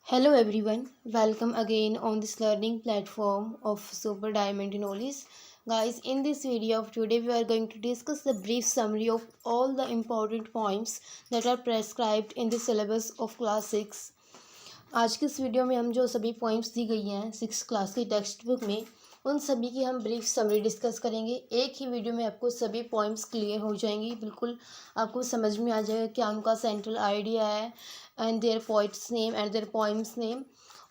Hello everyone, welcome again on this learning platform of Super Diamond Knowledge. Guys, in this video of today we are going to discuss the brief summary of all the important points that are prescribed in the syllabus of class 6. आज की इस video में हम जो सभी points दी गई हैं 6th class की टेक्स्ट बुक में उन सभी की हम ब्रीफ समरी डिस्कस करेंगे। एक ही वीडियो में आपको सभी पॉइंट्स क्लियर हो जाएंगी, बिल्कुल आपको समझ में आ जाएगा क्या उनका सेंट्रल आइडिया है and their poets name and their poems name,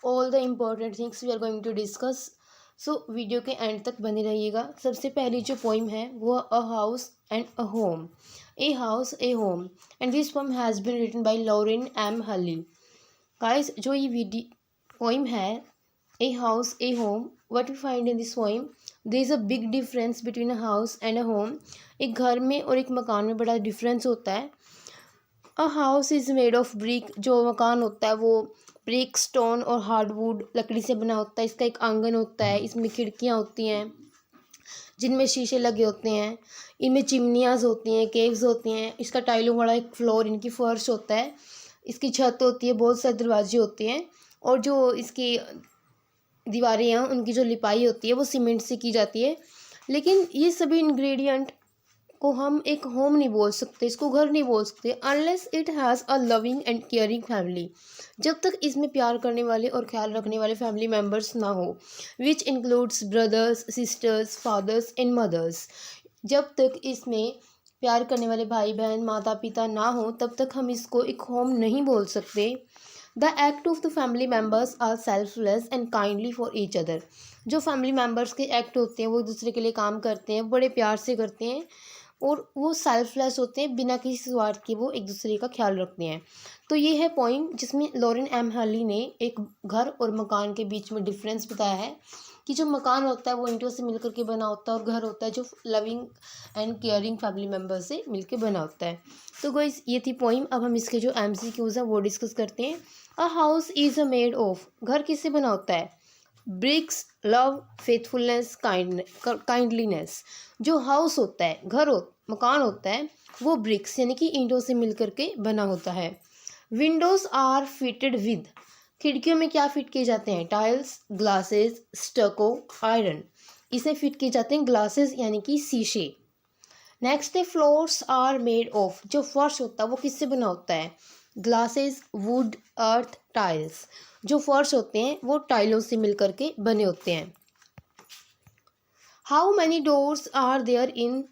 all the important things we are going to discuss. So video के एंड तक बने रहिएगा। सबसे पहली जो पोइम है वो a house and a home, a house a home, and this poem has been written by Lorraine M Halli. Guys, जो ये वीडियो पोइम है a house a home, what we find in this poem, there is a big difference between a house and a home. एक घर में और एक मकान में बड़ा डिफरेंस होता है। अ house is made of brick, जो मकान होता है वो ब्रिक, स्टोन और हार्डवुड लकड़ी से बना होता है। इसका एक आंगन होता है, इसमें खिड़कियाँ होती हैं जिनमें शीशे लगे होते हैं, इनमें चिमनियाज होती हैं, केव्स होती हैं। इसका टाइलों वाला एक फ्लोर, इनकी फर्श होता है, इसकी छत होती है, बहुत सारे दरवाजे होते हैं और जो इसकी दीवारें हैं उनकी जो लिपाई होती है वो सीमेंट से की जाती है। लेकिन ये सभी इंग्रेडिएंट को हम एक होम नहीं बोल सकते, इसको घर नहीं बोल सकते unless it has a loving and caring family, जब तक इसमें प्यार करने वाले और ख्याल रखने वाले फैमिली मेम्बर्स ना हो, which includes brothers, sisters, fathers and mothers. जब तक इसमें प्यार करने वाले भाई बहन, माता पिता ना हो, तब तक हम इसको एक होम नहीं बोल सकते। The act of the family members are selfless and kindly for each other. जो फैमिली मेम्बर्स के एक्ट होते हैं वो एक दूसरे के लिए काम करते हैं, बड़े प्यार से करते हैं और वो सेल्फलेस होते हैं, बिना किसी स्वार्थ के वो एक दूसरे का ख्याल रखते हैं। तो ये है पॉइंट जिसमें लॉरेन एम हली ने एक घर और मकान के बीच में डिफरेंस बताया है कि जो मकान होता है वो ईंटों से मिलकर के बना होता है और घर होता है जो loving and caring family member से मिलकर बना होता है। तो गाइस, ये थी पोइम। अब हम इसके जो MCQs हैं वो डिस्कस करते हैं। A house is a made of, घर किससे बना होता है? Bricks, love, faithfulness, kindliness. जो हाउस होता है, घर मकान होता है, वो ब्रिक्स यानी कि ईंटों से मिल करके बना होता है। विंडोज आर फिटेड विद, खिड़कियों में क्या फिट किए जाते हैं? Tiles, glasses, स्टको, iron. इसे फिट किए जाते हैं ग्लासेस यानी कि शीशे। नेक्स्ट है फ्लोर्स आर मेड ऑफ, जो फर्श होता है वो किससे बना होता है? Glasses, would, earth, tiles. जो फर्श होते हैं वो टाइलों से मिलकर के बने होते हैं। How many doors are there in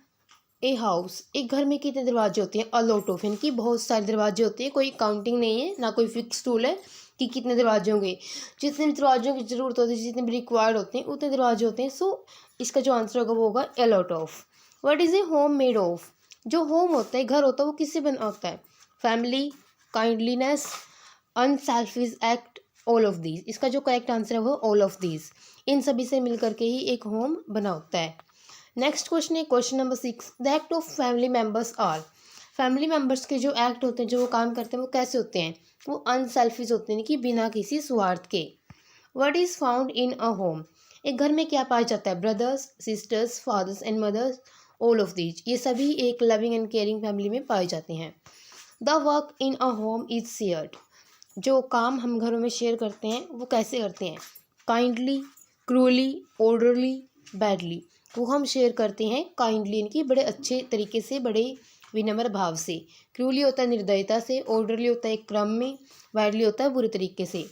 a house, एक घर में कितने दरवाजे होते हैं? अ लॉट ऑफ, इनकी बहुत सारे दरवाजे होते हैं, कोई काउंटिंग नहीं है, ना कोई फिक्स रूल है कि कितने दरवाजे होंगे। जितने भी दरवाजों की ज़रूरत होती है, जितने भी रिक्वायर्ड होते हैं उतने दरवाजे होते हैं। सो इसका जो आंसर होगा वो होगा a lot of. What is a home made of, जो होम होता है, घर होता है, वो किससे बना होता है? Family, kindliness, unselfish act, all of these. इसका जो करेक्ट आंसर है वो ऑल ऑफ दीज, इन सभी से मिलकर के ही एक होम बना होता है। नेक्स्ट क्वेश्चन है question number 6, the act of family members are, family members के जो एक्ट होते हैं, जो वो काम करते हैं, वो कैसे होते हैं? वो अनसेल्फिश होते हैं कि बिना किसी स्वार्थ के। What is found in a home, एक घर में क्या पाया जाता है? Brothers, sisters, fathers and mothers, all of these. ये सभी एक लविंग एंड केयरिंग फैमिली में पाए जाते हैं। The work in a home is shared, जो काम हम घरों में शेयर करते हैं वो कैसे करते हैं? Kindly, cruelly, orderly, badly. वो हम शेयर करते हैं काइंडली यानी कि बड़े अच्छे तरीके से, बड़े विनम्र भाव से। क्रूअली होता है निर्दयता से, ऑर्डरली होता है एक क्रम में, बैडली होता है बुरे तरीके से।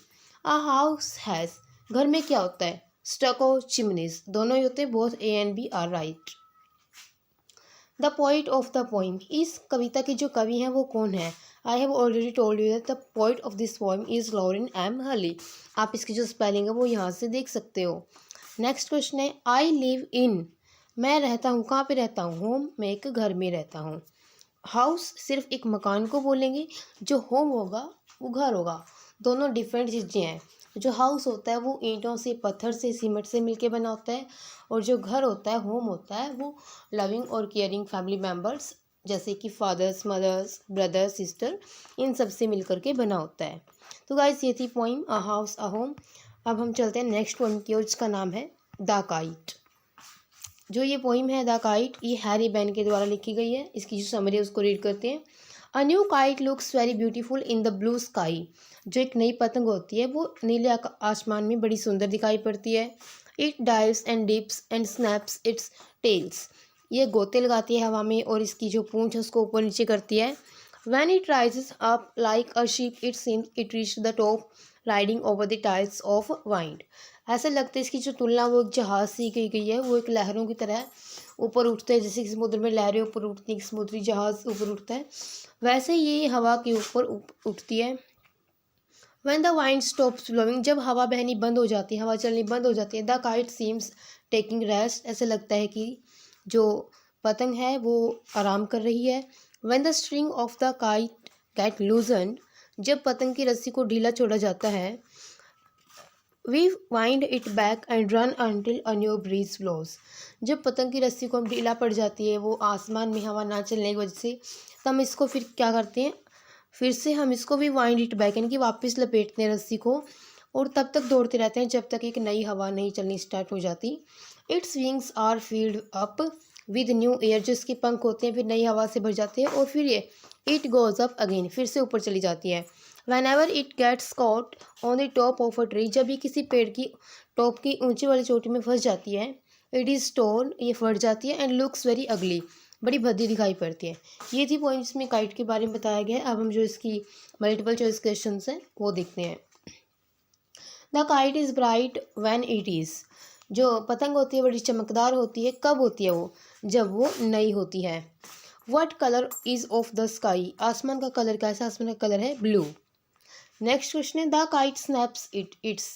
अ हाउस हैज़, घर में क्या होता है? स्टको, चिमनीज, दोनों ही होते हैं, both A and B are right. The poet of the poem, इस कविता के जो कवि हैं वो कौन है? I have already told you that the poet of this poem is Lorraine M Halli. आप इसकी जो स्पेलिंग है वो यहाँ से देख सकते हो। नेक्स्ट क्वेश्चन है आई लिव इन, मैं रहता हूँ, कहाँ पे रहता हूँ? होम, मैं एक घर में रहता हूँ। हाउस सिर्फ एक मकान को बोलेंगे, जो होम होगा वो घर होगा, दोनों डिफरेंट चीज़ें हैं। जो हाउस होता है वो ईंटों से, पत्थर से, सीमेंट से मिलके बना होता है और जो घर होता है, होम होता है, वो लविंग और केयरिंग फैमिली मेम्बर्स जैसे कि फादर्स, मदर्स, ब्रदर, सिस्टर, इन सब से मिलकर के बना होता है। तो गाइस, ये थी poem a house a home. अब हम चलते हैं नेक्स्ट पोइम की ओर, जिसका नाम है द काइट। जो ये पोइम है द काइट, ये हैरी बैन के द्वारा लिखी गई है। इसकी जो समरी है उसको रीड करते हैं। A new kite looks very beautiful in the blue sky. जो एक नई पतंग होती है वो नीले आसमान में बड़ी सुंदर दिखाई पड़ती है। It dives and dips and snaps its tails. ये गोते लगाती है हवा में और इसकी जो पूंछ है उसको ऊपर नीचे करती है। When it rises up like a ship it seems it reach the top riding over the tides of wind. ऐसा लगता है इसकी जो तुलना वो एक जहाज से की गई है, वो एक लहरों की तरह ऊपर उठते हैं, जैसे कि समुद्र में लहरें ऊपर उठती हैं, समुद्री जहाज ऊपर उठता है, वैसे ये हवा के ऊपर उठती है। When the wind stops blowing, जब हवा बहनी बंद हो जाती है, हवा चलनी बंद हो जाती है, the kite seems taking rest, ऐसे लगता है कि जो पतंग है वो आराम कर रही है। When the string of the kite get loosen, जब पतंग की रस्सी को ढीला छोड़ा जाता है, we wind it back and run until a new breeze blows, जब पतंग की रस्सी को हम ढीला पड़ जाती है वो आसमान में हवा ना चलने की वजह से, तो हम इसको फिर क्या करते हैं, फिर से हम इसको भी वाइंड इट बैक यानी कि वापस लपेटते हैं रस्सी को, और तब तक दौड़ते रहते हैं जब तक एक नई हवा नहीं चलनी स्टार्ट हो जाती। Its wings are filled up with new air, जो इसके पंख होते हैं फिर नई हवा से भर जाते हैं और फिर ये इट गोज अप अगेन, फिर से ऊपर चली जाती है। whenever it gets caught on the top of a tree, जब भी किसी पेड़ की टॉप की ऊंची वाली चोटी में फंस जाती है, इट इज़ torn, ये फट जाती है, एंड लुक्स वेरी अगली, बड़ी भद्दी दिखाई पड़ती है। ये थी पॉइंट जिसमें काइट के बारे में बताया गया है। अब हम जो इसकी मल्टीपल चॉइस क्वेश्चन हैं वो देखते हैं। The kite is bright when it is, जो पतंग होती है बड़ी चमकदार होती है, कब होती है वो, जब वो नई होती है। What colour is of the sky, आसमान का कलर कैसा, आसमान का कलर है ब्लू। नेक्स्ट क्वेश्चन है द काइट स्नैप्स इट्स,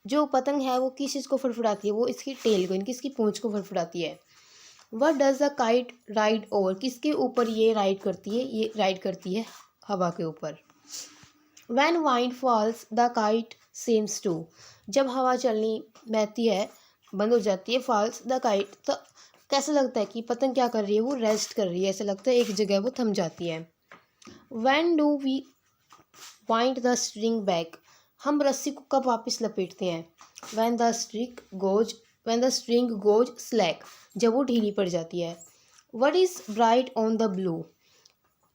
जो पतंग है वो किस चीज़ को फड़फड़ाती है, वो इसकी टेल को, इनकी इसकी पूंछ को फड़फड़ाती है। What does the kite ride over, किसके ऊपर ये राइड करती है, ये राइड करती है हवा के ऊपर। When wind falls the kite seems to, जब हवा चलनी बहती है बंद हो जाती है, फॉल्स द काइट, तो कैसा लगता है कि पतंग क्या कर रही है, वो रेस्ट कर रही है, ऐसा लगता है एक जगह वो थम जाती है। When do we wind the string back, हम रस्सी को कब वापस लपेटते हैं। When the string goes slack, जब वो ढीली पड़ जाती है। What is bright on the blue,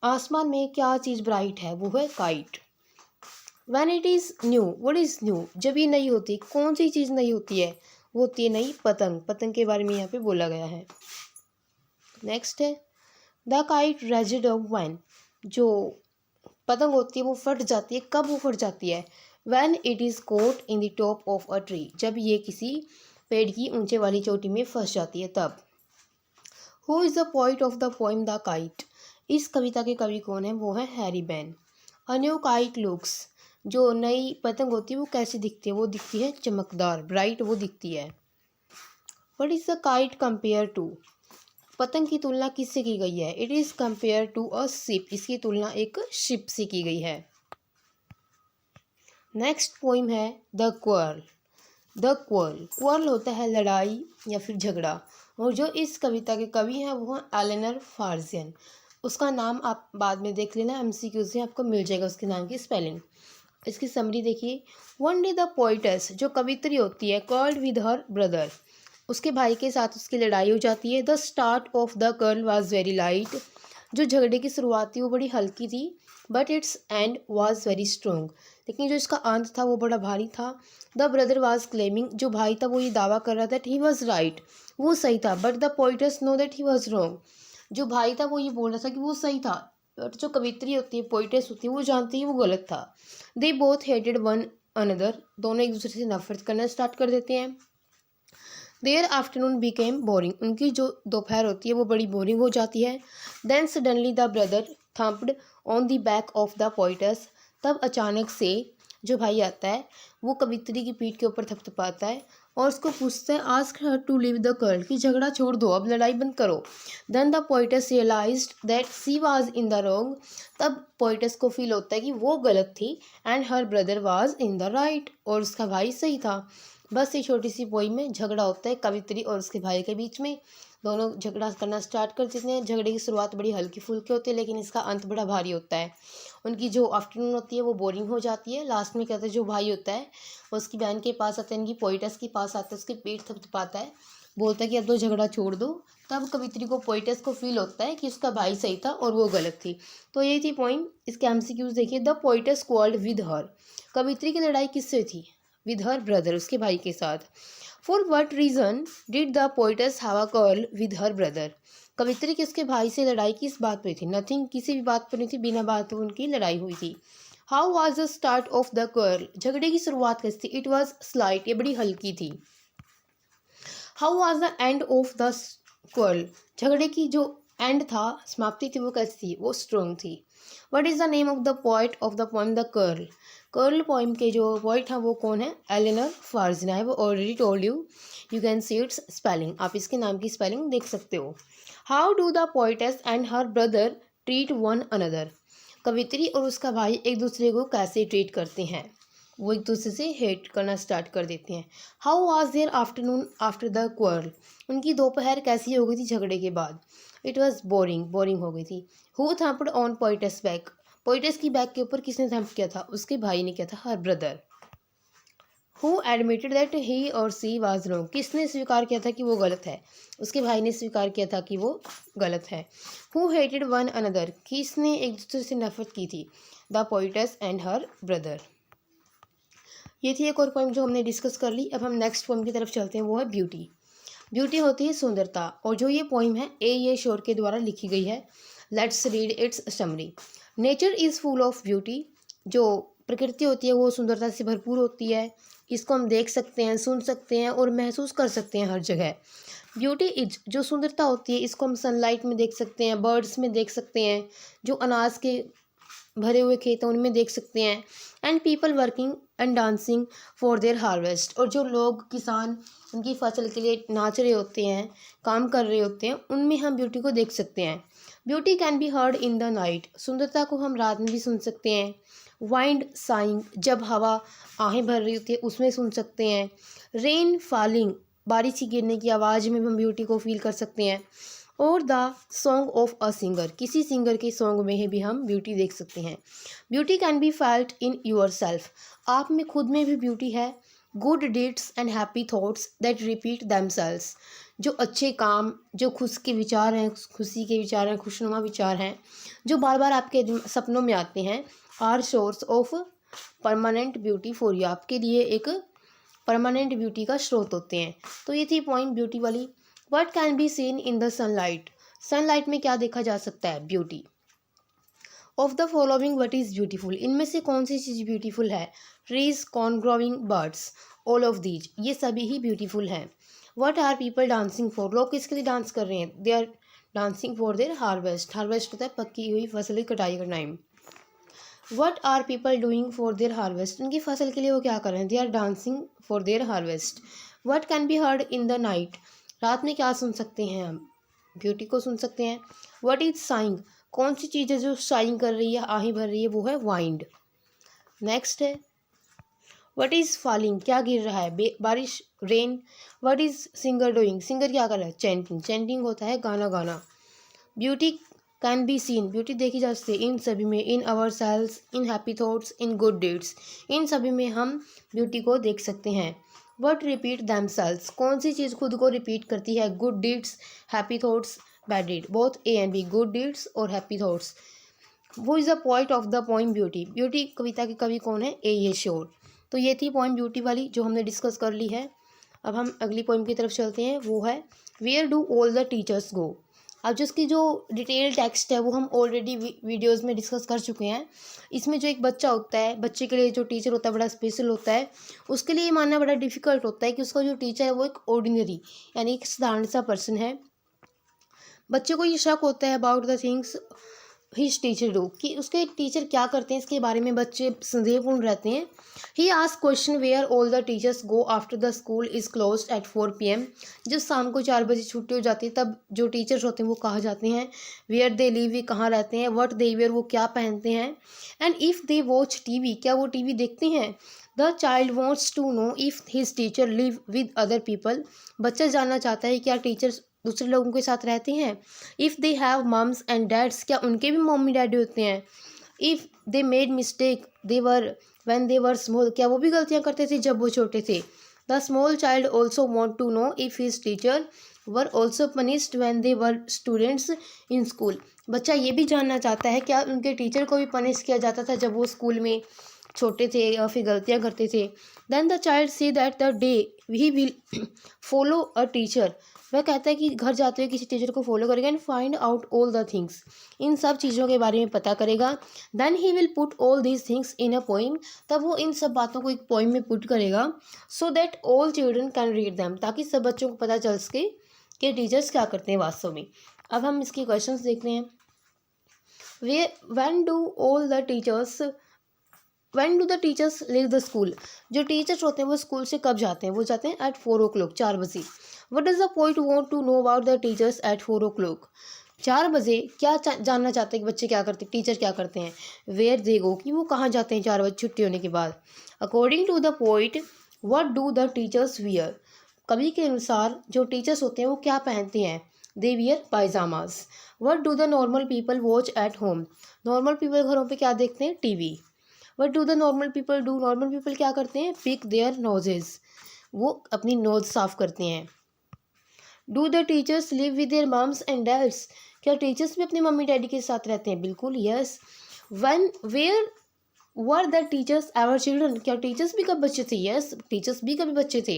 आसमान में क्या चीज़ ब्राइट है, वो है kite. When it is new, what is new, जब ये नई होती, कौन सी चीज़ नई होती है, वो होती है नई पतंग, पतंग के बारे में यहाँ पे बोला गया है। नेक्स्ट है the kite rigid of when, जो पतंग होती है वो फट जाती है, कब वो फट जाती है। When it is caught in the top of a tree, जब ये किसी पेड़ की ऊंचे वाली चोटी में फंस जाती है तब। Who is the poet of the poem the kite, इस कविता के कवि कौन है, वो है Harry ban. A new kite looks, जो नई पतंग होती है वो कैसी दिखती है, वो दिखती है चमकदार, ब्राइट वो दिखती है। What is the kite compare to, पतंग की तुलना किससे की गई है, it is compare to a ship, इसकी तुलना एक शिप से की गई है। नेक्स्ट पोइम है द क्वर्ल। क्वर्ल होता है लड़ाई या फिर झगड़ा, और जो इस कविता के कवि हैं वो हैं एलेनर फार्जियन। उसका नाम आप बाद में देख लेना, एमसीक्यूज में आपको मिल जाएगा उसके नाम की स्पेलिंग। इसकी समरी देखिए। वन डे द पोइटस, जो कवित्री होती है, कर्ल्ड विद हर ब्रदर, उसके भाई के साथ उसकी लड़ाई हो जाती है। The start of the curl was very light, जो झगड़े की शुरुआत थी वो बड़ी हल्की थी। But it's and was very strong, लेकिन जो इसका अंत था वो बड़ा भारी था। द ब्रदर वॉज क्लेमिंग, जो भाई था वो ये दावा कर रहा था दैट ही वॉज राइट, वो सही था। But the poet's know that he was wrong, जो भाई था वो ये बोल रहा था कि वो सही था, बट जो कवित्री होती है, पोइटस होती है, वो जानती है वो गलत था। They both hated one another, दोनों एक दूसरे से नफरत करना स्टार्ट कर देते हैं। देयर आफ्टरनून बिकेम बोरिंग, उनकी जो दोपहर होती है वो बड़ी बोरिंग हो जाती है। Then suddenly the brother thumped on the back of the poetess, तब अचानक से जो भाई आता है वो कवित्री की पीठ के ऊपर थपथपाता है और उसको पूछता है ask her to leave the quarrel, कि झगड़ा छोड़ दो, अब लड़ाई बंद करो। Then the poets realised that she was in the wrong, तब पोइटस को फील होता है कि वो गलत थी, and her brother was in the right, और उसका भाई सही था। बस ये छोटी सी पोइम में झगड़ा होता है कवित्री और उसके भाई के बीच में, दोनों झगड़ा करना स्टार्ट कर देते हैं। झगड़े की शुरुआत बड़ी हल्की फुल्की होती है, लेकिन इसका अंत बड़ा भारी होता है। उनकी जो आफ्टरनून होती है वो बोरिंग हो जाती है। लास्ट में कहते हैं जो भाई होता है वो उसकी बहन के पास आता है, इनकी पोइटस के पास आता है, उसकी पीठ थपथपाता है बोलता है कि अब तो झगड़ा छोड़ दो। तब कवित्री को, पोइटस को फील होता है कि उसका भाई सही था और वो गलत थी। तो ये थी पॉइंट। इसके एमसीक्यूज देखिए। द पोइटस क्वार्रल्ड विद हर, कवित्री की लड़ाई किससे थी? विद हर ब्रदर, उसके भाई के साथ। For what reason did the poetess have a quarrel with her brother, कवित्री की उसके भाई से लड़ाई किस बात पे थी? नथिंग, किसी भी बात पर नहीं थी, बिना बात पर उनकी लड़ाई हुई थी। How was the start of the quarrel, झगड़े की शुरुआत कैसी थी? इट वॉज स्लाइट, ये बड़ी हल्की थी। How was the end of the quarrel, झगड़े की जो एंड था, समाप्ति थी, वो कैसी थी? वो स्ट्रॉन्ग थी। What is the name of the poet of the poem the curl, curl poem के जो पोइट है वो कौन है? एलेनर फार्जिना है। वो already told you, you can see its spelling, आप इसके नाम की स्पेलिंग देख सकते हो। How do the poetess and her brother treat one another, कवित्री और उसका भाई एक दूसरे को कैसे ट्रीट करते हैं? वो एक दूसरे से हेट करना स्टार्ट कर देते हैं। How was their afternoon after the quarrel, उनकी दोपहर कैसी हो गई थी झगड़े के बाद? इट वॉज बोरिंग, बोरिंग हो गई थी। Who thumped on poetess back, poetess की बैक के ऊपर किसने थम्प किया था? उसके भाई ने किया था, her brother. Who admitted that he or she was wrong, किसने स्वीकार किया था कि वो गलत है? उसके भाई ने स्वीकार किया था कि वो गलत है। हु हेटेड वन अनदर, किसने एक दूसरे से नफरत की थी? The poet's and her brother. ये थी एक और पोइम जो हमने डिस्कस कर ली। अब हम नेक्स्ट पोइम की तरफ चलते हैं, वो है ब्यूटी। ब्यूटी होती है सुंदरता, और जो ये पोइम है ए शोर के द्वारा लिखी गई है। Let's read it's summary. Nature is full of beauty, जो प्रकृति होती है वो सुंदरता से भरपूर होती है। इसको हम देख सकते हैं, सुन सकते हैं और महसूस कर सकते हैं हर जगह। ब्यूटी इज, जो सुंदरता होती है इसको हम सनलाइट में देख सकते हैं, बर्ड्स में देख सकते हैं, जो अनाज के भरे हुए खेत हैं उनमें देख सकते हैं, and people working and dancing for their harvest, और जो लोग किसान उनकी फसल के लिए नाच रहे होते हैं, काम कर रहे होते हैं, उनमें हम ब्यूटी को देख सकते हैं। Beauty can be heard in the night, सुंदरता को हम रात में भी सुन सकते हैं। वाइंड साइंग, जब हवा आहें भर रही होती है उसमें सुन सकते हैं। रेन फॉलिंग, बारिश की गिरने की आवाज़ में हम ब्यूटी को फील कर सकते हैं। और the song of a singer, किसी सिंगर के सॉन्ग में भी हम ब्यूटी देख सकते हैं। Beauty can be felt in your self, आप में खुद में भी ब्यूटी है। Good deeds and happy thoughts that repeat themselves, जो अच्छे काम, जो खुश के विचार हैं, खुशी के विचार हैं, खुशनुमा विचार हैं, जो बार बार आपके सपनों में आते हैं, are source of permanent beauty for you, आपके लिए एक परमानेंट ब्यूटी का स्रोत होते हैं। तो ये थी पॉइंट ब्यूटी वाली। What can be seen in the sunlight, sunlight में क्या देखा जा सकता है? Beauty. Of the following what is beautiful, इनमें से कौन सी चीज़ ब्यूटीफुल है? Trees, corn growing, birds, all of these, ये सभी ही ब्यूटीफुल हैं। What are people dancing for, लोग किसके लिए डांस कर रहे हैं? They are dancing for their harvest, harvest होता है पक्की हुई फसल की कटाई का time. What are people doing for their harvest, उनकी फसल के लिए वो क्या कर रहे हैं? They are dancing for their harvest. What can be heard in the night, रात में क्या सुन सकते हैं हम? ब्यूटी को सुन सकते हैं। वट इज साइंग, कौन सी चीज़ है जो साइंग कर रही है, आही भर रही है? वो है वाइंड। नेक्स्ट है वट इज़ फॉलिंग, क्या गिर रहा है? बारिश, rain. What is singer doing, singer क्या कर रहा है? चैंटिंग, चैंटिंग होता है गाना गाना। Beauty can be seen, beauty देखी जा सकती है इन सभी में, in our cells, in happy thoughts, in good deeds, इन सभी में हम ब्यूटी को देख सकते हैं। वट रिपीट दैम सेल्स, कौन सी चीज़ खुद को रिपीट करती है? Good deeds, happy thoughts, bad deed, both A and B, good deeds और हैप्पी थॉट्स। वो is the point of the poem beauty, beauty कविता के कवि कौन है? A sure. तो ये थी पोइम ब्यूटी वाली जो हमने डिस्कस कर ली है। अब हम अगली पोइम की तरफ चलते हैं, वो है where do all the teachers go. अब जिसकी जो डिटेल टेक्स्ट है वो हम ऑलरेडी वीडियोस में डिस्कस कर चुके हैं। इसमें जो एक बच्चा होता है, बच्चे के लिए जो टीचर होता है बड़ा स्पेशल होता है। उसके लिए ये मानना बड़ा डिफिकल्ट होता है कि उसका जो टीचर है वो एक ऑर्डिनरी यानी एक साधारण सा पर्सन है। बच्चे को ये शक होता है about the things his teacher do, कि उसके टीचर क्या करते हैं, इसके बारे में बच्चे संदेहपूर्ण रहते हैं। He ask question where all the teachers go after the school is closed at 4 PM, जब शाम को 4 बजे छुट्टी हो जाती है तब जो टीचर्स होते हैं वो कहाँ जाते हैं? वेयर दे लिव, वे कहाँ रहते हैं? व्हाट दे वेयर, वो क्या पहनते हैं? And if they watch TV, क्या वो TV देखते हैं? The child wants to know if his teacher live with other people, बच्चा जानना चाहता है क्या टीचर्स दूसरे लोगों के साथ रहते हैं? If they have mums and dads, क्या उनके भी मम्मी डैडी होते हैं? If they made mistake they were when they were small, क्या वो भी गलतियां करते थे जब वो छोटे थे? The small child also want to know if his teacher were also punished when they were students in school. बच्चा ये भी जानना चाहता है क्या उनके टीचर को भी पनिश किया जाता था जब वो स्कूल में छोटे थे या फिर गलतियाँ करते थे। Then the child says that the day he will follow a teacher. वह कहता है कि घर जाते हुए किसी टीचर को फॉलो करेगा and find out all the things. इन सब चीज़ों के बारे में पता करेगा। Then he will put all these things in a poem. तब वो इन सब बातों को एक पोइम में पुट करेगा so that all children can read them, ताकि सब बच्चों को पता चल सके कि टीचर्स क्या करते हैं वास्तव में। अब हम इसके क्वेश्चंस देखते हैं। Way when do all the teachers when do the teachers leave the school. जो टीचर्स होते हैं वो स्कूल से कब जाते हैं? वो जाते हैं एट 4 o'clock, 4 बजे। What does the poet want to know about the teachers at 4 o'clock। 4 बजे क्या जानना चाहते हैं कि बच्चे क्या करते हैं, टीचर क्या करते हैं। वेयर दे गो, कि वो कहाँ जाते हैं 4 बजे छुट्टी होने के बाद। According to the poet what do the teachers wear. कवि के अनुसार जो टीचर्स होते हैं वो क्या पहनते हैं? They wear pyjamas. What do the normal people watch at home. Normal people घरों पे क्या देखते हैं? TV. What do the normal people do. Normal people क्या करते हैं? पिक देयर नोजेज, वो अपनी नोज साफ करते हैं। Do the teachers live with their mums and dads. क्या टीचर्स भी अपने मम्मी डैडी के साथ रहते हैं? बिल्कुल, yes. When where were the teachers ever children. क्या टीचर्स भी कब बच्चे थे? यस, टीचर्स भी कभी बच्चे थे।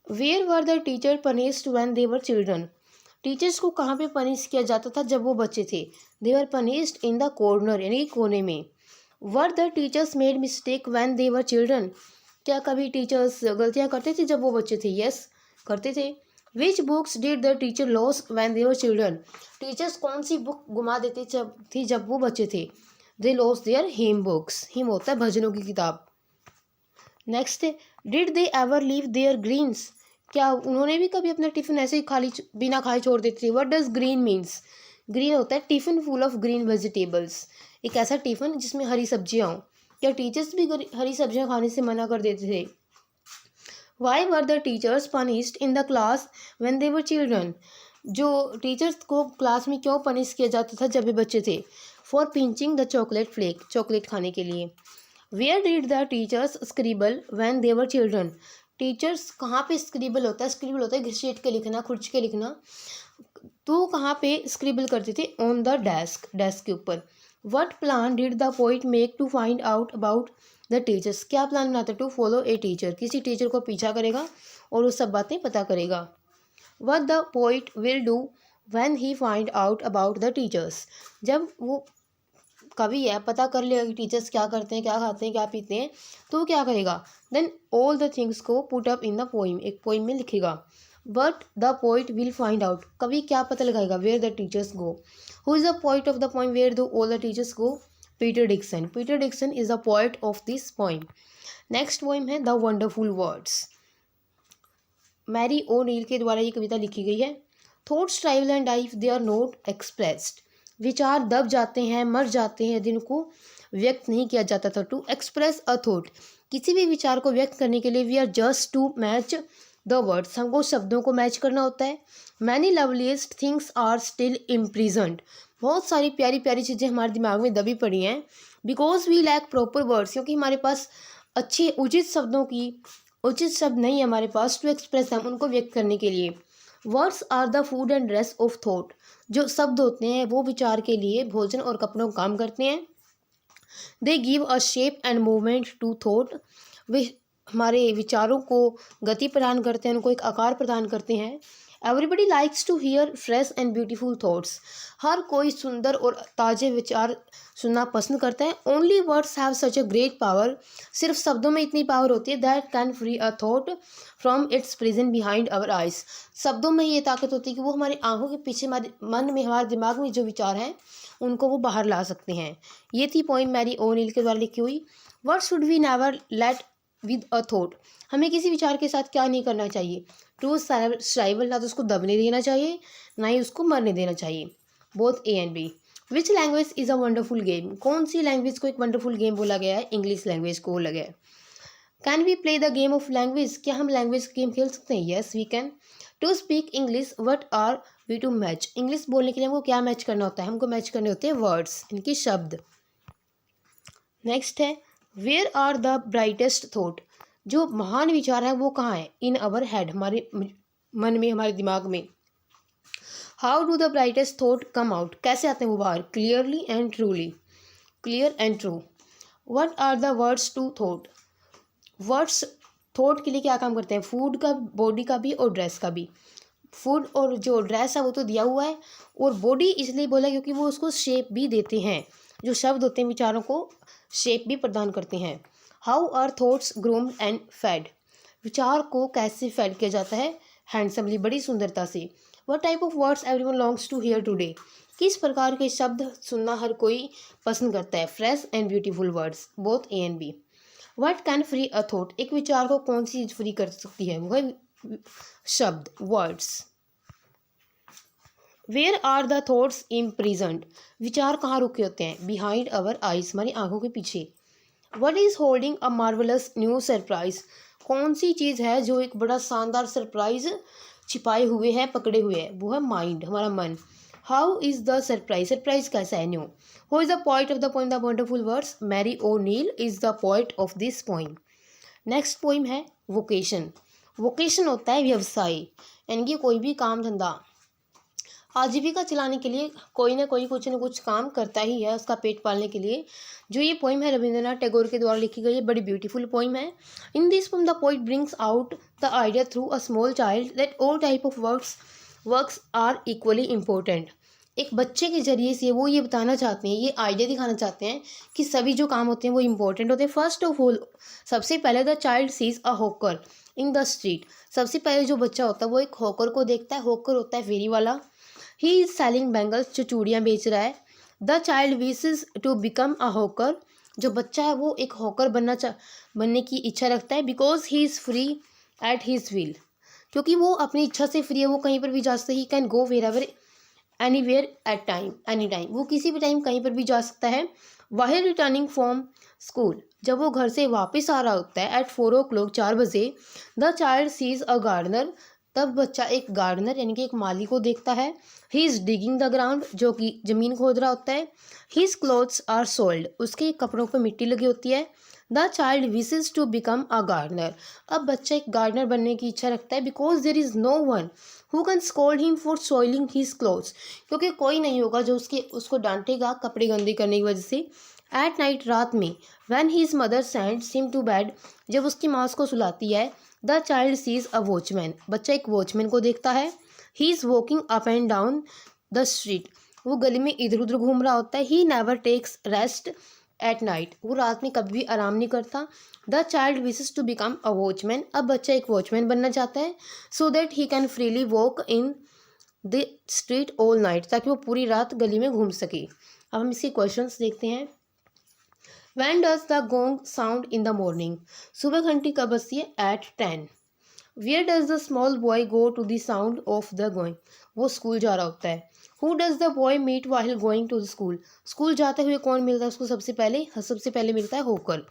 Where were the teacher punished when they were children. Teachers को कहाँ पे पनिश किया जाता था जब वो बच्चे थे? दे were punished in the corner, यानी कोने में। वर the teachers made mistake when they were children. क्या कभी टीचर्स गलतियाँ करते थे जब वो बच्चे थे? यस, करते थे। विच books did the teacher loss when they were children. Teachers कौन सी बुक गुमा देते थी जब वो बच्चे थे? They loss their hymn books. Hymn होता है भजनों की किताब। Next, did they ever leave their greens. क्या उन्होंने भी कभी अपना टिफिन ऐसे ही खाली बिना खाए छोड़ देते थे? What does green means. Green होता है tiffin full of green vegetables, एक ऐसा टिफिन जिसमें हरी सब्जियां हों। क्या टीचर्स भी हरी सब्जियां खाने से मना कर देते थे? Why were the teachers punished in the class when they were children. जो टीचर्स को क्लास में क्यों पनिश किया जाता था जब वे बच्चे थे? For pinching the chocolate flake, chocolate खाने के लिए। Where did the teachers scribble when they were children. Teachers कहाँ पे स्क्रिबल होता है? स्क्रिबल होता है घिसेट के लिखना, खुर्च के लिखना। तो कहाँ पे स्क्रिबल करते थे? ऑन द डेस्क, डेस्क के ऊपर। What plan did the poet make to find out about the teachers. क्या प्लान बनाता टू फॉलो ए टीचर, किसी टीचर को पीछा करेगा और वो सब बातें पता करेगा। What the poet will do when he find out about the teachers. जब वो कवि है पता कर लेगा कि टीचर्स क्या करते हैं, क्या खाते हैं, क्या पीते हैं, तो वो क्या करेगा? देन ऑल द थिंग्स को put up in the poem, एक पोइम में लिखेगा। But the poet will find out, कवि क्या पता लगाएगा? Where the teachers go. Who is the poet of the poem where the all the teachers go? Peter Dixon. Peter Dixon is the poet of this poem. Next poem है the wonderful words. Mary O'Neill के द्वारा ये कविता लिखी गई है। Thoughts travel and die if they are not expressed. विचार दब जाते हैं, मर जाते हैं, जिनको व्यक्त नहीं किया जाता था। टू एक्सप्रेस अ थॉट, किसी भी विचार को व्यक्त करने के लिए we are just to match the words, हमको शब्दों को मैच करना होता है। Many loveliest things are still imprisoned, बहुत सारी प्यारी प्यारी चीज़ें हमारे दिमाग में दबी पड़ी हैं। Because we lack proper words, क्योंकि हमारे पास अच्छे उचित शब्दों की उचित शब्द नहीं है हमारे पास टू एक्सप्रेस हम, उनको व्यक्त करने के लिए। Words are the food and dress of thought, जो शब्द होते हैं वो विचार के लिए भोजन और कपड़ों का काम करते हैं। They give a shape and movement to thought, वे हमारे विचारों को गति प्रदान करते हैं, उनको एक आकार प्रदान करते हैं। Everybody likes to hear fresh and beautiful thoughts, हर कोई सुंदर और ताज़े विचार सुनना पसंद करता है। Only words have such a great power, सिर्फ शब्दों में इतनी पावर होती है। That can free a thought from its prison behind our eyes, शब्दों में ये ताकत होती है कि वो हमारी आंखों के पीछे हमारे मन में, हमारे दिमाग में जो विचार हैं उनको वो बाहर ला सकते हैं। ये थी पोइम मैरी ओ नील के द्वारा लिखी हुई। What should we never let with a thought, हमें किसी विचार के साथ क्या नहीं करना चाहिए? टू स्ट्राइवल, ना तो उसको दबने देना चाहिए ना ही उसको मरने देना चाहिए। Both A and B. Which language is a wonderful game, कौन सी लैंग्वेज को एक वंडरफुल गेम बोला गया है? इंग्लिश लैंग्वेज को बोला गया है। Can we play the game of language, क्या हम लैंग्वेज गेम खेल सकते हैं? Yes we can. To speak English what are we to match, English बोलने के लिए हमको क्या मैच करना होता है? हमको मैच करने होते हैं वर्ड्स, इनके शब्द। नेक्स्ट है where are the brightest thought, जो महान विचार है वो कहाँ है? इन अवर हेड, हमारे मन में, हमारे दिमाग में। How do the brightest thought come out, कैसे आते हैं वो बाहर? Clearly and truly, clear and true. What are the words to thought, words thought के लिए क्या काम करते हैं? फूड का, बॉडी का भी और ड्रेस का भी। फूड और जो ड्रेस है वो तो दिया हुआ है, और बॉडी इसलिए बोला क्योंकि वो उसको शेप भी देते हैं। जो शब्द होते हैं विचारों को शेप भी प्रदान करते हैं। How are thoughts groomed and fed, विचार को कैसे फेड किया जाता है? हैंडसमली, बड़ी सुंदरता से। What type of words everyone longs to hear today, किस प्रकार के शब्द सुनना हर कोई पसंद करता है? Fresh and beautiful words, both A and B. What can free a thought, एक विचार को कौन सी चीज फ्री कर सकती है? वह शब्द, words. Where are the thoughts imprisoned, विचार कहाँ रुके होते हैं? बिहाइंड अवर आइज, हमारी आंखों के पीछे। What is holding a marvellous new surprise, कौन सी चीज़ है जो एक बड़ा शानदार सरप्राइज छिपाए हुए है, पकड़े हुए है? वो है माइंड, हमारा मन। How is the surprise, surprise कैसा है? New. Who is the point of the poem? The wonderful words, Mary O'Neill is the point of this poem. Next poem है वोकेशन। वोकेशन होता है व्यवसाय, यानी कि कोई भी काम धंधा, आजीविका चलाने के लिए कोई ना कोई कुछ न कुछ काम करता ही है उसका पेट पालने के लिए। जो ये पोइम है रविंद्रनाथ टैगोर के द्वारा लिखी गई है, बड़ी ब्यूटीफुल पोइम है। In this poem the poet brings out the idea through a small child that all type of works are equally important. एक बच्चे के जरिए से वो ये बताना चाहते हैं, ये आइडिया दिखाना चाहते हैं कि सभी जो काम होते हैं वो इम्पोर्टेंट होते हैं। फर्स्ट ऑफ ऑल, सबसे पहले the child sees a hawker in the street, सबसे पहले जो बच्चा होता है वो एक हॉकर को देखता है। हॉकर होता है फेरी वाला। ही इज सेलिंग बैंगल्स, जो चूड़ियाँ बेच रहा है। The child wishes to become a hawker, जो बच्चा है वो एक हॉकर बनने की इच्छा रखता है। Because he is free at his will, क्योंकि वो अपनी इच्छा से फ्री है, वो कहीं पर भी जा सकता है। He can go where ever anywhere at time, any time, वो किसी भी टाइम कहीं पर भी जा सकता है। वाहिल रिटर्निंग फ्रॉम स्कूल, जब वो घर से वापस आ रहा होता है एट 4 o'clock, 4 बजे, the child sees a gardener, तब बच्चा एक गार्डनर यानी कि एक माली को देखता है। He is digging the ground, जो कि ज़मीन खोद रहा होता है। हीज क्लोथ्स आर सोल्ड, उसके कपड़ों पर मिट्टी लगी होती है। The child wishes to become a gardener, अब बच्चा एक गार्डनर बनने की इच्छा रखता है। Because there is no one who can scold him for soiling his clothes, क्योंकि कोई नहीं होगा जो उसको डांटेगा कपड़े गंदे करने की वजह से। एट नाइट, रात में, when his mother sends him to bed, जब उसकी माँ उसको सुलाती है। The child sees a watchman, बच्चा एक वॉचमैन को देखता है। He is walking up and down the street, वो गली में इधर उधर घूम रहा होता है। He never takes rest at night, वो रात में कभी भी आराम नहीं करता। The child wishes to become a watchman, अब बच्चा एक वॉचमैन बनना चाहता है। So that he can freely walk in the street all night, ताकि वो पूरी रात गली में घूम सके। अब हम इसके क्वेश्चंस देखते हैं। When does the gong sound in the morning? सुबह घंटी कब बजती है? At 10. Where does the small boy go to the sound of the gong? वो स्कूल जा रहा होता है। Who does the boy meet while going to the school? School जाते हुए कौन मिलता है उसको सबसे पहले? सबसे पहले मिलता है hawker.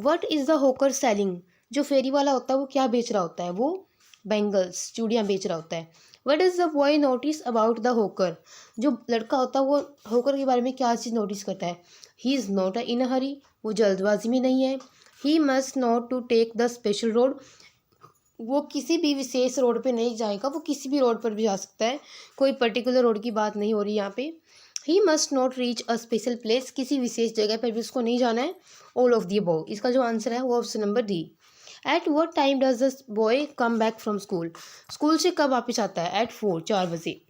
What is the hawker selling? जो फेरी वाला होता है वो क्या बेच रहा होता है? वो बैंगल्स, चूड़ियाँ बेच रहा होता है। What does the boy notice about the hawker? जो लड़का होता है वो हॉकर के बारे में क्या चीज़ नोटिस करता है? ही इज़ नॉट इन अ हरी, वो जल्दबाजी में नहीं है। He must not to take the special road, वो किसी भी विशेष रोड पे नहीं जाएगा, वो किसी भी रोड पर भी जा सकता है, कोई पर्टिकुलर रोड की बात नहीं हो रही यहाँ पे। ही must not reach a special place, किसी विशेष जगह पर भी उसको नहीं जाना है। ऑल ऑफ दी अबव, इसका जो आंसर है वो option number D. At what time does the boy come back from school? School से कब वापस आता है? एट 4, 4 बजे।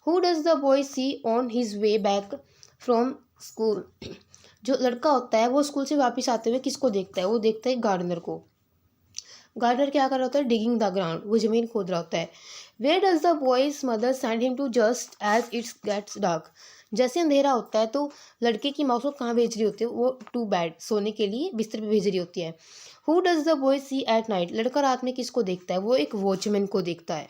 Who does the boy see on his way back from school? जो लड़का होता है वो स्कूल से वापस आते हुए किसको देखता है? वो देखता है गार्डनर को। गार्डनर क्या कर रहा होता है? डिगिंग द ग्राउंड, वो जमीन खोद रहा होता है। Where does the boy's mother send him to just as it's gets dark? जैसे अंधेरा होता है तो लड़के की माँ उसको कहाँ भेज रही होती है? वो टू बेड, सोने के लिए बिस्तर पे भेज रही होती है। Who does the boy see at night? लड़का रात में किसको देखता है? वो एक वॉचमैन को देखता है।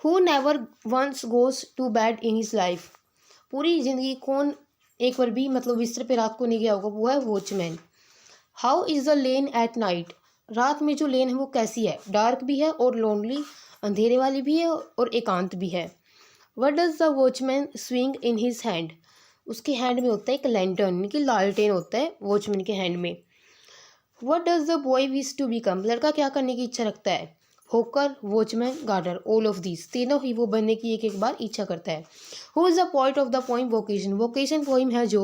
Who never once goes to bed in his life? पूरी जिंदगी कौन एक बार भी मतलब बिस्तर पे रात को नहीं गया होगा? वो है watchman. How is the lane eight night? रात में जो लेन है वो कैसी है? डार्क भी है और लोनली, अंधेरे वाली भी है और एकांत भी है। What does the watchman swing in his hand? उसके हैंड में होता है एक लैंटर्न, यानी कि लालटेन होता है वॉचमैन के हैंड में। What does the boy wish to become, लड़का क्या करने की इच्छा रखता है? होकर, watchman, gardener, all of these, तीनों ही वो बनने की एक एक बार इच्छा करता है। Who is the point of the poem vocation, vocation poem है जो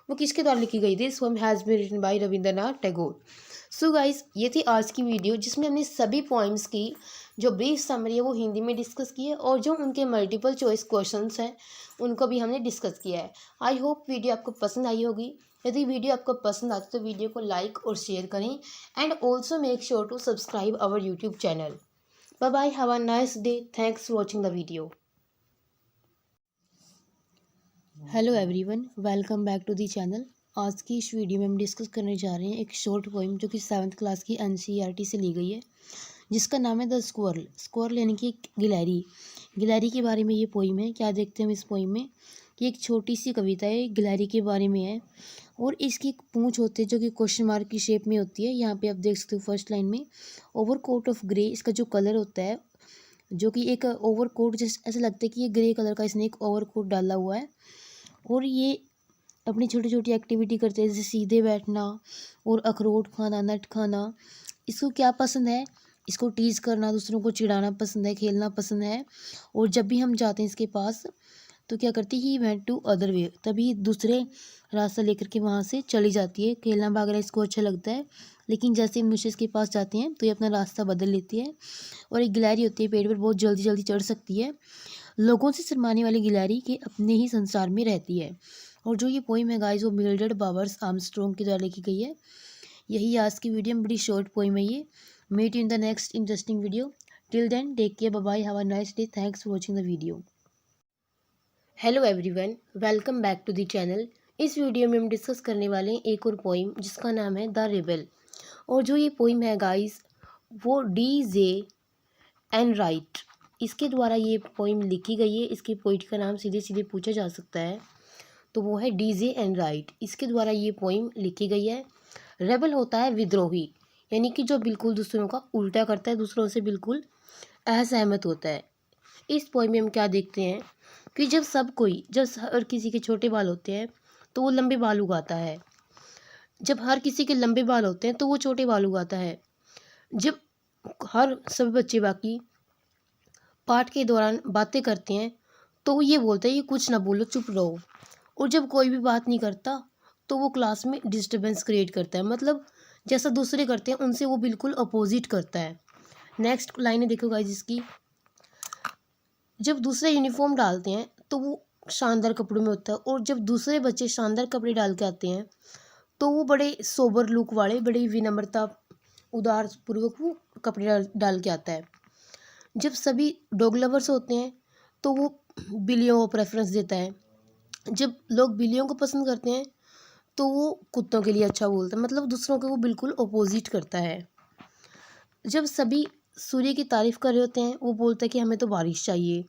वो किसके द्वारा लिखी गई? This poem has been written by Rabindranath Tagore. So guys, ये थी आज की वीडियो जिसमें हमने सभी पॉइम्स की जो ब्रीफ समरी है वो हिंदी में डिस्कस की है और जो उनके मल्टीपल चॉइस क्वेश्चंस हैं उनको भी हमने डिस्कस किया है। आई होप वीडियो आपको पसंद आई होगी। यदि वीडियो आपको पसंद आती तो वीडियो को लाइक और शेयर करें and also make sure to subscribe our YouTube channel. Bye bye, have a nice day, thanks for watching the video. Hello everyone, welcome back to the channel. आज की इस वीडियो में हम discuss करने जा रहे हैं एक शॉर्ट पोइम जो कि 7th क्लास की NCERT से ली गई है, जिसका नाम है द स्क्वारल। स्क्वारल यानी कि गिलहरी। गिलहरी के बारे में ये पोइम है। क्या देखते हैं हम इस पोइम में कि एक छोटी सी कविता है, गिलहरी के बारे में है और इसकी एक पूंछ होती है जो कि क्वेश्चन मार्क की शेप में होती है। यहाँ पे आप देख सकते हो फर्स्ट लाइन में ओवर कोट ऑफ ग्रे, इसका जो कलर होता है जो कि एक ओवर कोट, जैसे ऐसा लगता है कि ये ग्रे कलर का इसने एक ओवर कोट डाला हुआ है और ये अपनी छोटी छोटी एक्टिविटी करते हैं जैसे सीधे बैठना और अखरोट खाना, नट खाना। इसको क्या पसंद है? इसको टीज़ करना, दूसरों को चिढ़ाना पसंद है, खेलना पसंद है। और जब भी हम जाते हैं इसके पास तो क्या करती है, he went to other way, तभी दूसरे रास्ता लेकर के वहाँ से चली जाती है। खेलना भागना इसको अच्छा लगता है, लेकिन जैसे हम दूसरे के पास जाते हैं तो ये अपना रास्ता बदल लेती है। और एक गिलहरी होती है, पेड़ पर बहुत जल्दी जल्दी चढ़ सकती है। लोगों से शर्माने वाली गिलहरी के अपने ही संसार में रहती है। और जो ये पोइम है गाइस वो मिल्ड्रेड बावर्स आर्मस्ट्रॉन्ग के द्वारा लिखी गई है। यही आज की वीडियो में, बड़ी शॉर्ट पोइम है ये। Meet in the next interesting video. Till then take care, bye bye, have a nice day, thanks for watching the video. Hello everyone, welcome back to the channel. इस video में हम discuss करने वाले हैं एक और पोइम जिसका नाम है द रेबेल। और जो ये पोइम है गाइस वो D.J. एनराइट इसके द्वारा ये पोइम लिखी गई है। इसके पोइट का नाम सीधे सीधे पूछा जा सकता है तो वो है D.J. एनराइट। इसके द्वारा ये पोइम लिखी गई है। रेबल होता है विद्रोही, यानी कि जो बिल्कुल दूसरों का उल्टा करता है, दूसरों से बिल्कुल असहमत होता है। इस पोइम में हम क्या देखते हैं कि जब हर किसी के छोटे बाल होते हैं तो वो लंबे बाल उगाता है। जब हर किसी के लंबे बाल होते हैं तो वो छोटे बाल उगाता है। जब हर सभी बच्चे बाकी पाठ के दौरान बातें करते हैं तो वो ये बोलते हैं कि कुछ ना बोलो, चुप रहो। और जब कोई भी बात नहीं करता तो वो क्लास में डिस्टर्बेंस क्रिएट करता है, मतलब जैसा दूसरे करते हैं उनसे वो बिल्कुल अपोजिट करता है। नेक्स्ट लाइन देखो गाइस इसकी। जब दूसरे यूनिफॉर्म डालते हैं तो वो शानदार कपड़ों में होता है और जब दूसरे बच्चे शानदार कपड़े डाल के आते हैं तो वो बड़े सोबर लुक वाले, बड़ी विनम्रता उदार पूर्वक वो कपड़े डाल के आता है। जब सभी डॉग लवर्स होते हैं तो वो बिल्लियों को प्रेफरेंस देता है। जब लोग बिल्लियों को पसंद करते हैं तो वो कुत्तों के लिए अच्छा बोलता है, मतलब दूसरों के वो बिल्कुल अपोजिट करता है। जब सभी सूर्य की तारीफ़ कर रहे होते हैं वो बोलता है कि हमें तो बारिश चाहिए।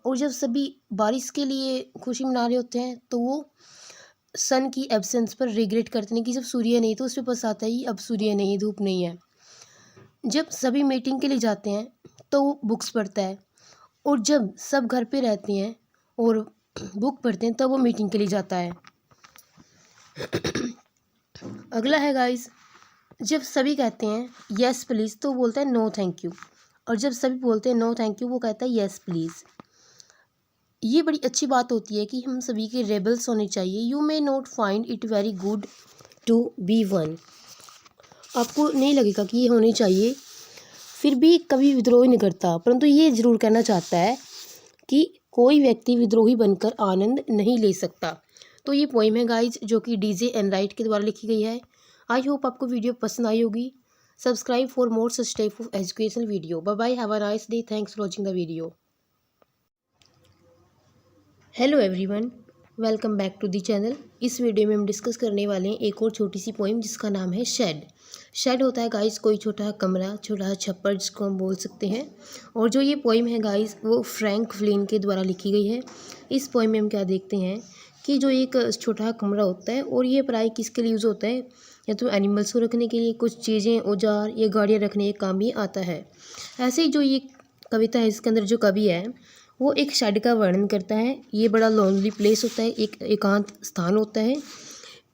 और जब सभी बारिश के लिए खुशी मना रहे होते हैं तो वो सन की एब्सेंस पर रिग्रेट करते हैं कि जब सूर्य नहीं तो उस पर पछताता है अब सूर्य नहीं, धूप नहीं है। जब सभी मीटिंग के लिए जाते हैं तो वो बुक्स पढ़ता है और जब सब घर पे रहते हैं और बुक पढ़ते हैं तब वो मीटिंग के लिए जाता है। अगला है गाइस, जब सभी कहते हैं यस प्लीज़ तो वो बोलता है नो थैंक यू। और जब सभी बोलते हैं नो थैंक यू वो कहता है यस प्लीज़। ये बड़ी अच्छी बात होती है कि हम सभी के रेबल्स होने चाहिए। You may not find it very good to be one. आपको नहीं लगेगा कि ये होनी चाहिए, फिर भी कभी विद्रोह नहीं करता, परंतु ये ज़रूर कहना चाहता है कि कोई व्यक्ति विद्रोही बनकर आनंद नहीं ले सकता। तो ये पोइम है गाइज जो कि D.J. एनराइट के द्वारा लिखी गई है। आई होप आपको वीडियो पसंद आई होगी। Subscribe for more such type of educational video. Bye bye, have a nice day, thanks for watching the video. Hello everyone, welcome back to the channel. इस वीडियो में हम डिस्कस करने वाले हैं एक और छोटी सी पोइम जिसका नाम है शेड। शेड होता है गाइस कोई छोटा कमरा, छोटा छप्पर जिसको हम बोल सकते हैं। और जो ये पोइम है गाइस वो फ्रैंक फ्लिन के द्वारा लिखी गई है। इस पोइम में हम क्या देखते हैं कि जो एक छोटा कमरा होता है और ये प्राय किसके लिए यूज़ होता है, या तो एनिमल्स को रखने के लिए, कुछ चीज़ें औजार या गाड़ियाँ रखने के काम भी आता है। ऐसे ही जो ये कविता है इसके अंदर जो कवि है वो एक शेड का वर्णन करता है। ये बड़ा लोनली प्लेस होता है, एक एकांत स्थान होता है।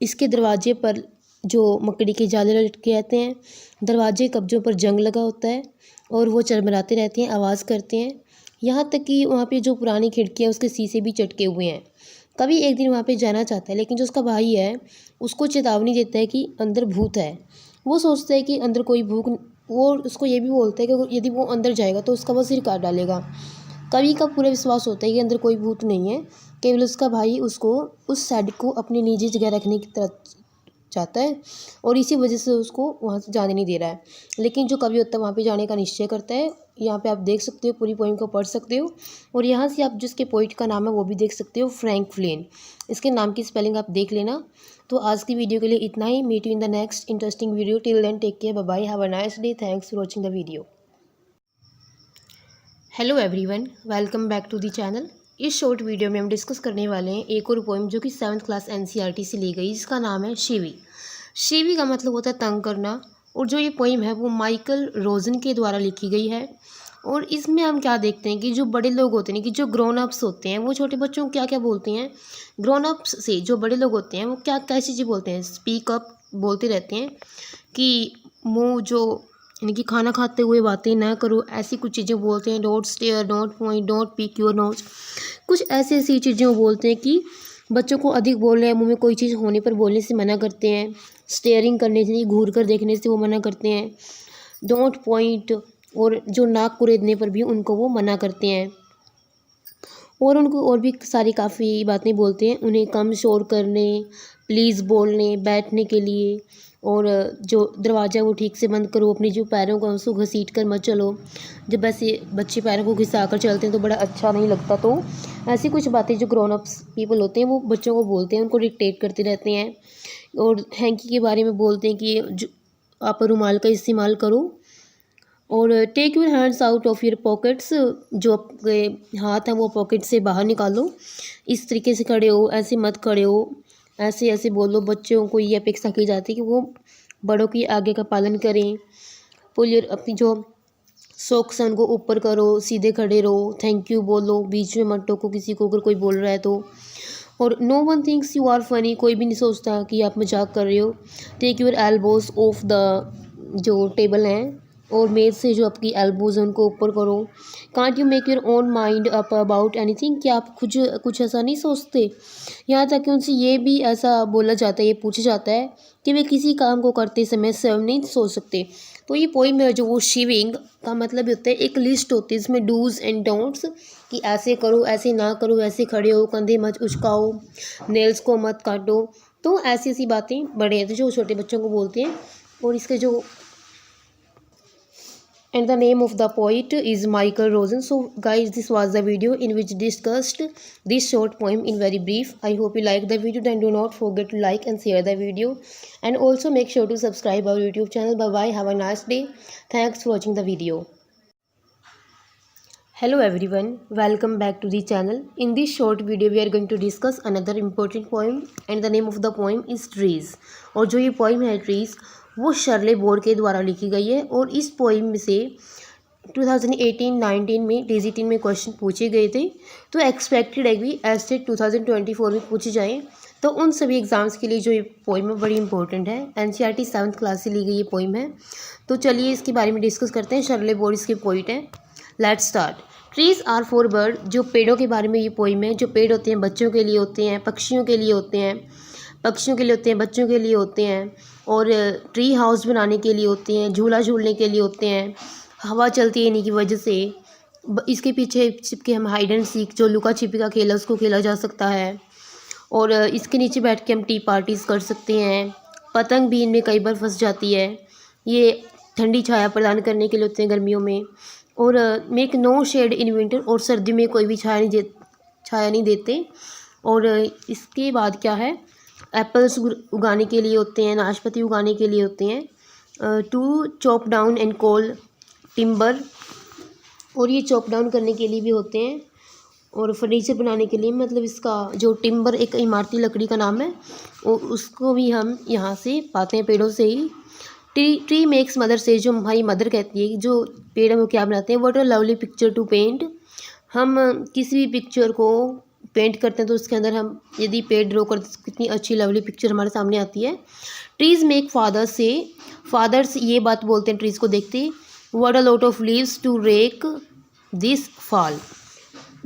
इसके दरवाजे पर जो मकड़ी के जाले लटके रहते हैं, दरवाजे कब्जों पर जंग लगा होता है और वो चरमराते रहते हैं, आवाज़ करते हैं। यहाँ तक कि वहाँ पे जो पुरानी खिड़की है उसके शीशे भी चटके हुए हैं। कभी एक दिन वहाँ पे जाना चाहता है, लेकिन जो उसका भाई है उसको चेतावनी देता है कि अंदर भूत है। वो सोचता है कि अंदर कोई भूत, वो उसको ये भी बोलता है कि यदि वो अंदर जाएगा तो उसका वो सिर काट डालेगा। कवि का पूरा विश्वास होता है कि अंदर कोई भूत नहीं है, केवल उसका भाई उसको उस शेड को अपनी निजी जगह रखने की तरफ चाहता है और इसी वजह से उसको वहाँ से जाने नहीं दे रहा है। लेकिन जो कवि होता है वहाँ पे जाने का निश्चय करता है। यहाँ पे आप देख सकते हो, पूरी पोइम को पढ़ सकते हो और यहाँ से आप जिसके पोइट का नाम है वो भी देख सकते हो, फ्रैंक फ्लेन। इसके नाम की स्पेलिंग आप देख लेना। तो आज की वीडियो के लिए इतना ही। Meet you in the next interesting video. Till then take care, bye bye, have a nice day, thanks for watching the video. Hello everyone, welcome back to the channel. इस शॉर्ट वीडियो में हम discuss करने वाले हैं एक और poem जो कि 7th क्लास एनसीईआरटी से ली गई, जिसका नाम है शिवी। शिवी का मतलब होता है तंग करना। और जो ये पोइम है वो माइकल रोजन के द्वारा लिखी गई है। और इसमें हम क्या देखते हैं कि जो बड़े लोग होते हैं, कि जो ग्रोन अप्स होते हैं, वो छोटे बच्चों को क्या क्या बोलते हैं। ग्रोन अप्स से जो बड़े लोग होते हैं वो क्या कैसी चीज़ें बोलते हैं, स्पीक अप बोलते रहते हैं कि मुँह जो यानी कि खाना खाते हुए बातें ना करो, ऐसी कुछ चीज़ें बोलते हैं। Don't stare, don't point, don't pick your nose, कुछ ऐसी ऐसी चीज़ें वो बोलते हैं कि बच्चों को अधिक बोल रहे हैं, मुंह में कोई चीज़ होने पर बोलने से मना करते हैं। स्टेयरिंग करने से, घूर कर देखने से वो मना करते हैं। डोंट पॉइंट, और जो नाक कुरेदने पर भी उनको वो मना करते हैं। और उनको और भी सारी काफ़ी बातें बोलते हैं। उन्हें कम शोर करने, प्लीज़ बोलने, बैठने के लिए, और जो दरवाज़ा वो ठीक से बंद करो, अपनी जो पैरों को उसको घसीट कर मत चलो। जब ऐसे बच्चे पैरों को घिसा कर चलते हैं तो बड़ा अच्छा नहीं लगता। तो ऐसी कुछ बातें जो ग्रोन अप्स पीपल होते हैं वो बच्चों को बोलते हैं, उनको डिक्टेट करते रहते हैं। और हैंकी के बारे में बोलते हैं कि जो आप रुमाल का इस्तेमाल करो, और take your hands out of your pockets, जो आपके हाथ हैं वो पॉकेट से बाहर निकालो। इस तरीके से खड़े हो, ऐसे मत खड़े हो, ऐसे ऐसे बोलो। बच्चों को ये अपेक्षा की जाती है कि वो बड़ों की आगे का पालन करें। पुल योर, अपनी जो सॉक्स हैं उनको ऊपर करो, सीधे खड़े रहो, थैंक यू बोलो, बीच में मत टोको किसी को अगर कोई बोल रहा है तो। और no one thinks you are funny, कोई भी नहीं सोचता कि आप मजाक कर रहे हो। Take your elbows off the, जो टेबल हैं और मेज से जो आपकी एल्बोज हैं उनको ऊपर करो। Can't you make your own mind up about anything, क्या आप कुछ ऐसा नहीं सोचते। यहाँ तक कि उनसे ये भी ऐसा बोला जाता है, ये पूछा जाता है कि वे किसी काम को करते समय स्वयं नहीं सोच सकते। तो ये पोइम है जो वो शिविंग का मतलब होता है, एक लिस्ट होती है इसमें डूज एंड डोंट्स, कि ऐसे करो, ऐसे ना करो, ऐसे खड़े हो, कंधे मत उचकाओ, नेल्स को मत काटो। तो ऐसी ऐसी बातें बड़े हैं तो जो छोटे बच्चों को बोलते हैं। और इसके जो and the name of the poet is Michael Rosen. So guys, this was the video in which discussed this short poem in very brief. I hope you like the video. Then do not forget to like and share the video, and also make sure to subscribe our YouTube channel. Bye bye, have a nice day, thanks for watching the video. Hello everyone, welcome back to the channel. In this short video we are going to discuss another important poem, and the name of the poem is Trees. और जो ये poem है Trees, वो शर्ले bore के द्वारा लिखी गई है। और इस पोइम से 2018-19 में DGT में क्वेश्चन पूछे गए थे। तो एक्सपेक्टेड है कि ऐसे 2024 में पूछे जाएँ। तो उन सभी एग्ज़ाम्स के लिए जो ये पोइम है बड़ी इंपॉर्टेंट है। NCERT 7th क्लास से ली गई ये पोइम है। तो चलिए इसके बारे में डिस्कस करते हैं। शर्ले बोर इसके पोइट हैं। Let's start. Trees are for bird, जो पेड़ों के बारे में ये पोइम है। जो पेड़ होते हैं बच्चों के लिए होते हैं, पक्षियों के लिए होते हैं, पक्षियों के लिए होते हैं, बच्चों के लिए होते हैं, और ट्री हाउस बनाने के लिए होते हैं, झूला झूलने के लिए होते हैं। हवा चलती है इन्हीं की वजह से। इसके पीछे छिपके हम हाइड एंड सीक, जो लुका छिपी का खेल है उसको खेला जा सकता है। और इसके नीचे बैठ के हम टी पार्टीज़ कर सकते हैं। पतंग भी इनमें कई बार फंस जाती है। ये ठंडी छाया प्रदान करने के लिए होते हैं गर्मियों में। और make no shade in winter, और सर्दियों में कोई भी छाया नहीं देते। और इसके बाद क्या है, एप्पल्स उगाने के लिए होते हैं, नाशपाती उगाने के लिए होते हैं। To chop down and coal timber, और ये चॉप डाउन करने के लिए भी होते हैं। और फर्नीचर बनाने के लिए, मतलब इसका जो टिम्बर एक इमारती लकड़ी का नाम है, और उसको भी हम यहाँ से पाते हैं पेड़ों से ही। ट्री मेक्स मदर से, जो हमारी मदर कहती है कि जो पेड़ है वो क्या बनाते हैं। What a lovely picture to paint, हम किसी भी पिक्चर को पेंट करते हैं तो उसके अंदर हम यदि पेड़ ड्रॉ करते हैं तो कितनी अच्छी लवली पिक्चर हमारे सामने आती है। ट्रीज मेक फादर्स ये बात बोलते हैं ट्रीज को देखते, what a lot of leaves to rake this fall.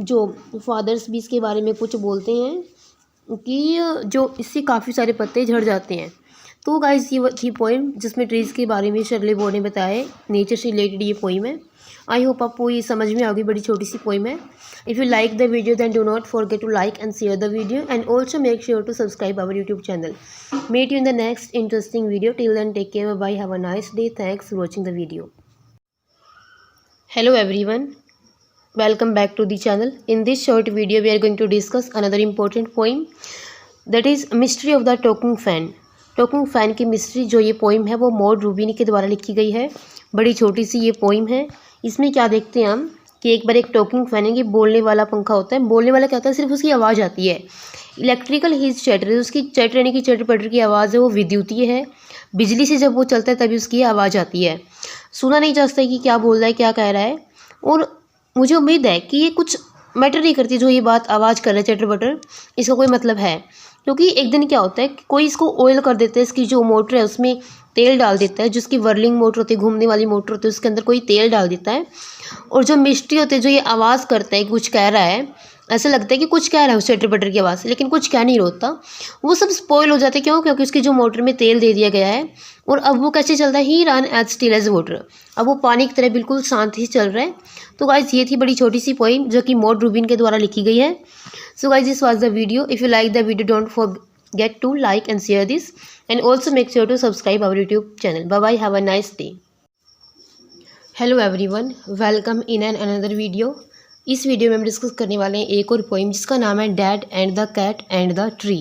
जो फादर्स भी इसके बारे में कुछ बोलते हैं कि जो इससे काफ़ी सारे पत्ते झड़ जाते हैं। तो गाइस ये थी पोइम जिसमें ट्रीज़ के बारे में शर्ले बोर्ड ने बताया है, नेचर से रिलेटेड ये पोइम है। आई होप आपको ये समझ में आ गई, बड़ी छोटी सी पोइम है। If you like the video then do not forget to like and share the video and also make sure to subscribe our YouTube channel. Meet you in the next interesting video, till then take care, bye, have a nice day, thanks for watching the video. Hello everyone, welcome back to the channel. In this short video we are going to discuss another important poem, that is Mystery of the Talking Fan. Talking fan की mystery जो ये poem है वो mod रूबिनी के द्वारा लिखी गई है। बड़ी छोटी सी ये पोइम है। इसमें क्या देखते हैं हम कि एक बार एक टॉकिंग फ़ैन है कि बोलने वाला पंखा होता है। बोलने वाला क्या होता है, सिर्फ उसकी आवाज़ आती है। इलेक्ट्रिकल हीज चैटर, उसकी चैटर यानी कि चटर पटर की आवाज़ है वो विद्युतीय है। बिजली से जब वो चलता है तभी उसकी आवाज़ आती है। सुना नहीं जा सकता कि क्या बोल रहा है, क्या कह रहा है। और मुझे उम्मीद है कि ये कुछ मैटर नहीं करती जो ये बात आवाज़ कर रहा है चटर पटर, इसका कोई मतलब है। क्योंकि एक दिन क्या होता है कि कोई इसको ऑयल कर देता है, इसकी जो मोटर है उसमें तेल डाल देता है, जिसकी वर्लिंग मोटर होती है, घूमने वाली मोटर होती है, उसके अंदर कोई तेल डाल देता है। और जो मिस्ट्री होती है, जो ये आवाज़ करता है कुछ कह रहा है, ऐसा लगता है कि कुछ कह रहा है उस चटर पटर की आवाज़ से, लेकिन कुछ कह नहीं होता। वो सब स्पॉइल हो जाते हैं। क्यों? क्योंकि उसकी जो मोटर में तेल दे दिया गया है। और अब वो कैसे चलता है, he run as still as water, अब वो पानी की तरह बिल्कुल शांति से चल रहा है। तो गाइज ये थी बड़ी छोटी सी पोइम जो कि मॉड रूबिन के द्वारा लिखी गई है। So guys this was the video. If you like the video don't forget to like and share this and also make sure to subscribe our YouTube channel. Bye bye, have a nice day. Hello everyone, welcome in another video. इस video में हम discuss करने वाले हैं एक और poem जिसका नाम है dad and the cat and the tree.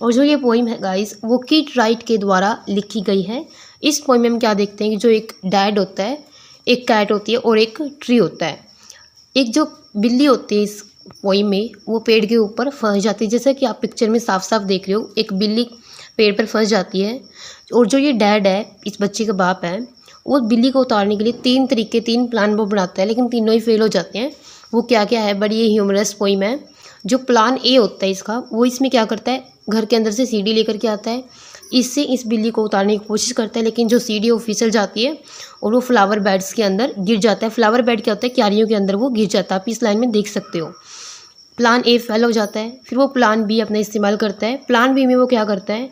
और जो ये पोइम है गाइस वो किट राइट के द्वारा लिखी गई है। इस पोइम में हम क्या देखते हैं कि जो एक डैड होता है, एक कैट होती है और एक ट्री होता है। एक जो बिल्ली होती है इस पोइम में वो पेड़ के ऊपर फंस जाती है, जैसा कि आप पिक्चर में साफ साफ देख रहे हो। एक बिल्ली पेड़ पर फंस जाती है और जो ये डैड है, इस बच्चे का बाप है, वो बिल्ली को उतारने के लिए तीन प्लान वो बनाता है, लेकिन तीनों ही फेल हो जाते हैं। वो क्या क्या है, बड़ी ये ह्यूमरस पोइम है। जो प्लान ए होता है इसका, वो इसमें क्या करता है, घर के अंदर से सीढ़ी लेकर के आता है, इससे इस बिल्ली को उतारने की कोशिश करता है, लेकिन जो सीढ़ी वो फिसल जाती है और वो फ्लावर बेड्स के अंदर गिर जाता है। फ्लावर बेड क्या होता है, क्यारियों के अंदर वो गिर जाता है। आप इस लाइन में देख सकते हो। प्लान ए फेल हो जाता है। फिर वो प्लान बी अपना इस्तेमाल करता है। प्लान बी में वो क्या करता है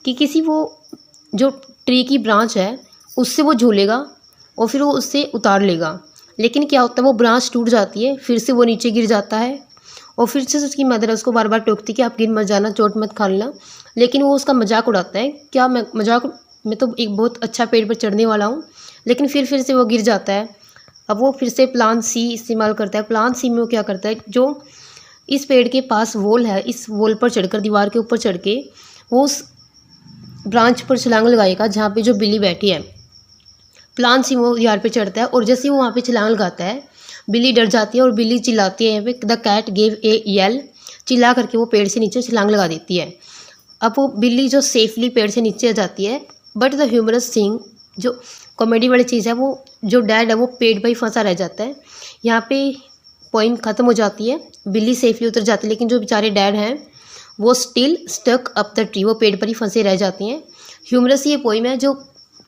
कि किसी वो जो ट्री की ब्रांच है उससे वो झूलेगा और फिर वो उससे उतार लेगा। लेकिन क्या होता है, वो ब्रांच टूट जाती है, फिर से वो नीचे गिर जाता है और फिर से उसकी मदर उसको बार बार टोकती कि आप गिर मत जाना, चोट मत खा लेना। लेकिन वो उसका मजाक उड़ाता है, क्या मैं तो एक बहुत अच्छा पेड़ पर चढ़ने वाला हूँ, लेकिन फिर से वो गिर जाता है। अब वो फिर से प्लान सी इस्तेमाल करता है। प्लान सी में वो क्या करता है, जो इस पेड़ के पास वॉल है, इस वॉल पर चढ़कर, दीवार के ऊपर चढ़ के वो उस ब्रांच पर छलांग लगाएगा जहाँ पे जो बिल्ली बैठी है। प्लान सी वो दीवार पे चढ़ता है और जैसे ही वो वहाँ पे छलांग लगाता है, बिल्ली डर जाती है और बिल्ली चिल्लाती है, यहाँ पे the cat gave a yell, चिल्ला करके वो पेड़ से नीचे छलांग लगा देती है। अब वो बिल्ली जो सेफली पेड़ से नीचे आ जाती है। बट द ह्यूमरस थिंग, जो कॉमेडी वाली चीज़ है, वो जो डैड है वो पेड़ पर ही फंसा रह जाता है। यहाँ पे पोइम ख़त्म हो जाती है, बिल्ली सेफली उतर जाती है, लेकिन जो बेचारे डैड हैं वो still stuck up the tree, वो पेड़ पर ही फंसे रह जाती हैं। ह्यूमरस ये पोइम है। जो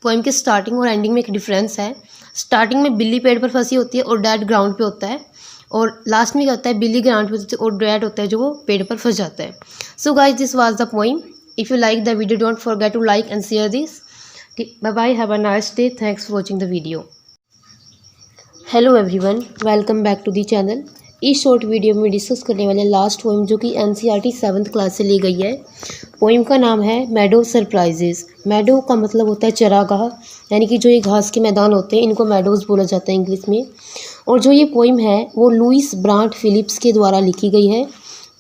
पोइम के स्टार्टिंग और एंडिंग में एक डिफरेंस है। स्टार्टिंग में बिल्ली पेड़ पर फंसी होती है और डैड ग्राउंड पे होता है, और लास्ट में क्या होता है, बिल्ली ग्राउंड पे होती है और डैड होता है जो वो पेड़ पर फंस जाता है। So guys this was the poem. If you like the video don't forget to like and share this. Bye bye, have a nice day, thanks for watching the video. Hello everyone, welcome back to the channel. इस short video में discuss करने वाले last poem जो कि NCERT 7th class से ली गई है। Poem का नाम है मैडो सरप्राइजेस। मैडो का मतलब होता है चरागाह, यानी कि जो ये घास के मैदान होते हैं इनको मैडोज बोला जाता है इंग्लिश में। और जो ये पोइम है वो लुइस ब्रांट फिलिप्स के द्वारा लिखी गई है।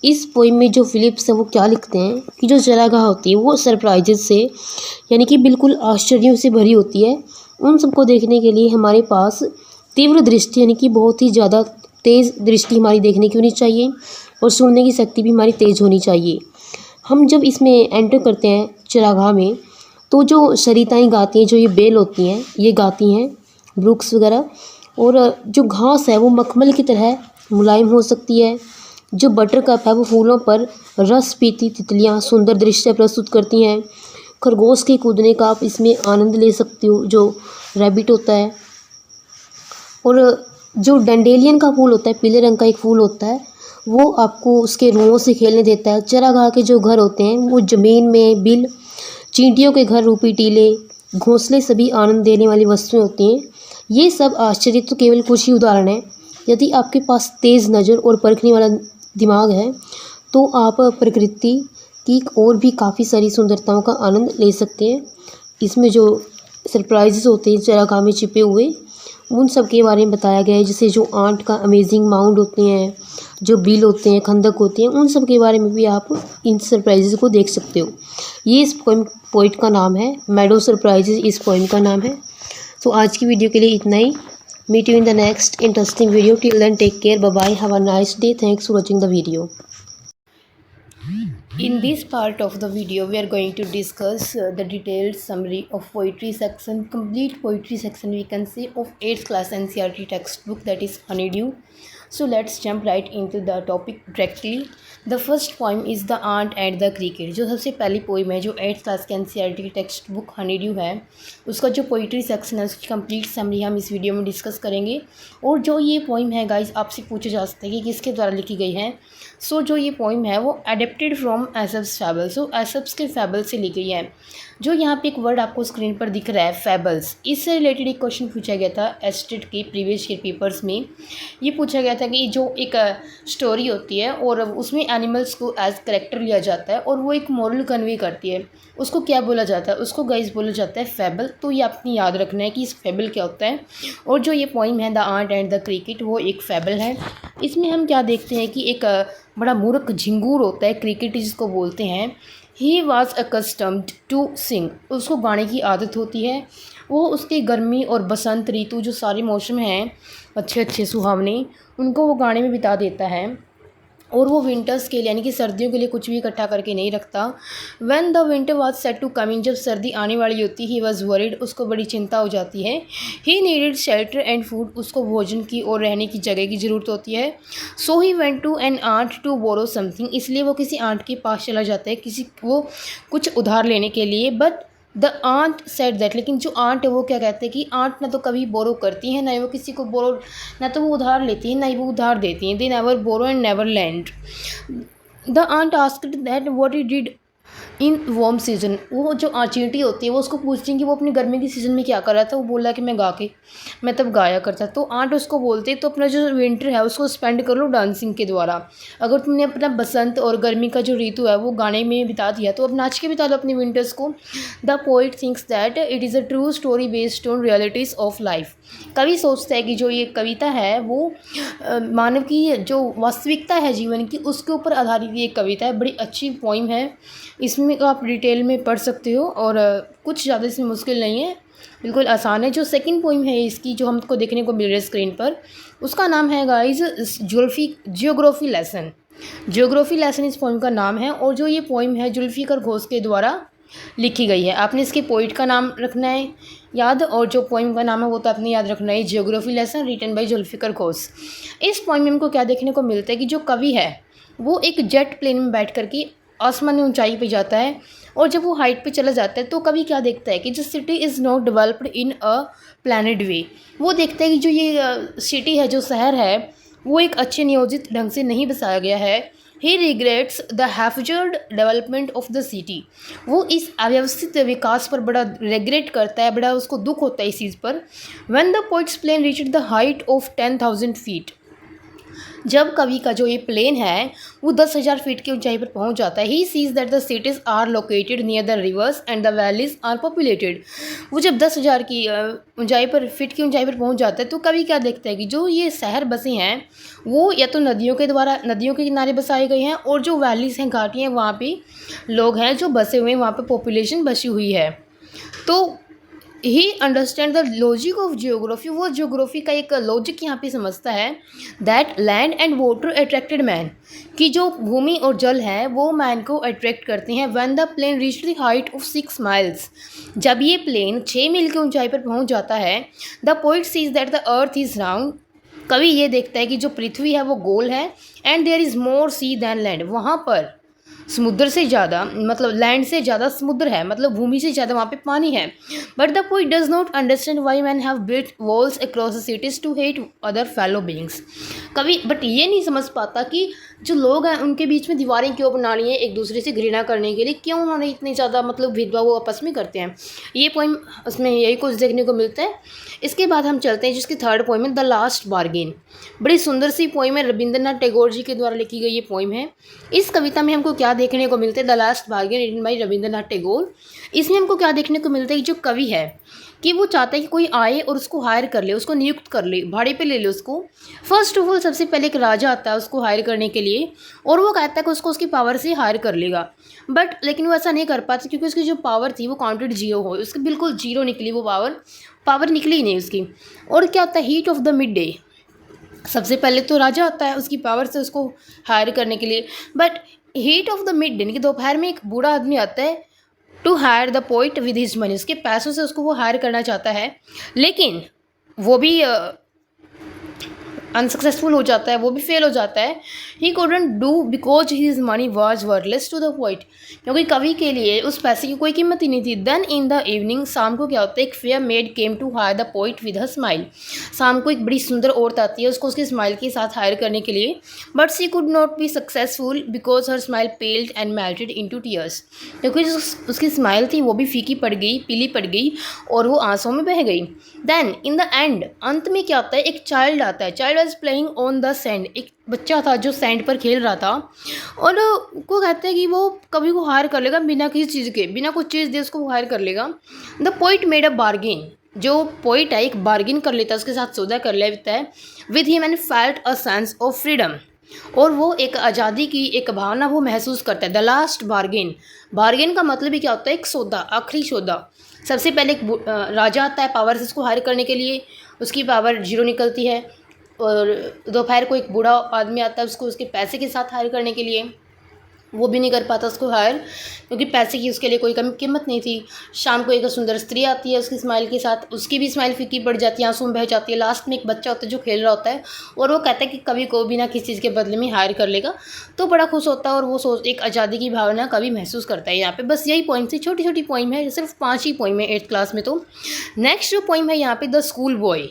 इस पोइम में जो फिलिप्स है वो क्या लिखते हैं कि जो चरागाह होती है वो सरप्राइजेस से, यानी कि बिल्कुल आश्चर्यों से भरी होती है। उन सबको देखने के लिए हमारे पास तीव्र दृष्टि, यानी कि बहुत ही ज़्यादा तेज़ दृष्टि हमारी देखने की होनी चाहिए, और सुनने की शक्ति भी हमारी तेज़ होनी चाहिए। हम जब इसमें एंटर करते हैं चरागाह में, तो जो सरिताएँ गाती हैं, जो ये बेल होती हैं ये गाती हैं, ब्रुक्स वगैरह। और जो घास है वो मखमल की तरह मुलायम हो सकती है। जो बटर कप है वो फूलों पर रस पीती तितलियाँ सुंदर दृश्य प्रस्तुत करती हैं। खरगोश के कूदने का आप इसमें आनंद ले सकते हो, जो रैबिट होता है। और जो डंडेलियन का फूल होता है, पीले रंग का एक फूल होता है, वो आपको उसके रुओं से खेलने देता है। चरागाह के जो घर होते हैं वो ज़मीन में बिल, चींटियों के घर रूपी टीले, घोंसले सभी आनंद देने वाली वस्तुएं होती हैं। ये सब आश्चर्य तो केवल कुछ ही उदाहरण हैं। यदि आपके पास तेज़ नज़र और परखने वाला दिमाग है तो आप प्रकृति की और भी काफ़ी सारी सुंदरताओं का आनंद ले सकते हैं। इसमें जो सरप्राइजेस होते हैं चरागाह में छिपे हुए, उन सब के बारे में बताया गया है। जैसे जो आंट का अमेजिंग माउंड होते हैं, जो बिल होते हैं, खंदक होते हैं, उन सब के बारे में भी आप इन सरप्राइजेस को देख सकते हो। ये इस पोइट का नाम है, मेडो सरप्राइजेस इस पोइम का नाम है। तो आज की वीडियो के लिए इतना ही। Meet you in the next interesting video. Till then take care, bye bye, have a nice day, thanks for watching the video. In this part of the video, we are going to discuss the detailed summary of poetry section, complete poetry section we can say of 8th class NCERT textbook, that is Honeydew. So let's jump right into the topic directly. The first poem is The Ant and the Cricket. जो सबसे पहली poem है, जो 8th class के NCERT text book honeydew है, उसका जो poetry section है उसकी कंप्लीट समरी हम इस वीडियो में डिस्कस करेंगे। और जो ये पोइम है गाइज, आपसे पूछा जा सकता है कि किसके द्वारा लिखी गई है। सो जो ये पोइम है वो एडेप्टेड फ्रॉम एसएप्स फैबल, सो एसएप्स के फैबल से ली गई है। जो यहाँ पे एक वर्ड आपको स्क्रीन पर दिख रहा है फैबल्स, इससे रिलेटेड एक क्वेश्चन पूछा गया था एस्टेट के प्रीवियस ईयर पेपर्स में। ये पूछा गया था कि जो एक स्टोरी होती है और उसमें एनिमल्स को एज करेक्टर लिया जाता है और वो एक मॉरल कन्वे करती है, उसको क्या बोला जाता है? उसको गाइस बोला जाता है फैबल। तो ये आपने याद रखना है कि इस फैबल क्या होता है। और जो ये पोइम है the ant and the cricket, वो एक फैबल है। इसमें हम क्या देखते हैं कि एक बड़ा मूर्ख झिंगूर होता है, क्रिकेट जिसको बोलते हैं। He was accustomed to sing, उसको गाने की आदत होती है। वो उसके गर्मी और बसंत ऋतु, जो सारे मौसम हैं अच्छे अच्छे सुहावने, उनको वो गाने में बिता देता है। और वो विंटर्स के लिए यानी कि सर्दियों के लिए कुछ भी इकट्ठा करके नहीं रखता। When the winter was set to coming, जब सर्दी आने वाली होती, ही वॉज वरीड, उसको बड़ी चिंता हो जाती है। He needed shelter and food, उसको भोजन की और रहने की जगह की ज़रूरत होती है। So he went to an aunt to borrow something, इसलिए वो किसी आंट के पास चला जाता है किसी वो कुछ उधार लेने के लिए। But the ant said that, लेकिन जो आंट है वो क्या कहते हैं कि आंट ना तो कभी बोरो करती हैं, ना ही वो किसी को बोरो, ना तो वो उधार लेती हैं ना ही वो उधार देती हैं। They never borrow and never lend. The ant asked that what he did in warm season, वो जो चींटी होती है वो उसको पूछती है कि वो अपनी गर्मी के सीज़न में क्या कर रहा था। वो बोला कि मैं तब गाया करता। तो आंट उसको बोलते तो अपना जो विंटर है उसको स्पेंड कर लो डांसिंग के द्वारा। अगर तुमने अपना बसंत और गर्मी का जो ऋतु है वो गाने में बिता दिया तो अब नाच के बिता लो अपनी विंटर्स को। The poet thinks that it is a true story based on realities of life. कवि सोचता है कि जो ये कविता है वो मानव की जो वास्तविकता है जीवन की, उसके ऊपर आधारित ये कविता है। बड़ी अच्छी पोइम है, इसमें आप डिटेल में पढ़ सकते हो और कुछ ज़्यादा इसमें मुश्किल नहीं है, बिल्कुल आसान है। जो सेकंड पोइम है इसकी, जो हमको देखने को मिल रहा है स्क्रीन पर, उसका नाम है guys geography lesson. Geography lesson इस पोइम का नाम है। और जो ये पोइम है जुल्फिकर घोष के द्वारा लिखी गई है। आपने इसके पोइट का नाम रखना है याद, और जो पोइम का नाम है वो तो आपने याद रखना है, geography lesson written by Zulfikar Ghose. इस पोइम में हमको क्या देखने को मिलता है कि जो कवि है वो एक जेट प्लेन में बैठ कर के आसमानी ऊंचाई पे जाता है। और जब वो हाइट पे चला जाता है तो कभी क्या देखता है कि जो city is not developed in a planned way, वो देखता है कि जो ये सिटी है, जो शहर है, वो एक अच्छे नियोजित ढंग से नहीं बसाया गया है। He regrets the haphazard development of the city, वो इस अव्यवस्थित विकास पर बड़ा रिग्रेट करता है, बड़ा उसको दुख होता है इस चीज़ पर। When the poet's plane reached the height of 10,000 feet, जब कवि का जो ये प्लेन है वो 10,000 फीट की ऊंचाई पर पहुंच जाता है। He sees that the cities are located near the rivers and the valleys are populated. वो जब 10,000 की ऊंचाई पर फीट की ऊंचाई पर पहुंच जाता है तो कवि क्या देखता है कि जो ये शहर बसे हैं वो या तो नदियों के किनारे बसाए गए हैं, और जो वैलीज हैं, घाटियाँ, वहाँ पे लोग हैं जो बसे हुए हैं, वहाँ पर पॉपुलेशन बसी हुई है। तो ही understand the logic of geography, वो जियोग्राफी का एक लॉजिक यहाँ पे समझता है। That land and water attracted man, कि जो भूमि और जल है वो मैन को अट्रैक्ट करते हैं। When the plane reach the height of 6 miles, जब ये प्लेन 6 मील की ऊंचाई पर पहुँच जाता है। The poet sees that the earth is round, कवि ये देखता है कि जो पृथ्वी है वो गोल है। And there is more sea than land, वहाँ पर समुद्र से ज़्यादा, मतलब लैंड से ज़्यादा समुद्र है, मतलब भूमि से ज़्यादा वहाँ पे पानी है। But the poet does not understand why man have built walls across the cities to hate other fellow beings. कभी बट ये नहीं समझ पाता कि जो लोग हैं उनके बीच में दीवारें क्यों बना ली हैं एक दूसरे से घृणा करने के लिए, क्यों उन्होंने इतनी ज़्यादा मतलब भेदभाव वो आपस में करते हैं। ये पोइम उसमें यही कुछ देखने को मिलता है। इसके बाद हम चलते हैं जिसकी थर्ड पोइम है द लास्ट बार्गेन। बड़ी सुंदर सी पोइम है, रविंद्रनाथ टैगोर जी के द्वारा लिखी गई ये पोइम है। इस कविता में हमको क्या देखने को मिलता है, the last bargain written by Rabindranath Tagore. इसमें हमको क्या देखने को मिलता है कि जो कवि है कि वो चाहता है कि कोई आए और उसको हायर कर ले, उसको नियुक्त कर ले, भाड़े पे ले ले उसको। फर्स्ट ऑफ ऑल सबसे पहले एक राजा आता है उसको हायर करने के लिए, और वो कहता है कि उसको उसकी पावर से हायर कर लेगा। बट लेकिन वो ऐसा नहीं कर पाता क्योंकि उसकी जो पावर थी वो काउंटेड जीरो हो, उसकी बिल्कुल जीरो निकली, वो पावर निकली ही नहीं उसकी। और क्या होता है, heat of the mid day, सबसे पहले तो राजा आता है उसकी पावर से उसको हायर करने के लिए। But heat of the midday यानी कि दोपहर में एक बूढ़ा आदमी आता है to hire the poet with his money, उसके पैसों से उसको वो हायर करना चाहता है, लेकिन वो भी अनसक्सेसफुल हो जाता है, वो भी फेल हो जाता है। He couldn't do because his money was worthless to the poet, क्योंकि कवि के लिए उस पैसे की कोई कीमत ही नहीं थी। देन इन द इवनिंग, शाम को क्या होता है, एक fair maid came to hire the poet with her smile. शाम को एक बड़ी सुंदर औरत आती है उसको उसकी स्माइल के साथ हायर करने के लिए, but she could not be successful because her smile paled and melted into tears, क्योंकि उसकी स्माइल थी वो भी फीकी पड़ गई, पीली पड़ गई और वो आंसुओं में बह गई। देन इन द एंड, अंत में क्या होता है, एक चाइल्ड आता है। Child was playing on the sand, एक बच्चा था जो सैंड पर खेल रहा था, और वो कहते हैं कि वो कभी को हायर कर लेगा बिना किसी चीज़ के, बिना कुछ चीज़ दे उसको हायर कर लेगा। The poet made a bargain, जो पोइट है एक बार्गेन कर लेता है, उसके साथ सौदा कर लेता है with him and felt a sense of freedom, और वो एक आज़ादी की एक भावना वो महसूस करता है। द लास्ट बार्गेन, बार्गेन का मतलब ही क्या होता है, एक सौदा, आखिरी सौदा। सबसे पहले एक राजा आता है पावर से उसको हायर करने के लिए, उसकी पावर जीरो निकलती है, और दोपहर को एक बूढ़ा आदमी आता है उसको उसके पैसे के साथ हायर करने के लिए, वो भी नहीं कर पाता उसको हायर क्योंकि पैसे की उसके लिए कोई कम कीमत नहीं थी। शाम को एक सुंदर स्त्री आती है उसकी स्माइल के साथ, उसकी भी स्माइल फीकी पड़ जाती है, आंसू में बह जाती है। लास्ट में एक बच्चा होता है जो खेल रहा होता है और वो कहता है कि कवि को बिना किसी चीज़ के बदले में हायर कर लेगा, तो बड़ा खुश होता है और वो सोच एक आज़ादी की भावना कवि महसूस करता है। यहाँ पे बस यही पॉइंट थी, छोटी छोटी पॉइंट है, सिर्फ 5 ही पॉइंट है 8th क्लास में। तो नेक्स्ट जो पॉइंट है यहाँ पे the school boy,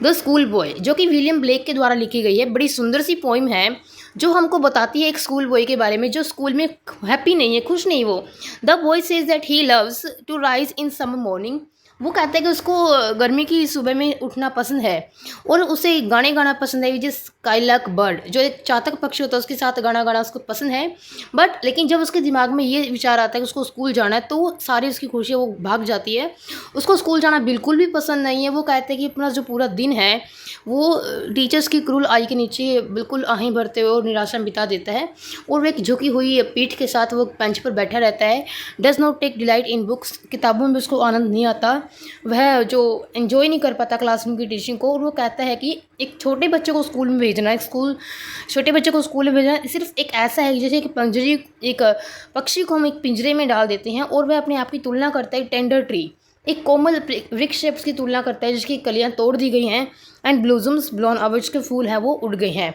the school boy जो कि विलियम ब्लेक के द्वारा लिखी गई है। बड़ी सुंदर सी पोइम है जो हमको बताती है एक स्कूल बॉय के बारे में जो स्कूल में हैप्पी नहीं है, खुश नहीं। वो the boy says that he loves to rise in summer morning, वो कहता है कि उसको गर्मी की सुबह में उठना पसंद है और उसे गाने गाना पसंद है, जिस स्काईलार्क बर्ड जो एक चातक पक्षी होता है उसके साथ गाना गाना उसको पसंद है। बट लेकिन जब उसके दिमाग में ये विचार आता है कि उसको स्कूल जाना है तो सारी उसकी खुशियाँ वो भाग जाती है। उसको स्कूल जाना बिल्कुल भी पसंद नहीं है। वो कहते हैं कि अपना जो पूरा दिन है वो टीचर्स की क्रूल आई के नीचे बिल्कुल आहें भरते हुए और निराशा में बिता देता है, और वो एक झुकी हुई पीठ के साथ वो बेंच पर बैठा रहता है। Does not take delight in books, किताबों में उसको आनंद नहीं आता, वह जो एंजॉय नहीं कर पाता क्लासरूम की टीचिंग को। और वो कहता है कि एक छोटे बच्चे को स्कूल में भेजना, छोटे बच्चे को स्कूल में भेजना सिर्फ एक ऐसा है जैसे एक पक्षी को हम एक पिंजरे में डाल देते हैं और वह अपने आप की तुलना करता है टेंडर ट्री, एक कोमल वृक्ष से उसकी तुलना करता है जिसकी कलियां तोड़ दी गई हैं एंड ब्लूजम्स ब्लोन अवे, उसके फूल हैं वो उड़ गए हैं।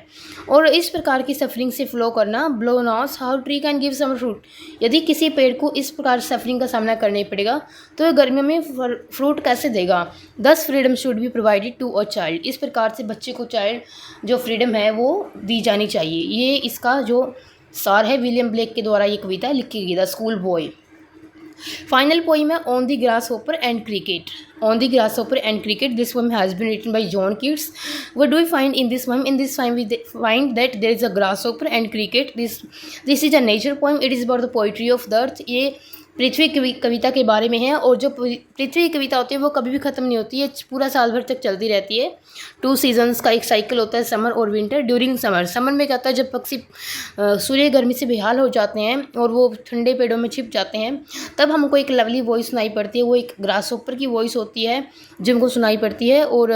और इस प्रकार की सफरिंग से फ्लो करना, blow NOS how tree can give summer fruit, यदि किसी पेड़ को इस प्रकार सफरिंग का सामना करना पड़ेगा तो वह गर्मियों में फ्रूट कैसे देगा। 10 freedom should be provided to a child, इस प्रकार से बच्चे को चाइल्ड जो फ्रीडम है वो दी जानी चाहिए। ये इसका जो सार है विलियम ब्लेक के द्वारा ये कविता लिखी गई, the school boy. Final poem है On the Grasshopper and Cricket. On the Grasshopper and Cricket. This poem has been written by John Keats. What do we find in this poem? In this poem we find that there is a grasshopper and cricket. This is a nature poem. It is about the poetry of the earth. ये पृथ्वी कविता के बारे में है, और जो पृथ्वी की कविता होती है वो कभी भी ख़त्म नहीं होती है, पूरा साल भर तक चलती रहती है। 2 सीजन्स का एक साइकिल होता है, समर और विंटर। ड्यूरिंग समर में क्या होता है, जब पक्षी सूर्य गर्मी से बेहाल हो जाते हैं और वो ठंडे पेड़ों में छिप जाते हैं, तब हमको एक लवली वॉइस सुनाई पड़ती है। वो एक ग्रासहोपर की वॉइस होती है जो हमको सुनाई पड़ती है, और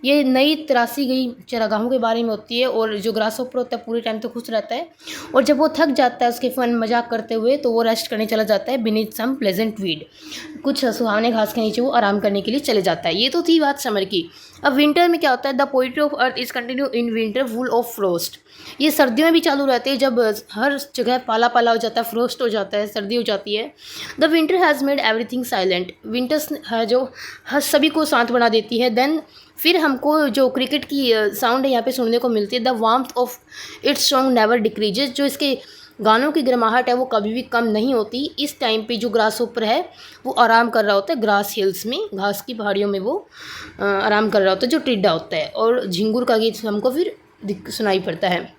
ये नई तरासी गई चरागाहों के बारे में होती है। और जो ग्रासहोपर होता है पूरे टाइम तो खुश रहता है, और जब वो थक जाता है उसके फन मजाक करते हुए तो वो रेस्ट करने चला जाता है बीनीथ सम प्लेजेंट वीड, कुछ सुहावने घास के नीचे वो आराम करने के लिए चले जाता है। ये तो थी बात समर की। अब विंटर में क्या होता है, the poetry of earth is continue in winter full of frost. ये सर्दियों में भी चालू रहते हैं, जब हर जगह पाला पाला हो जाता है, फ्रोस्ट हो जाता है, सर्दी हो जाती है। The winter has made everything silent, winters है जो हर सभी को शांत बना देती है। देन फिर हमको जो क्रिकेट की साउंड है यहाँ पे सुनने को मिलती है। The warmth of its song never decreases, जो इसके गानों की गर्माहट है वो कभी भी कम नहीं होती। इस टाइम पे जो ग्रास ऊपर है वो आराम कर रहा होता है, ग्रास हिल्स में, घास की पहाड़ियों में वो आराम कर रहा होता है, जो टिड्डा होता है। और झिंगुर का गीत हमको फिर सुनाई पड़ता है।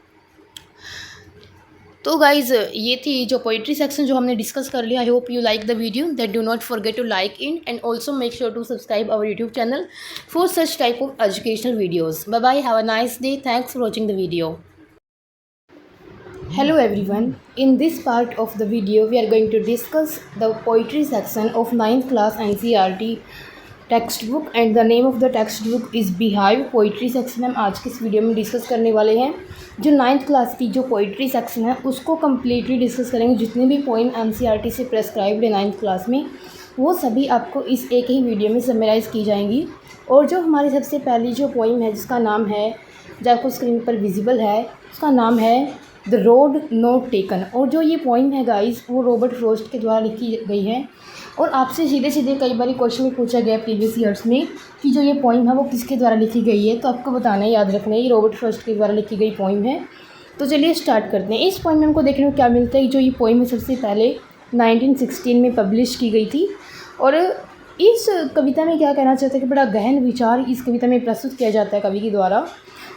तो गाइज़ ये थी जो पोइट्री सेक्शन जो हमने डिस्कस कर लिया। I hope you like the video, that do not forget to like in and also make sure to subscribe our YouTube channel for such type of educational videos. Bye bye, have a nice day, thanks for watching the video. Hello everyone, in this part of the video we are going to discuss the poetry section of 9th class NCERT textbook and the name of the textbook is Beehive. Poetry section हम आज के इस video में discuss करने वाले हैं। जो 9th class की जो पोइट्री सेक्शन है उसको कम्प्लीटली डिस्कस करेंगे। जितने भी पोइम NCERT से प्रेस्क्राइब्ड है 9th क्लास में वो सभी आपको इस एक ही वीडियो में समराइज़ की जाएंगी। और जो हमारी सबसे पहली जो पोइम है जिसका नाम है, जो आपको स्क्रीन पर विजिबल है, उसका नाम है द रोड नोट टेकन। और जो ये पोइम है गाइस वो रॉबर्ट फ्रॉस्ट के द्वारा लिखी गई है। और आपसे सीधे सीधे कई बार क्वेश्चन में पूछा गया प्रीवियस ईयर्स में कि जो ये पोइम है वो किसके द्वारा लिखी गई है, तो आपको बताना है, याद रखना है, ये रॉबर्ट फ्रॉस्ट के द्वारा लिखी गई पोइम है। तो चलिए स्टार्ट करते हैं। इस पोइम में हमको देखने को क्या मिलता है, जो ये पोइम है सबसे पहले 1916 में पब्लिश की गई थी। और इस कविता में क्या कहना चाहते हैं कि बड़ा गहन विचार इस कविता में प्रस्तुत किया जाता है कवि के द्वारा।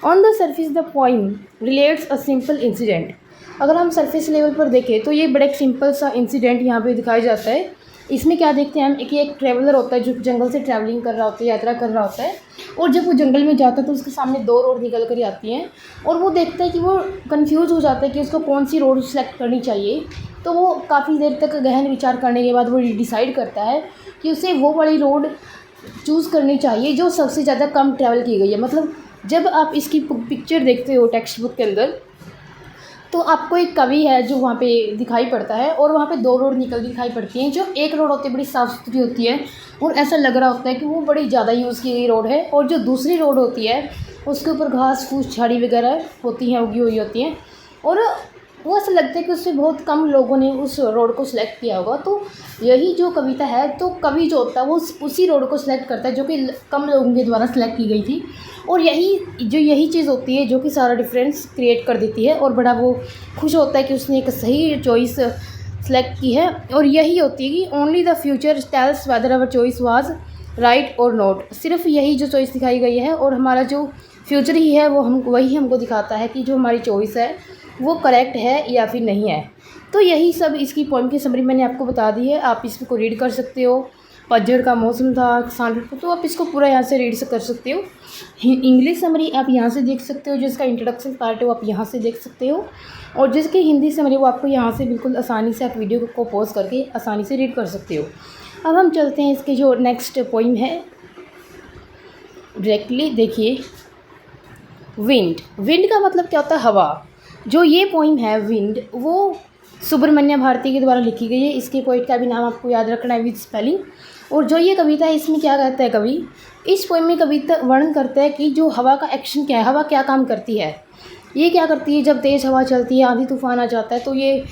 On the surface the poem relates a simple incident. अगर हम सरफेस लेवल पर देखें तो ये बड़ा एक सिंपल सा इंसिडेंट यहाँ पे दिखाया जाता है। इसमें क्या देखते हैं हम, एक ट्रैवलर होता है जो जंगल से ट्रैवलिंग कर रहा होता है, यात्रा कर रहा होता है। और जब वो जंगल में जाता है तो उसके सामने दो रोड निकल कर आती हैं और वो देखता है कि वो कंफ्यूज हो जाता है कि उसको कौन सी रोड सेलेक्ट करनी चाहिए। तो वो काफ़ी देर तक गहन विचार करने के बाद वो डिसाइड करता है कि उसे वो वाली रोड चूज़ करनी चाहिए जो सबसे ज़्यादा कम ट्रैवल की गई है। मतलब जब आप इसकी पिक्चर देखते हो टेक्स्ट बुक के अंदर तो आपको एक कवि है जो वहाँ पे दिखाई पड़ता है और वहाँ पे दो रोड निकल दिखाई पड़ती हैं। जो एक रोड होती है बड़ी साफ़ सुथरी होती है और ऐसा लग रहा होता है कि वो बड़ी ज़्यादा यूज़ की गई रोड है, और जो दूसरी रोड होती है उसके ऊपर घास फूस झाड़ी वगैरह होती हैं, उगी हुई होती हैं, और वो ऐसा लगता है कि उससे बहुत कम लोगों ने उस रोड को सिलेक्ट किया होगा। तो यही जो कविता है, तो कवि जो होता है वो उसी रोड को सिलेक्ट करता है जो कि कम लोगों के द्वारा सिलेक्ट की गई थी। और यही चीज़ होती है जो कि सारा डिफरेंस क्रिएट कर देती है, और बड़ा वो खुश होता है कि उसने एक सही चॉइस सेलेक्ट की है। और यही होती है कि only the future tells whether our choice was right or not. सिर्फ यही जो चॉइस दिखाई गई है और हमारा जो फ्यूचर ही है वो वही हमको दिखाता है कि जो हमारी चॉइस है वो करेक्ट है या फिर नहीं है। तो यही सब इसकी पोइम की समरी मैंने आपको बता दी है, आप इसको रीड कर सकते हो। पतझड़ का मौसम था किसान, तो आप इसको पूरा यहाँ से रीड कर सकते हो। इंग्लिश समरी आप यहाँ से देख सकते हो, जिसका इंट्रोडक्शन पार्ट है वो आप यहाँ से देख सकते हो, और जिसकी हिंदी समरी वो आपको यहाँ से बिल्कुल आसानी से आप वीडियो को पॉज करके आसानी से रीड कर सकते हो। अब हम चलते हैं इसके जो नेक्स्ट पोइम है डायरेक्टली। देखिए विंड। विंड का मतलब क्या होता है, हवा। जो ये पोइम है विंड वो सुब्रमण्य भारती के द्वारा लिखी गई है। इसके पोइट का भी नाम आपको याद रखना है विद स्पेलिंग। और जो ये कविता है इसमें क्या कहता है कवि, इस पोइम में कविता वर्णन करता है कि जो हवा का एक्शन क्या है, हवा क्या काम करती है। ये क्या करती है, जब तेज़ हवा चलती है, आंधी तूफान आ जाता है तो ये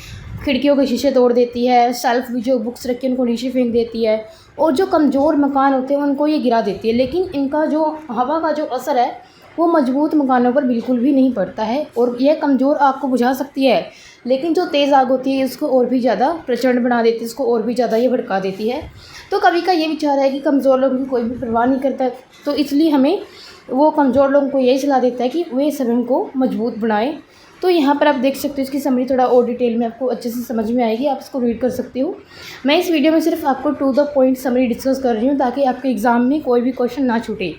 खिड़कियों के शीशे तोड़ देती है, शेल्फ भी जो बुक्स रखी है उनको नीचे फेंक देती है, और जो कमज़ोर मकान होते हैं उनको ये गिरा देती है। लेकिन इनका जो हवा का जो असर है वो मजबूत मकानों पर बिल्कुल भी नहीं पड़ता है, और यह कमज़ोर आग को बुझा सकती है लेकिन जो तेज़ आग होती है इसको और भी ज़्यादा प्रचंड बना देती है, इसको और भी ज़्यादा ये भड़का देती है। तो कवि का ये विचार है कि कमज़ोर लोगों की कोई भी परवाह नहीं करता है, तो इसलिए हमें वो कमज़ोर लोगों को यही सलाह देता है कि वे सभी को मजबूत बनाएं। तो यहाँ पर आप देख सकते हो इसकी समरी थोड़ा और डिटेल में आपको अच्छे से समझ में आएगी, आप इसको रीड कर सकते हो। मैं इस वीडियो में सिर्फ आपको to the point summary discuss कर रही हूँ ताकि आपके एग्ज़ाम में कोई भी क्वेश्चन ना छूटे।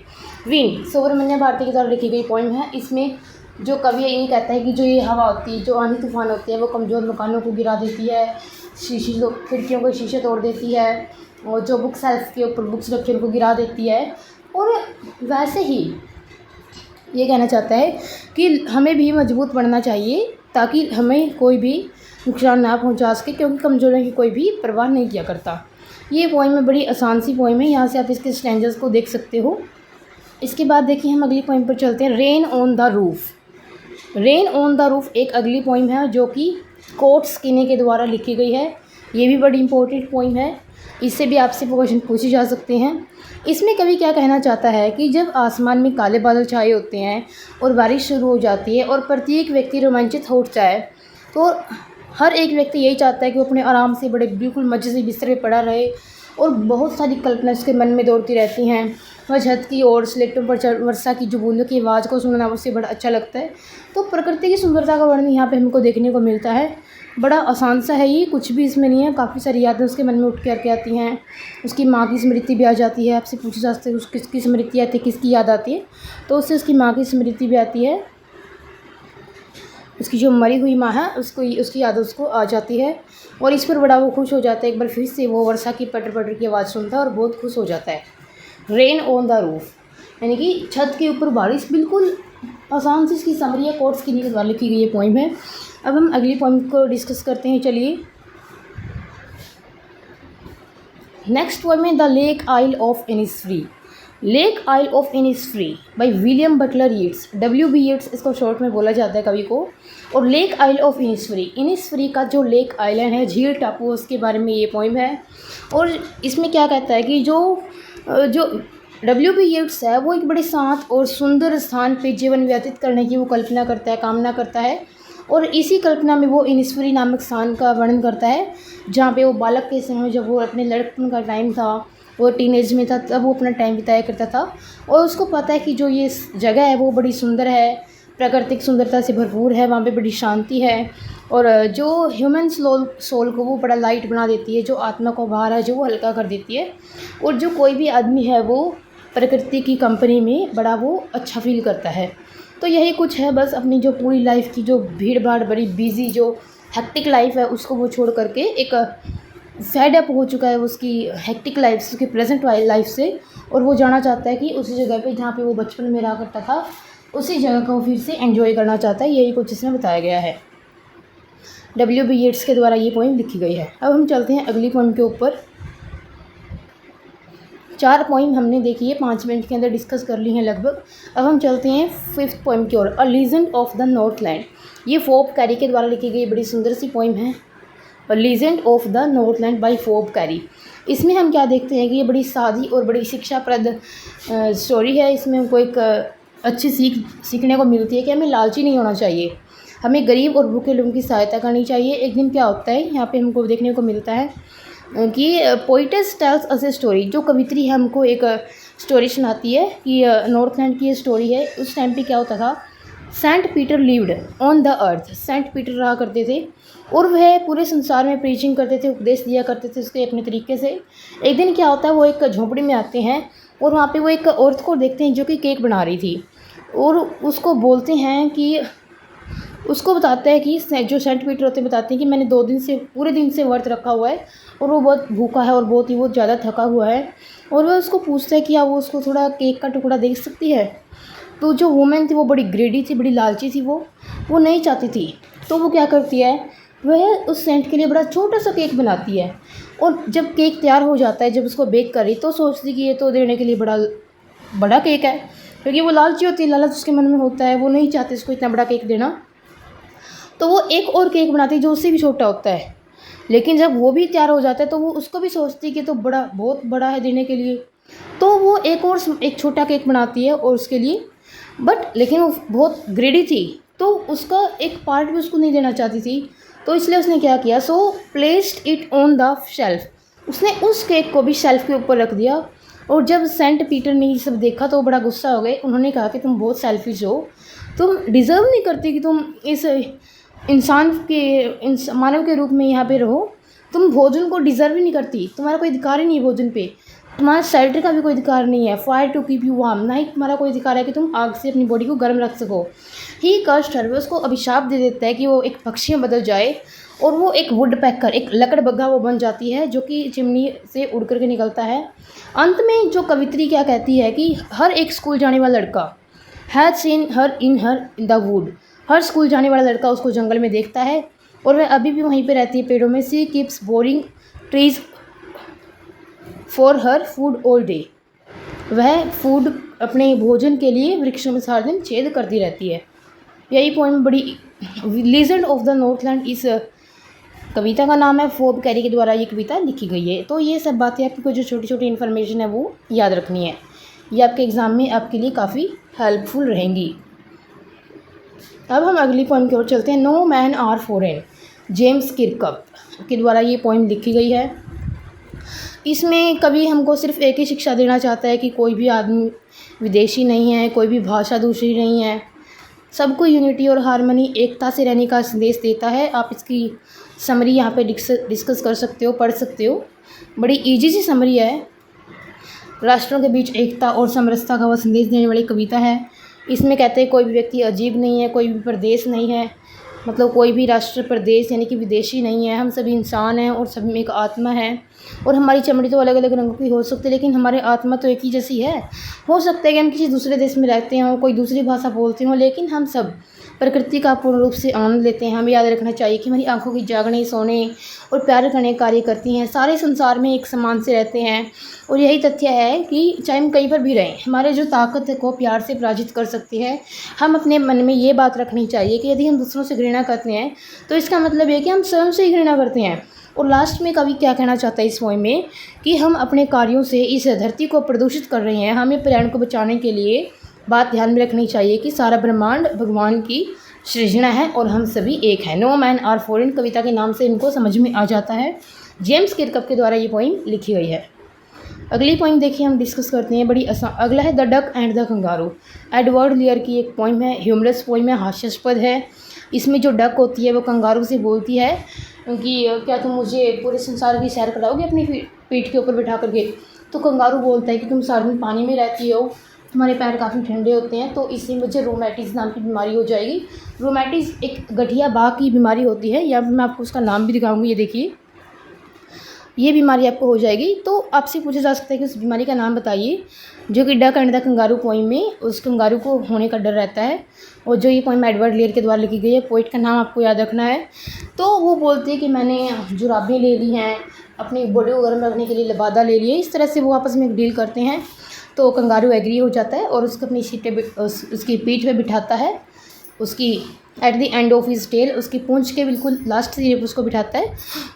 विंड सुब्रमण्य भारती के द्वारा लिखी गई पोइम है। इसमें जो कवि है ये कहता है कि जो ये हवा होती है, जो आंधी तूफान होती है, वो कमज़ोर मकानों को गिरा देती है, खिड़कियों के शीशे तोड़ देती है, और जो बुक शेल्फ के ऊपर बुक्स रखी उनको गिरा देती है। और वैसे ही ये कहना चाहता है कि हमें भी मजबूत बनना चाहिए ताकि हमें कोई भी नुकसान ना पहुंचा सके, क्योंकि कमज़ोरों की कोई भी परवाह नहीं किया करता। ये पोइम है, बड़ी आसान सी पोइम है, यहाँ से आप इसके स्टैंजर्स को देख सकते हो। इसके बाद देखिए हम अगली पोइम पर चलते हैं, rain on the roof. Rain on the roof एक अगली पोइम है जो कि कोट स्किने के द्वारा लिखी गई है। ये भी बड़ी इंपॉर्टेंट पोइम है, इससे भी आपसे क्वेश्चन पूछे जा सकते हैं। इसमें कवि क्या कहना चाहता है कि जब आसमान में काले बादल छाए होते हैं और बारिश शुरू हो जाती है और प्रत्येक व्यक्ति रोमांचित हो उठता है, तो हर एक व्यक्ति यही चाहता है कि वो अपने आराम से बड़े बिल्कुल मज़े से बिस्तर पे पड़ा रहे, और बहुत सारी कल्पना उसके मन में दौड़ती रहती हैं। वह छत की ओर स्लेटों पर वर्षा की जो बूंदों की आवाज़ को सुनना उससे बड़ा अच्छा लगता है। तो प्रकृति की सुंदरता का वर्णन यहाँ पे हमको देखने को मिलता है। बड़ा आसान सा है ये, कुछ भी इसमें नहीं है। काफ़ी सारी यादें उसके मन में उठ के आती हैं। उसकी माँ की स्मृति भी आ जाती है। आपसे पूछा जा सकता है किसकी स्मृति आती है, किसकी याद आती है, तो उससे उसकी माँ की स्मृति भी आती है। उसकी जो मरी हुई माँ है उसकी याद उसको आ जाती है, और इस पर बड़ा वो खुश हो जाता है। एक बार फिर से वो वर्षा की पटर पटर की आवाज़ सुनता है और बहुत खुश हो जाता है। रेन ऑन द रूफ यानी कि छत के ऊपर बारिश, बिल्कुल आसान सी इसकी समरी है, कोट्स की द्वारा लिखी गई ये पोइम है। अब हम अगली पोइम को डिस्कस करते हैं। चलिए, नेक्स्ट पोइम है the lake isle of Innisfree. Lake isle of Innisfree by William Butler Yeats, WB Yeats इसको शॉर्ट में बोला जाता है कवि को। और लेक आइल ऑफ इनिसफ्री का जो लेक आइलैंड है, झील टापू, उसके बारे में ये पोइम है। और इसमें क्या कहता है कि जो WB यीट्स है वो एक बड़े शांत और सुंदर स्थान पे जीवन व्यतीत करने की वो कल्पना करता है, कामना करता है। और इसी कल्पना में वो इनिसफ्री नामक स्थान का वर्णन करता है, जहाँ पे वो बालक के समय, जब वो अपने लड़कपन का टाइम था, वो टीनेज में था, तब वो अपना टाइम बिताया करता था। और उसको पता है कि जो ये जगह है वो बड़ी सुंदर है, प्राकृतिक सुंदरता से भरपूर है, वहाँ पे बड़ी शांति है, और जो ह्यूमन सोल को वो बड़ा लाइट बना देती है, जो आत्मा को भार है जो वो हल्का कर देती है। और जो कोई भी आदमी है वो प्रकृति की कंपनी में बड़ा वो अच्छा फील करता है। तो यही कुछ है बस। अपनी जो पूरी लाइफ की जो भीड़ भाड़, बड़ी बिजी जो हेक्टिक लाइफ है, उसको वो छोड़ करके एक फेड अप हो चुका है उसकी हेक्टिक लाइफ से, उसकी प्रेजेंट लाइफ से, और वो जाना चाहता है कि उसी जगह पे जहाँ पे वो बचपन में रहा करता था, उसी जगह को फिर से एंजॉय करना चाहता है। यही कुछ इसमें बताया गया है। WB यीट्स के द्वारा ये पोइम लिखी गई है। अब हम चलते हैं अगली पोइम के ऊपर। 4 पोइम हमने देखी है, 5 मिनट के अंदर डिस्कस कर ली हैं लगभग। अब हम चलते हैं 5th पोइम की ओर, अ लीजेंड ऑफ द नॉर्थलैंड। ये फोर्ब कैरी के द्वारा लिखी गई बड़ी सुंदर सी पोइम है, a legend of the Northland by फोर्ब कैरी। इसमें हम क्या देखते हैं कि ये बड़ी सादी और बड़ी शिक्षाप्रद स्टोरी है। इसमें हमको एक अच्छी सीखने को मिलती है कि हमें लालची नहीं होना चाहिए, हमें गरीब और भूखे लोगों की सहायता करनी चाहिए। एक दिन क्या होता है, यहाँ पे हमको देखने को मिलता है कि poet's tells us a story, जो कवित्री है हमको एक स्टोरी सुनाती है कि नॉर्थलैंड की ये स्टोरी है। उस टाइम पे क्या होता था, saint Peter lived on the earth. Saint Peter रहा करते थे और वह पूरे संसार में प्रीचिंग करते थे, उपदेश दिया करते थे उसके अपने तरीके से। एक दिन क्या होता है, वो एक झोंपड़ी में आते हैं और वहाँ पे वो एक औरत को देखते हैं जो कि केक बना रही थी, और उसको बोलते हैं कि, उसको बताता है कि जो सेंट पीटर होते हैं बताते हैं कि मैंने 2 दिन से, पूरे दिन से व्रत रखा हुआ है और वो बहुत भूखा है और बहुत ही वो ज़्यादा थका हुआ है। और वह उसको पूछता है कि क्या वो उसको थोड़ा केक का टुकड़ा दे सकती है। तो जो वुमेन थी वो बड़ी ग्रेडी थी, बड़ी लालची थी, वो नहीं चाहती थी। तो वो क्या करती है, वह उस सेंट के लिए बड़ा छोटा सा केक बनाती है। और जब केक तैयार हो जाता है, जब उसको बेक करी, तो सोचती कि ये तो देने के लिए बड़ा केक है, क्योंकि वो लालची होती है, लालच उसके मन में होता है, वो नहीं चाहती उसको इतना बड़ा केक देना। तो वो एक और केक बनाती है जो उससे भी छोटा होता है। लेकिन जब वो भी तैयार हो जाता है तो वो उसको भी सोचती है कि तो बहुत बड़ा है देने के लिए, तो वो एक छोटा केक बनाती है और उसके लिए, लेकिन वो बहुत ग्रेडी थी, तो उसका एक पार्ट भी उसको नहीं देना चाहती थी। तो इसलिए उसने क्या किया, so placed it on the shelf. उसने उस केक को भी शेल्फ के ऊपर रख दिया। और जब सेंट पीटर ने ये सब देखा तो बड़ा गुस्सा हो गए। उन्होंने कहा कि तुम बहुत सेल्फिश हो, तुम डिज़र्व नहीं करती कि तुम इस मानव के रूप में यहाँ पे रहो, तुम भोजन को डिज़र्व ही नहीं करती, तुम्हारा कोई अधिकार ही नहीं है भोजन पे, तुम्हारा शेल्टर का भी कोई अधिकार नहीं है, fire to keep you warm, ना ही तुम्हारा कोई अधिकार है कि तुम आग से अपनी बॉडी को गर्म रख सको। ही कर्स्ड हर, उसको अभिशाप दे देता है कि वो एक पक्षी में बदल जाए और वो एक वुड पैकर, एक लकड़बग्घा वो बन जाती है, जो कि चिमनी से उड़ करके निकलता है। अंत में जो कवित्री क्या कहती है कि हर एक स्कूल जाने वाला लड़का, had seen her in the wood. Her school जाने वाला लड़का उसको जंगल में देखता है और वह अभी भी वहीं पे रहती है पेड़ों में। She keeps boring trees for her food all day. वह फूड अपने भोजन के लिए वृक्षों में सारा दिन छेद करती रहती है। यही पोइम बड़ी लीजेंड ऑफ द नॉर्थलैंड इस कविता का नाम है। फोर्ब कैरी के द्वारा ये कविता लिखी गई है। तो ये सब बातें आपको जो छोटी छोटी इन्फॉर्मेशन है वो याद रखनी है। ये आपके एग्ज़ाम में आपके लिए काफ़ी हेल्पफुल रहेंगी। अब हम अगली पोइम की ओर चलते हैं। No man are foreign, James Kirkup के द्वारा ये पोइम लिखी गई है। इसमें कवि हमको सिर्फ एक ही शिक्षा देना चाहता है कि कोई भी आदमी विदेशी नहीं है, कोई भी भाषा दूसरी नहीं है, सबको यूनिटी और हारमोनी एकता से रहने का संदेश देता है। आप इसकी समरी यहाँ पे डिस्कस कर सकते हो, पढ़ सकते हो। बड़ी इजी सी समरी है। राष्ट्रों के बीच एकता और समरसता का वह संदेश देने वाली कविता है। इसमें कहते हैं कोई भी व्यक्ति अजीब नहीं है, कोई भी प्रदेश नहीं है, मतलब कोई भी राष्ट्र प्रदेश यानी कि विदेशी नहीं है। हम सभी इंसान हैं और सब में एक आत्मा है। और हमारी चमड़ी तो अलग अलग रंगों की हो सकती है, लेकिन हमारी आत्मा तो एक ही जैसी है। हो सकता है कि हम किसी दूसरे देश में रहते हों, कोई दूसरी भाषा बोलते हों, लेकिन हम सब प्रकृति का पूर्ण रूप से आनंद लेते हैं। हमें याद रखना चाहिए कि हमारी आंखों की जागने, सोने और प्यार करने कार्य करती हैं। सारे संसार में एक समान से रहते हैं। और यही तथ्य है कि चाहे हम कहीं पर भी रहें, हमारे जो ताकत है को प्यार से पराजित कर सकती है। हम अपने मन में ये बात रखनी चाहिए कि यदि हम दूसरों से घृणा करते हैं तो इसका मतलब है कि हम स्वयं से ही घृणा करते हैं। और लास्ट में कवि क्या कहना चाहता है इस पोएम में कि हम अपने कार्यों से इस धरती को प्रदूषित कर रहे हैं। हमें पर्यावरण को बचाने के लिए बात ध्यान में रखनी चाहिए कि सारा ब्रह्मांड भगवान की सृजना है और हम सभी एक हैं। नो मैन आर फॉरेन कविता के नाम से इनको समझ में आ जाता है। जेम्स किरकप के द्वारा ये पोइम लिखी गई है। अगली पोइम देखिए हम डिस्कस करते हैं। बड़ी आसान। अगला है the duck and the kangaroo. Edward लियर की एक पोइम है, ह्यूमरस पोइम है, हास्यास्पद है। इसमें जो डक होती है वो कंगारू से बोलती है कि क्या तुम मुझे पूरे संसार की सैर कराओगे अपनी पीठ के ऊपर बिठा करके। तो कंगारू बोलता है कि तुम सारा दिन पानी में रहती हो, तुम्हारे पैर काफ़ी ठंडे होते हैं, तो इससे मुझे रोमैटिस नाम की बीमारी हो जाएगी। रोमैटिस एक गठिया बाह की बीमारी होती है, या मैं आपको उसका नाम भी दिखाऊंगी। ये देखिए, ये बीमारी आपको हो जाएगी। तो आपसे पूछा जा सकता है कि उस बीमारी का नाम बताइए, जो कि duck and the kangaroo poem में उस कंगारू को होने का डर रहता है। और जो ये पोइम एडवर्ड लेयर के द्वारा लिखी गई है, पोइट का नाम आपको याद रखना है। तो वो बोलते हैं कि मैंने जुराबें ले ली हैं, अपनी बॉडी को गर्म रखने के लिए लबादा ले लिया। इस तरह से वो आपस में डील करते हैं। तो कंगारू एग्री हो जाता है और उसको अपनी सीटे उसकी पीठ पे बिठाता है। उसकी at the end of his tail, उसकी पूंछ के बिल्कुल लास्ट सिरे पर उसको बिठाता है।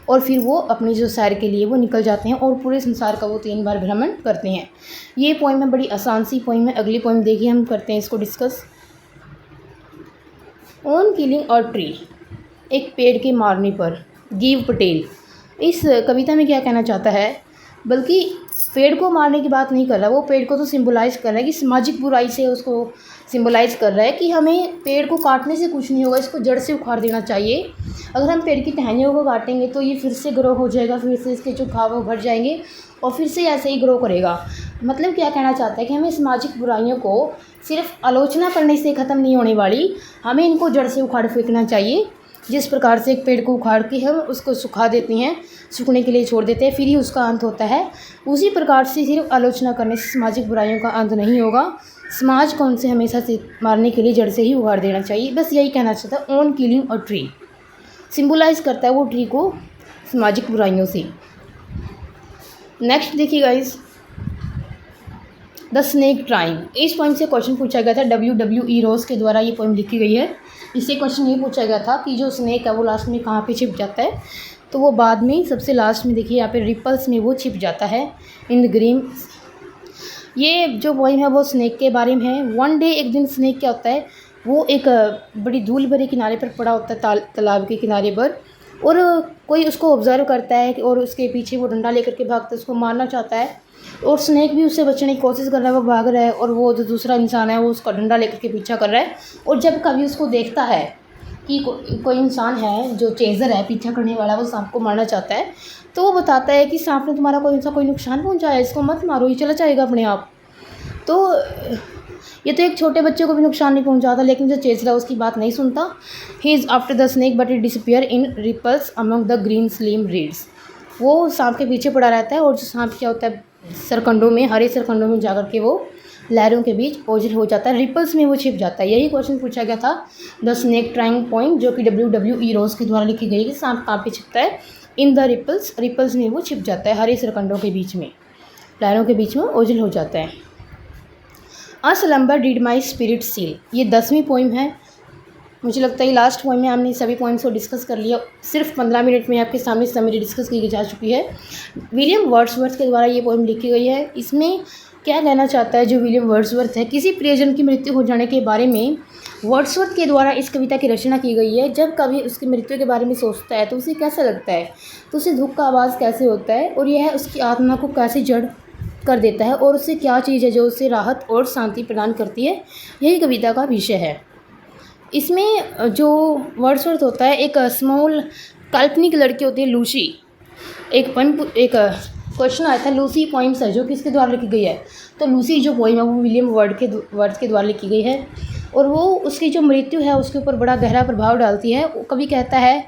और फिर वो अपनी जो सैर के लिए वो निकल जाते हैं और पूरे संसार का वो 3 बार भ्रमण करते हैं। ये पोइम है, बड़ी आसान सी पोइम है। अगली पोइम देखिए, हम करते हैं इसको discuss. On killing a tree, एक पेड़ के मारने पर, गिव पटेल। इस कविता में क्या कहना चाहता है, बल्कि पेड़ को मारने की बात नहीं कर रहा, वो पेड़ को तो सिंबलाइज़ कर रहा है कि सामाजिक बुराई से उसको सिंबलाइज़ कर रहा है कि हमें पेड़ को काटने से कुछ नहीं होगा, इसको जड़ से उखाड़ देना चाहिए। अगर हम पेड़ की टहनियों को काटेंगे तो ये फिर से ग्रो हो जाएगा, फिर से इसके जो घाव भर जाएंगे और फिर से ऐसे ही ग्रो करेगा। मतलब क्या कहना चाहता है कि हमें सामाजिक बुराइयों को सिर्फ आलोचना करने से ख़त्म नहीं होने वाली, हमें इनको जड़ से उखाड़ फेंकना चाहिए। जिस प्रकार से एक पेड़ को उखाड़ के हम उसको सुखा देते हैं, सूखने के लिए छोड़ देते हैं, फिर ही उसका अंत होता है, उसी प्रकार से सिर्फ आलोचना करने से सामाजिक बुराइयों का अंत नहीं होगा। समाज को उनसे हमेशा से मारने के लिए जड़ से ही उखाड़ देना चाहिए। बस यही कहना चाहता है। On killing a tree symbolize करता है वो ट्री को सामाजिक बुराइयों से। नेक्स्ट देखिए गाइस, द स्नेक ट्राइंग। इस पोइम से क्वेश्चन पूछा गया था। WWE रोज के द्वारा ये पोइम लिखी गई है। इससे क्वेश्चन ये पूछा गया था कि जो स्नेक है वो लास्ट में कहाँ पे छिप जाता है। तो वो बाद में सबसे लास्ट में देखिए यहाँ पे रिपल्स में वो छिप जाता है, इन द ग्रीन। ये जो पोइम है वो स्नेक के बारे में है। वन डे, एक दिन स्नेक क्या होता है, वो एक बड़ी धूल भरे किनारे पर पड़ा होता है, तालाब के किनारे पर, और कोई उसको ऑब्जर्व करता है और उसके पीछे वो डंडा लेकर के भागता है, उसको मारना चाहता है। और स्नेक भी उससे बचने की कोशिश कर रहा है, वो भाग रहा है और वो जो दूसरा इंसान है वो उसका डंडा लेकर के पीछा कर रहा है। और जब कभी उसको देखता है कि कोई इंसान है जो चेज़र है, पीछा करने वाला, वो सांप को मारना चाहता है, तो वो बताता है कि सांप ने तुम्हारा कोई नुकसान पहुंचाया, इसको मत मारो, ये चला जाएगा अपने आप। तो ये तो एक छोटे बच्चे को भी नुकसान नहीं पहुंचाता, लेकिन जो चेज़र है उसकी बात नहीं सुनता। He is after the snake but it disappear in ripples among the green slim reeds. वो सांप के पीछे पड़ा रहता है और जो सांप क्या होता है, सरकंडों में, हरे सरकंडों में जाकर के वो लहरों के बीच ओझल हो जाता है, रिपल्स में वो छिप जाता है। यही क्वेश्चन पूछा गया था द स्नेक ट्राइंग पॉइंट, जो कि WWE रोज के द्वारा लिखी गई है कि सांप कहाँ पे छिपता है, इन द रिपल्स, रिपल्स में वो छिप जाता है, हरे सरकंडों के बीच में, लहरों के बीच में ओझल हो जाता है। A slumber did my spirit seal, ये 10वीं पोइम है। मुझे लगता है लास्ट पोइम में हमने सभी पॉइंट्स को डिस्कस कर लिया, सिर्फ 15 मिनट में आपके सामने समरी डिस्कस की जा चुकी है। विलियम वर्ड्सवर्थ के द्वारा ये पोइम लिखी गई है। इसमें क्या कहना चाहता है जो विलियम वर्ड्सवर्थ है, किसी प्रियजन की मृत्यु हो जाने के बारे में वर्ड्सवर्थ के द्वारा इस कविता की रचना की गई है। जब कभी उसकी मृत्यु के बारे में सोचता है तो उसे कैसा लगता है, तो उसे दुख का आवाज़ कैसे होता है, और यह उसकी आत्मा को कैसे जड़ कर देता है, और उससे क्या चीज़ है जो उसे राहत और शांति प्रदान करती है, यही कविता का विषय है। इसमें जो वर्ड्सवर्थ होता है, एक स्मॉल काल्पनिक लड़की होती है लूसी। एक क्वेश्चन आया था, लूसी पोइम्स है जो किसके द्वारा लिखी गई है, तो लूसी जो पोइम है वो विलियम वर्ड्स के द्वारा लिखी गई है, और वो उसकी जो मृत्यु है उसके ऊपर बड़ा गहरा प्रभाव डालती है। कवि कहता है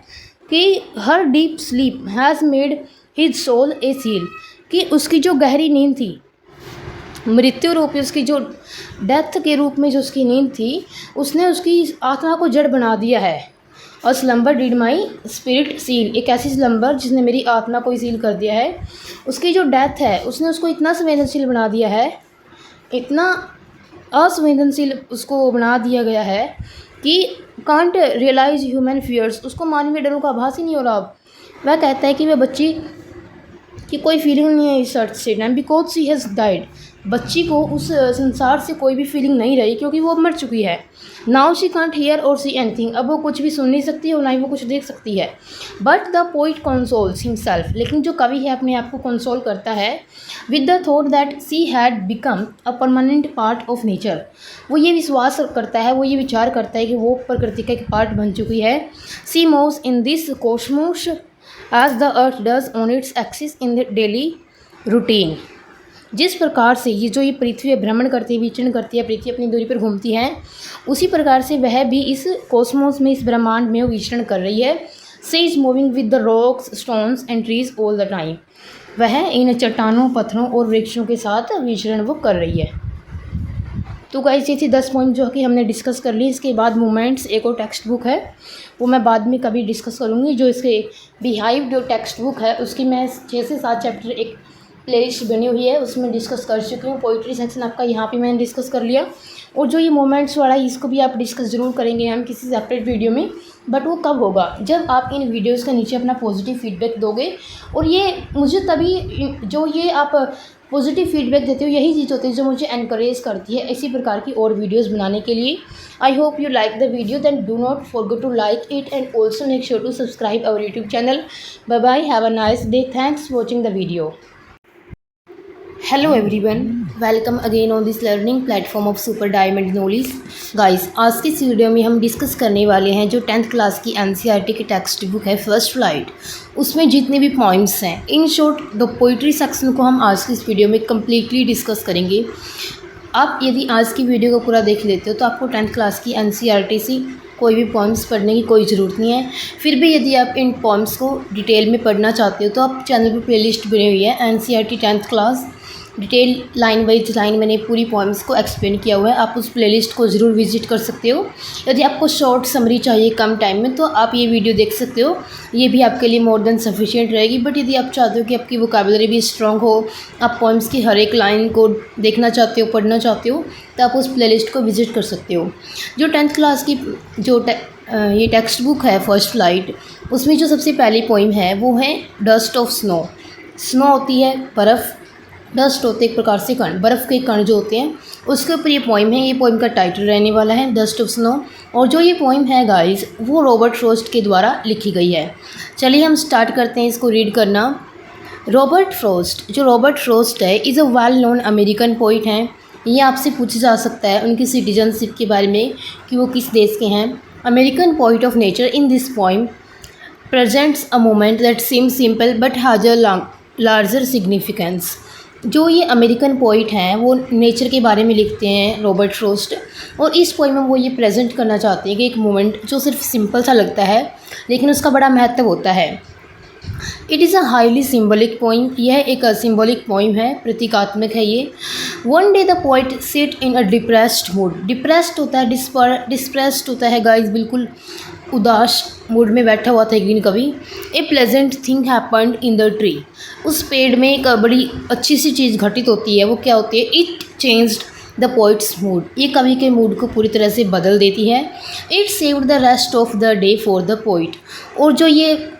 कि हर deep sleep has made his soul a seal, कि उसकी जो गहरी नींद थी, मृत्यु रूपी उसकी जो डेथ के रूप में जो उसकी नींद थी, उसने उसकी आत्मा को जड़ बना दिया है। और slumber did my spirit seal, एक ऐसी स्लम्बर जिसने मेरी आत्मा को सील कर दिया है। उसकी जो डेथ है उसने उसको इतना संवेदनशील बना दिया है, इतना असंवेदनशील उसको बना दिया गया है कि कांट रियलाइज ह्यूमन फियर्स, उसको मानवीय डरों का आभास ही नहीं हो रहा। वह कहता है कि वह बच्ची की कोई फीलिंग नहीं है इस अर्थ से, and because she has died, बच्ची को उस संसार से कोई भी फीलिंग नहीं रही क्योंकि वो मर चुकी है। नाउ शी कांट हियर और सी एनीथिंग, अब वो कुछ भी सुन नहीं सकती और ना ही वो कुछ देख सकती है। But the poet consoles himself, लेकिन जो कवि है अपने आप को कंसोल करता है with the thought that she had become a permanent part of nature, वो ये विश्वास करता है, वो ये विचार करता है कि वो प्रकृति का एक पार्ट बन चुकी है। She moves in this cosmos as the earth does on its axis in the daily routine, जिस प्रकार से ये पृथ्वी भ्रमण करती है, विचरण करती है, पृथ्वी अपनी दूरी पर घूमती है, उसी प्रकार से वह भी इस कॉस्मोस में, इस ब्रह्मांड में विचरण कर रही है। She is moving with the rocks, stones and trees all the time, वह इन चट्टानों, पत्थरों और वृक्षों के साथ विचरण वो कर रही है। तो गाइस ये थी 10 पॉइंट जो कि हमने डिस्कस कर ली। इसके बाद मूवमेंट्स, एक और टेक्स्ट बुक है, वो मैं बाद में कभी डिस्कस करूँगी। जो इसके बिहाइव जो टेक्स्ट बुक है उसकी मैं 6 से 7 चैप्टर एक प्लेलिस्ट बनी हुई है, उसमें डिस्कस कर चुकी हूँ। पोइट्री सेक्शन आपका यहाँ पे मैंने डिस्कस कर लिया, और जो ये मोमेंट्स वाला है इसको भी आप डिस्कस ज़रूर करेंगे हम किसी सेपरेट वीडियो में। बट वो कब होगा, जब आप इन वीडियोस के नीचे अपना पॉजिटिव फीडबैक दोगे, और ये मुझे तभी, जो ये आप पॉजिटिव फीडबैक देते हो, यही चीज़ होती है जो मुझे एनकरेज करती है इसी प्रकार की और वीडियोस बनाने के लिए। I hope you like the video, then do not forget to like it and also make sure to subscribe our YouTube channel. Bye bye, have a nice day, thanks for watching the video. Hello everyone, welcome again on this learning platform of super diamond knowledge. Guys, आज की इस video में हम discuss करने वाले हैं जो 10th class की NCERT की टेक्स्ट बुक है फर्स्ट फ्लाइट, उसमें जितने भी पॉइंट्स हैं, in short the poetry section को हम आज की इस वीडियो में कम्प्लीटली डिस्कस करेंगे। आप यदि आज की वीडियो को पूरा देख लेते हो तो आपको 10th क्लास की NCERT से कोई भी पॉइंट्स पढ़ने की कोई ज़रूरत नहीं है। फिर भी यदि आप इन पॉइंट्स को डिटेल में पढ़ना चाहते हो तो आप चैनल पर प्लेलिस्ट बनी हुई है NCERT 10th class, detail line by line मैंने पूरी पॉइंट्स को एक्सप्लेन किया हुआ है, आप उस प्लेलिस्ट को ज़रूर विजिट कर सकते हो। यदि आपको शॉर्ट समरी चाहिए कम टाइम में तो आप ये वीडियो देख सकते हो, ये भी आपके लिए मोर देन सफिशिएंट रहेगी। बट यदि आप चाहते हो कि आपकी वोकैबुलरी भी स्ट्रॉन्ग हो, आप पॉइंट्स की हर एक लाइन को देखना चाहते हो, पढ़ना चाहते हो, तो आप उस प्लेलिस्ट को विजिट कर सकते हो। जो 10th क्लास की जो ये टेक्स्ट बुक है फर्स्ट फ्लाइट, उसमें जो सबसे पहली पोइम है वो है डस्ट ऑफ स्नो। स्नो होती है बर्फ़, डस्ट होते एक प्रकार से कण, बर्फ़ के कण जो होते हैं, उसके ऊपर ये पोइम है। ये पोइम का टाइटल रहने वाला है डस्ट ऑफ स्नो, और जो ये पोइम है गाइस वो रॉबर्ट फ्रॉस्ट के द्वारा लिखी गई है। चलिए हम स्टार्ट करते हैं इसको रीड करना। रॉबर्ट फ्रॉस्ट है is a well known American poet हैं। ये आपसे पूछा जा सकता है उनकी सिटीजनशिप के बारे में कि वो किस देश के हैं। American poet of nature, in this poem presents a moment that seem simple but has a larger significance. जो ये अमेरिकन पोइट हैं वो नेचर के बारे में लिखते हैं रॉबर्ट फ्रॉस्ट, और इस पोइम में वो ये प्रेजेंट करना चाहते हैं कि एक मोमेंट जो सिर्फ सिंपल सा लगता है लेकिन उसका बड़ा महत्व होता है। It is a highly symbolic poem, यह एक सिम्बॉलिक पोइम है, प्रतीकात्मक है ये। One day the poet sit in a depressed mood, depressed होता है, डिस्प्रेस्ड होता है गाइस, बिल्कुल उदास मूड में बैठा हुआ था एक दिन कवि। ए pleasant thing happened in the tree, उस पेड़ में एक बड़ी अच्छी सी चीज़ घटित होती है, वो क्या होती है? It changed the poets mood, ये कवि के मूड को पूरी तरह से बदल देती है। It saved the rest of the day for the poet, और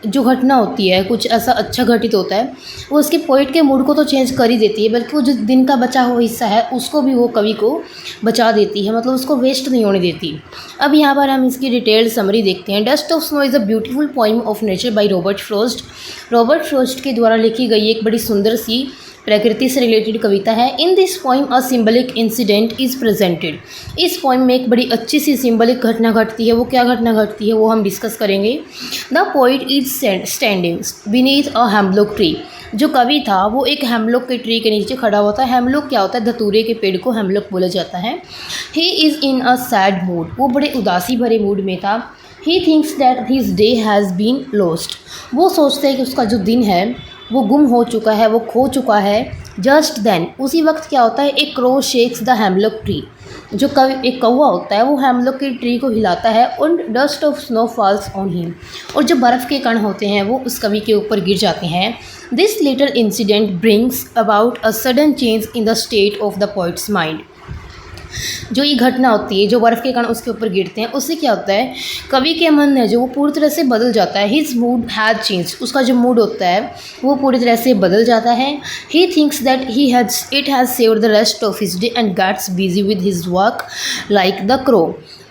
जो घटना होती है, कुछ ऐसा अच्छा घटित होता है, वो उसके पोइट के मूड को तो चेंज कर ही देती है, बल्कि वो जो दिन का बचा हुआ हिस्सा है उसको भी वो कवि को बचा देती है, मतलब उसको वेस्ट नहीं होने देती। अब यहाँ पर हम इसकी डिटेल्ड समरी देखते हैं। Dust of snow is a beautiful poem of nature by Robert Frost, Robert Frost के द्वारा लिखी गई एक बड़ी सुंदर सी प्रकृति से रिलेटेड कविता है। In this poem a symbolic incident is presented, इस पोइम में एक बड़ी अच्छी सी सिम्बलिक घटना घटती है, वो क्या घटना घटती है वो हम डिस्कस करेंगे। The poet is standing beneath a hemlock tree, जो कवि था वो एक हेमलॉक के ट्री के नीचे खड़ा हुआ था। हेमलॉक क्या होता है? धतूरे के पेड़ को हेमलॉक बोला जाता है। He is in a sad mood, वो बड़े उदासी भरे मूड में था। He thinks that his day has been lost, वो सोचता है कि उसका जो दिन है वो गुम हो चुका है, वो खो चुका है। जस्ट देन, उसी वक्त क्या होता है? एक crow shakes the hemlock tree, जो एक कौवा होता है वो हेमलॉक के ट्री को हिलाता है। और dust of snow falls on him, और जो बर्फ़ के कण होते हैं वो उस कवि के ऊपर गिर जाते हैं। This little incident brings about a sudden change in the state of the poets mind, जो ये घटना होती है, जो बर्फ़ के कण उसके ऊपर गिरते हैं, उससे क्या होता है? कवि के मन है जो वो पूरी तरह से बदल जाता है। हिज मूड हैज़ चेंज, उसका जो मूड होता है वो पूरी तरह से बदल जाता है। He thinks that it has saved the rest of his day and gets busy with his work like the crow,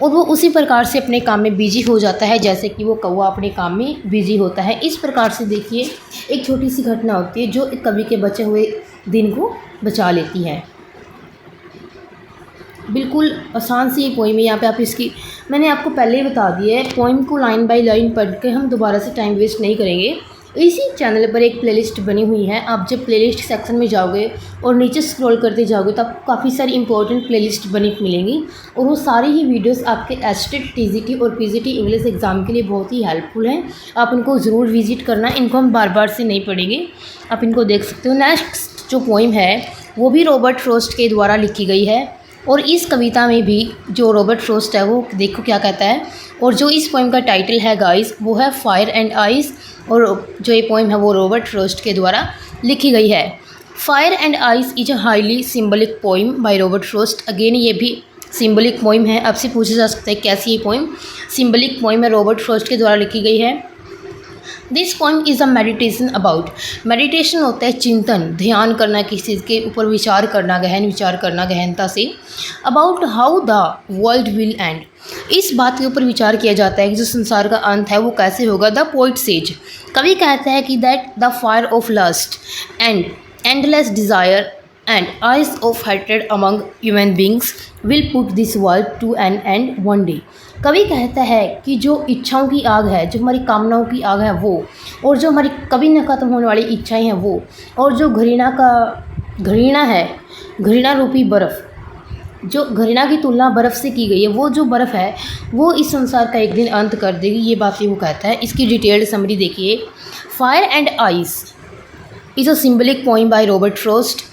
और वो उसी प्रकार से अपने काम में बिजी हो जाता है जैसे कि वो कौवा अपने काम में बिजी होता है। इस प्रकार से देखिए एक छोटी सी घटना होती है जो एक कवि के बचे हुए दिन को बचा लेती है। बिल्कुल आसान सी पोइम है। यहाँ पे आप इसकी मैंने आपको पहले ही बता दिया है, पोइम को लाइन बाय लाइन पढ़ के हम दोबारा से टाइम वेस्ट नहीं करेंगे। इसी चैनल पर एक प्लेलिस्ट बनी हुई है, आप जब प्लेलिस्ट सेक्शन में जाओगे और नीचे स्क्रॉल करते जाओगे तो आपको काफ़ी सारी इंपॉर्टेंट प्लेलिस्ट बनी मिलेंगी, और वो सारी ही वीडियोस आपके एसटेट, टीजीटी और पीजीटी इंग्लिश एग्ज़ाम के लिए बहुत ही हेल्पफुल हैं। आप इनको ज़रूर विजिट करना, इनको हम बार बार से नहीं पढ़ेंगे, आप इनको देख सकते हो। नेक्स्ट जो पोइम है वो भी रॉबर्ट फ्रॉस्ट के द्वारा लिखी गई है, और इस कविता में भी जो रॉबर्ट फ्रॉस्ट है वो देखो क्या कहता है। और जो इस पोइम का टाइटल है गाइस वो है फायर एंड आइस, और जो ये पोइम है वो रॉबर्ट फ्रॉस्ट के द्वारा लिखी गई है। Fire and ice is a highly symbolic poem by Robert Frost. Again ये भी सिम्बलिक पोइम है, आपसे पूछा जा सकता है कैसी ये पोइम सिम्बलिक पोइम है, रॉबर्ट फ्रॉस्ट के द्वारा लिखी गई है। This poem is a meditation about, meditation होता है चिंतन, ध्यान करना, किसी चीज़ के ऊपर विचार करना, गहन विचार करना गहनता से। About how the world will and, इस बात के ऊपर विचार किया जाता है कि जो संसार का अंत है वो कैसे होगा। द पोइट सेज, कवि कहता है कि that the fire of lust and endless desire and eyes of hatred among human beings will put this world to an end one day. कवि कहता है कि जो इच्छाओं की आग है, जो हमारी कामनाओं की आग है वो, और जो हमारी कभी न खत्म होने वाली इच्छाएं हैं वो, और जो घृणा है, घृणा रूपी बर्फ़, जो घृणा की तुलना बर्फ़ से की गई है, वो जो बर्फ़ है वो इस संसार का एक दिन अंत कर देगी, ये बातें वो कहता है। इसकी डिटेल्ड समरी देखिए। Fire and ice is a symbolic poem by Robert Frost.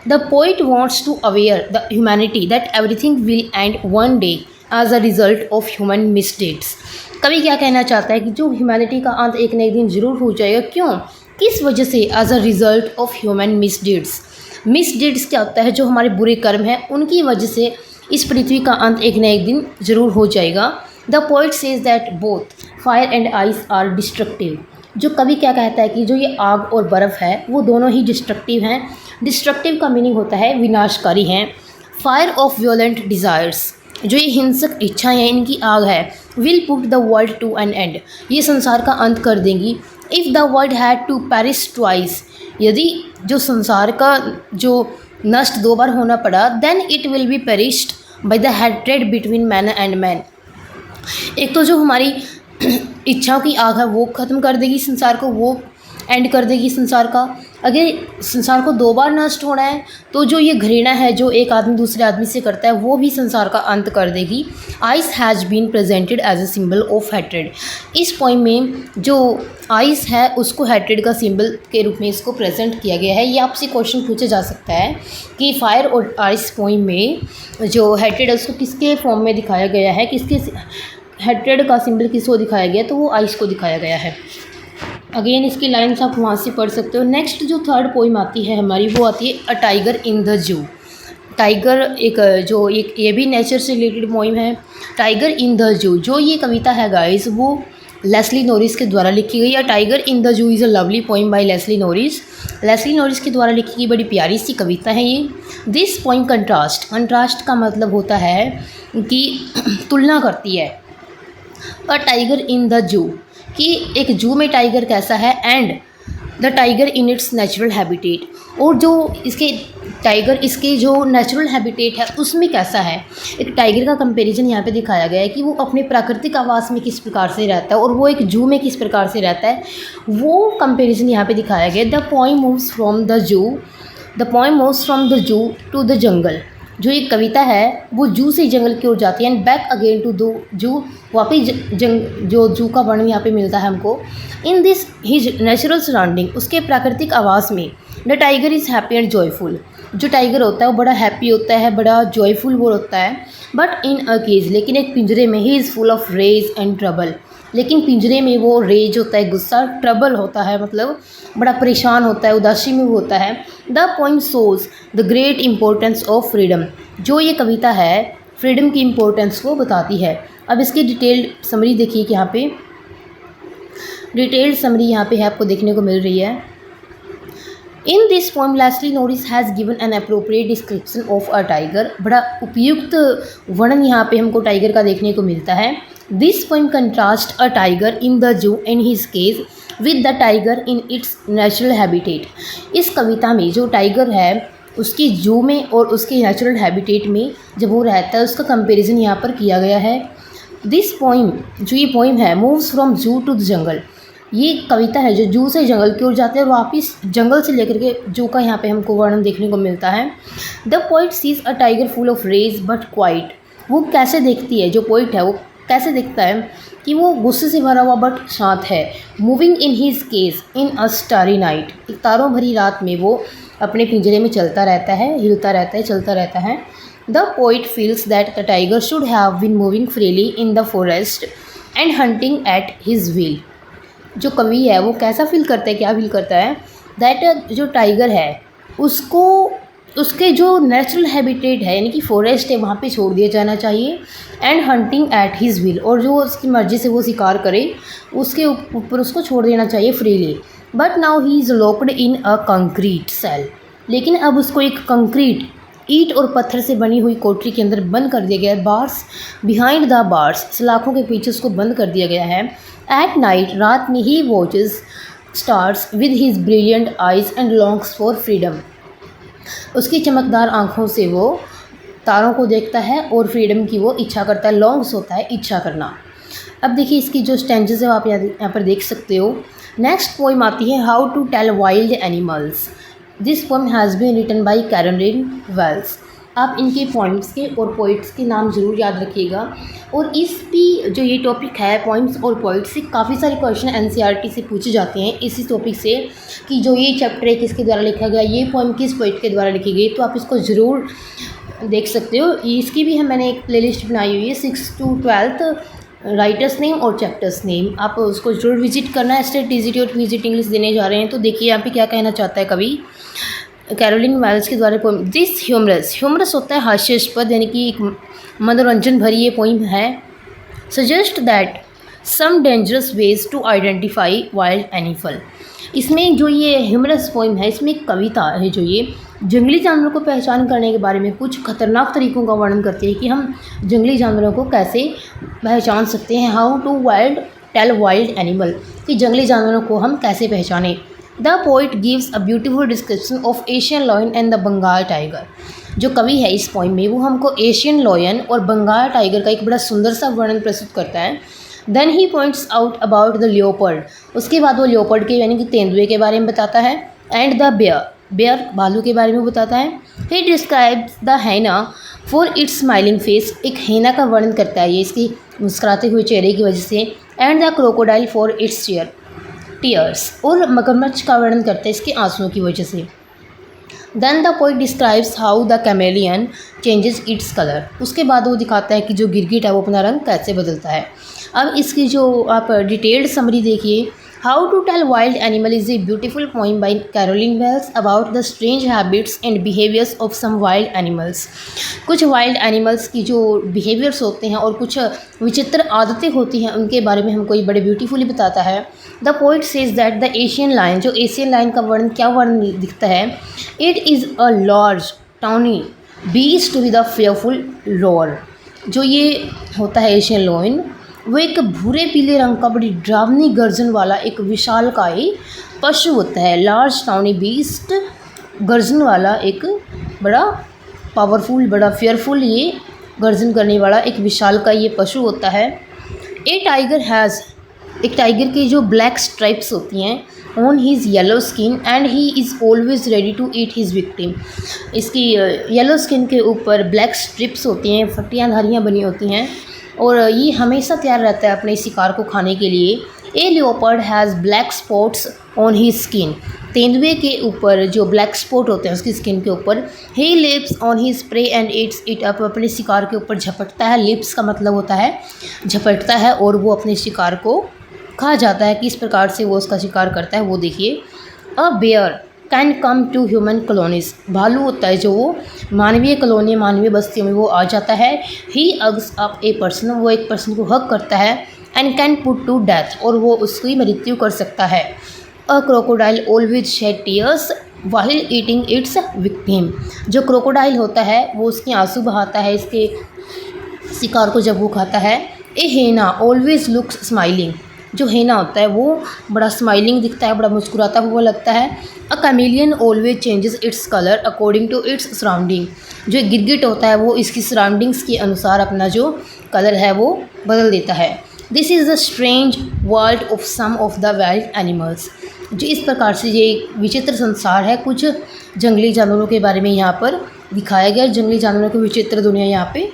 The poet wants to aware the humanity that everything will end one day as a result of human misdeeds. कवि क्या कहना चाहता है कि जो humanity का अंत एक न एक दिन ज़रूर हो जाएगा। क्यों? किस वजह से? As a result of human misdeeds. Misdeeds क्या होता है? जो हमारे बुरे कर्म हैं उनकी वजह से इस पृथ्वी का अंत एक न एक दिन ज़रूर हो जाएगा। The poet says that both fire and ice are destructive. जो कवि क्या कहता है कि जो ये आग और बर्फ़ है वो दोनों ही डिस्ट्रक्टिव हैं। डिस्ट्रक्टिव का मीनिंग होता है विनाशकारी हैं। फायर ऑफ वियोलेंट डिज़ायर्स, जो ये हिंसक इच्छाएं हैं इनकी आग है। Will put the world to an end, ये संसार का अंत कर देंगी। If the world had to perish twice, यदि जो संसार का जो नष्ट दो बार होना पड़ा, then it will be perished by the hatred between man and man. एक तो जो हमारी इच्छाओं की आग है वो ख़त्म कर देगी संसार को, वो एंड कर देगी संसार का। अगर संसार को 2 बार नष्ट होना है तो जो ये घृणा है जो एक आदमी दूसरे आदमी से करता है वो भी संसार का अंत कर देगी। Ice has been presented as a symbol of hatred. इस पोइम में जो आइस है उसको हेट्रेड का सिंबल के रूप में इसको प्रेजेंट किया गया है। ये आपसे क्वेश्चन पूछा जा सकता है कि फायर और आइस पोइम में जो हेट्रेड है उसको किसके फॉर्म में दिखाया गया है, किसके हेट्रेड का सिंबल किसको दिखाया गया, तो वो आइस को दिखाया गया है। अगेन इसकी लाइन्स आप वहाँ से पढ़ सकते हो। नेक्स्ट जो थर्ड पोइम आती है हमारी वो आती है अ टाइगर इन द जू। टाइगर एक ये भी नेचर से रिलेटेड पोइम है। टाइगर इन द जू जो ये कविता है गाइस वो लेस्ली नॉरिस के द्वारा लिखी गई है। Tiger in the zoo is a lovely poem by Leslie Norris. Leslie Norris के द्वारा लिखी गई बड़ी प्यारी सी कविता है ये। दिस पोइम कंट्रास्ट का मतलब होता है कि तुलना करती है। अ टाइगर इन द जू कि एक जू में टाइगर कैसा है and the tiger in its natural habitat, और जो इसके टाइगर इसके जो नेचुरल हैबिटेट है उसमें कैसा है। एक टाइगर का कंपैरिजन यहाँ पे दिखाया गया है कि वो अपने प्राकृतिक आवास में किस प्रकार से रहता है और वो एक जू में किस प्रकार से रहता है, वो कंपैरिजन यहाँ पे दिखाया गया है। The poem moves from the zoo to the jungle. जो एक कविता है वो जू से जंगल की ओर जाती है and back again to the zoo. वापिस जो जू का वर्णन यहाँ पे मिलता है हमको। In this his natural surrounding, उसके प्राकृतिक आवास में the tiger is happy and joyful. जो टाइगर होता है वो बड़ा हैप्पी होता है, बड़ा जॉयफुल वो होता है। बट इन अ केज, लेकिन एक पिंजरे में, he is full of rage and trouble. लेकिन पिंजरे में वो रेज होता है गुस्सा, ट्रबल होता है मतलब बड़ा परेशान होता है, उदासी में वो होता है। The poem shows the great importance of freedom. जो ये कविता है फ्रीडम की इम्पोर्टेंस को बताती है। अब इसकी डिटेल्ड समरी देखिए कि यहाँ पे डिटेल्ड समरी यहाँ पे है आपको देखने को मिल रही है। In this poem Leslie Norris has given an appropriate description of a tiger. बड़ा उपयुक्त वर्णन यहाँ पे हमको टाइगर का देखने को मिलता है। This poem contrast a tiger in the zoo in his cage with the tiger in its natural habitat. इस कविता में जो टाइगर है उसकी जू में और उसके नेचुरल हैबिटेट में जब वो रहता है उसका कंपैरिजन यहाँ पर किया गया है। दिस पोइम जो ये पोइम है मूव्स फ्रॉम जू टू द जंगल। ये कविता है जो जू से जंगल की ओर जाते हैं और वापस जंगल से लेकर के जू का यहाँ पे हमको वर्णन देखने को मिलता है। The poet sees a tiger full of rage but quiet. वो कैसे देखती है, जो पोइट है वो कैसे देखता है कि वो गुस्से से भरा हुआ बट शांत है। Moving in his case in a starry night. एक तारों भरी रात में वो अपने पिंजरे में चलता रहता है, हिलता रहता है, चलता रहता है। The poet feels that the tiger should have been moving freely in the forest and hunting at his will. जो कवि है वो कैसा फील करता है, क्या फील करता है, दैट जो टाइगर है उसको उसके जो नेचुरल हैबिटेट है यानी कि फॉरेस्ट है वहाँ पे छोड़ दिया जाना चाहिए। And hunting at his will, और जो उसकी मर्ज़ी से वो शिकार करे उसके ऊपर उसको छोड़ देना चाहिए freely. But now he is locked in a concrete cell. लेकिन अब उसको एक कंक्रीट ईंट और पत्थर से बनी हुई कोठरी के अंदर बंद कर दिया गया है। बार्स बिहाइंड द बार्स, सलाखों के पीछे उसको बंद कर दिया गया है। एट नाइट, रात में he watches stars with his brilliant eyes and longs for freedom. उसकी चमकदार आँखों से वो तारों को देखता है और फ्रीडम की वो इच्छा करता है। लॉन्ग्स होता है इच्छा करना। अब देखिए इसकी जो स्टेंजेस है आप यहाँ पर देख सकते हो। नेक्स्ट पोइम आती है how to tell wild animals. This poem has been written by Carolyn Wells. आप इनके पॉइंट्स के और पोइट्स के नाम ज़रूर याद रखिएगा। और इस भी जो ये टॉपिक है पॉइंट्स और पोइट्स से काफ़ी सारे क्वेश्चन एनसीईआरटी से पूछे जाते हैं इसी टॉपिक से कि जो ये चैप्टर है किसके द्वारा लिखा गया, ये पोइम किस पोइट के द्वारा लिखी गई। तो आप इसको ज़रूर देख सकते हो। इसकी भी मैंने एक प्लेलिस्ट बनाई हुई है 6 to 12 राइटर्स नेम और चैप्टर्स नेम। आप उसको जरूर विजिट करना है। स्टेट टीजीटी और पीजीटी इंग्लिश देने जा रहे हैं तो देखिए यहाँ पे क्या कहना चाहता है कवि कैरोलिन वेल्स के द्वारा पोइम। दिस ह्यूमरस होता है हास्यास्पद यानी कि एक मनोरंजन भरी ये पोइम है। Suggest that some dangerous ways to identify wild animal. इसमें जो ये ह्यूमरस पोइम है इसमें एक कविता है जो ये जंगली जानवरों को पहचान करने के बारे में कुछ खतरनाक तरीकों का वर्णन करती है कि हम जंगली जानवरों को कैसे पहचान सकते हैं। How to tell wild animal, कि जंगली जानवरों को हम कैसे पहचानें। The poet gives a beautiful description of Asian lion and the Bengal tiger. जो कवि है इस पोइम में वो हमको एशियन लॉयन और बंगाल टाइगर का एक बड़ा सुंदर सा वर्णन प्रस्तुत करता है। Then he points out about the leopard, उसके बाद वो लियोपर्ड के यानी कि तेंदुए के बारे में बताता है, एंड द बेयर भालू के बारे में बताता है। ही डिस्क्राइब्स द हैना फॉर इट्स स्माइलिंग फेस, एक हैना का वर्णन करता है ये इसकी मुस्कुराते हुए चेहरे की वजह से, and the crocodile for its tears, और मगरमच्छ का वर्णन करता है इसके आंसुओं की वजह से। Then the poet describes how the chameleon changes its colour, उसके बाद वो दिखाता है कि जो गिरगिट है वो अपना रंग कैसे बदलता है। अब इसकी जो आप डिटेल्ड समरी देखिए। How to tell wild animal is a beautiful poem by Carolyn Wells about the strange habits and behaviours of some wild animals. कुछ वाइल्ड एनिमल्स की जो बिहेवियर्स होते हैं और कुछ विचित्र आदतें होती हैं उनके बारे में हमको ये बड़े ब्यूटीफुली बताता है। The poet says that the Asian lion, जो एशियन लायन का वर्णन क्या वर्णन दिखता है, it is a large tawny beast with a fearful roar. जो ये होता है एशियन लायन, वो एक भूरे पीले रंग का बड़ी डरावनी गर्जन वाला एक विशालकाय पशु होता है। लार्ज टाउनी बीस्ट, गर्जन वाला एक बड़ा पावरफुल, बड़ा फेयरफुल ये गर्जन करने वाला एक विशालकाय ये पशु होता है। ए टाइगर हैज़, एक टाइगर के जो ब्लैक स्ट्राइप्स होती हैं on his yellow skin and he is always ready to eat his victim. इसकी येलो स्किन के ऊपर ब्लैक स्ट्रिप्स होती हैं, फट्टियाँ धारियाँ बनी होती हैं और ये हमेशा तैयार रहता है अपने शिकार को खाने के लिए। A leopard has black spots on his skin, तेंदुए के ऊपर जो ब्लैक स्पॉट होते हैं उसकी स्किन के ऊपर। He leaps on his prey and eats it up, अपने शिकार के ऊपर झपटता है। लिप्स का मतलब होता है झपटता है और वो अपने शिकार को खा जाता है। किस प्रकार से वो उसका शिकार करता है वो देखिए। A bear can come to human colonies, भालू होता है जो वो मानवीय कॉलोनी, मानवीय बस्तियों में वो आ जाता है। ही अग्स अप ए पर्सन, वो एक पर्सन को हक करता है। And can put to death, और वो उसकी मृत्यु कर सकता है। A crocodile always shed tears while eating its victim, जो क्रोकोडाइल होता है वो उसके आंसू बहाता है इसके शिकार को जब वो खाता है। ए हेना ऑलवेज लुक्स स्माइलिंग, जो हेना होता है वो बड़ा स्माइलिंग दिखता है, बड़ा मुस्कुराता हुआ लगता है। A chameleon always changes its colour according to its surrounding, जो गिरगिट होता है वो इसकी सराउंडिंग्स के अनुसार अपना जो कलर है वो बदल देता है। This is the strange world of some of the wild animals, जो इस प्रकार से ये विचित्र संसार है, कुछ जंगली जानवरों के बारे में यहाँ पर दिखाया गया। जंगली जानवरों की विचित्र दुनिया यहाँ पे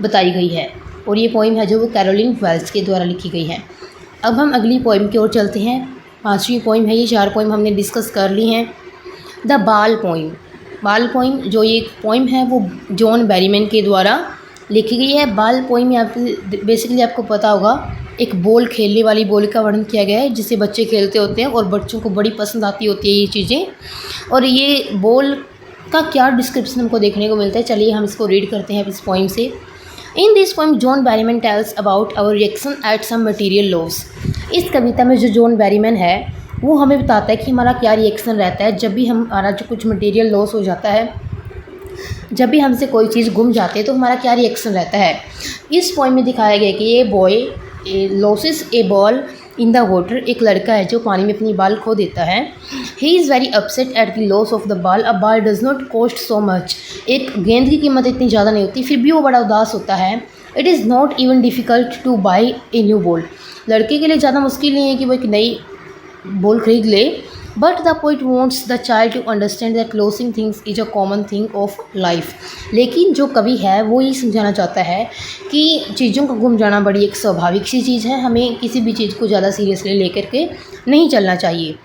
बताई गई है और ये पोइम है जो वो कैरोलिन वेल्स के द्वारा लिखी गई है। अब हम अगली पोइम की ओर चलते हैं। 5वीं पोइम है ये, 4 पोइम हमने डिस्कस कर ली हैं। द बाल पोइम, बाल पोइम जो ये पोइम है वो जॉन बैरीमैन के द्वारा लिखी गई है। बाल पोइम यहाँ पे बेसिकली आपको पता होगा एक बॉल, खेलने वाली बॉल का वर्णन किया गया है जिसे बच्चे खेलते होते हैं और बच्चों को बड़ी पसंद आती होती है ये चीज़ें। और ये बॉल का क्या डिस्क्रिप्शन हमको देखने को मिलता है, चलिए हम इसको रीड करते हैं इस पोइम से। In this poem John Berryman tells about our reaction at some material loss. इस कविता में जो जॉन बैरीमैन है वो हमें बताता है कि हमारा क्या रिएक्शन रहता है जब भी हमारा जो कुछ मटीरियल लॉस हो जाता है, जब भी हमसे कोई चीज़ गुम जाती है तो हमारा क्या रिएक्शन रहता है। इस पोइम में दिखाया गया कि ये boy losses A ball in the water, एक लड़का है जो पानी में अपनी बाल खो देता है। He is very upset at the loss of the ball, a ball does not cost so much, एक गेंद की कीमत इतनी ज़्यादा नहीं होती, फिर भी वो बड़ा उदास होता है। It is not even difficult two by a new ball, लड़के के लिए ज़्यादा मुश्किल नहीं है कि वो एक नई बॉल खरीद ले। But the poet wants the child to understand that losing things is a common thing of life, लेकिन जो कवि है वो ये समझाना चाहता है कि चीज़ों का गुम जाना बड़ी एक स्वाभाविक सी चीज़ है, हमें किसी भी चीज़ को ज़्यादा सीरियसली लेकर के नहीं चलना चाहिए।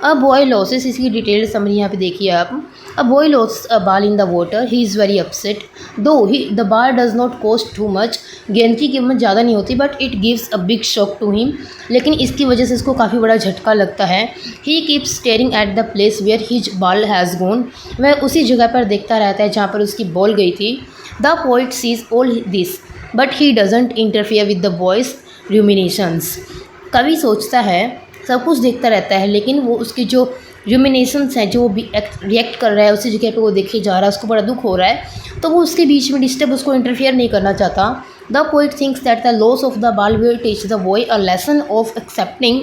अ बॉय लॉसेस, इसकी डिटेल्ड समरी यहाँ पे देखिए आप। A boy loss a ball in the water, he is very upset though he the ball does not cost too much, गेंद की कीमत ज़्यादा नहीं होती but it gives a big shock to him, लेकिन इसकी वजह से इसको काफ़ी बड़ा झटका लगता है। He keeps staring at the place where his ball has gone, वह उसी जगह पर देखता रहता है जहाँ पर उसकी बॉल गई थी। The poet sees all this but he doesn't interfere with the boy's ruminations, कवि सोचता है, सब कुछ देखता रहता है, लेकिन वो उसकी जो रूमिनेशंस हैं, जो वो रिएक्ट कर रहा है उसी जगह पे वो देखे जा रहा है, उसको बड़ा दुख हो रहा है, तो वो उसके बीच में डिस्टर्ब, उसको इंटरफियर नहीं करना चाहता। The poet thinks that the loss of the ball will teach the boy a lesson of accepting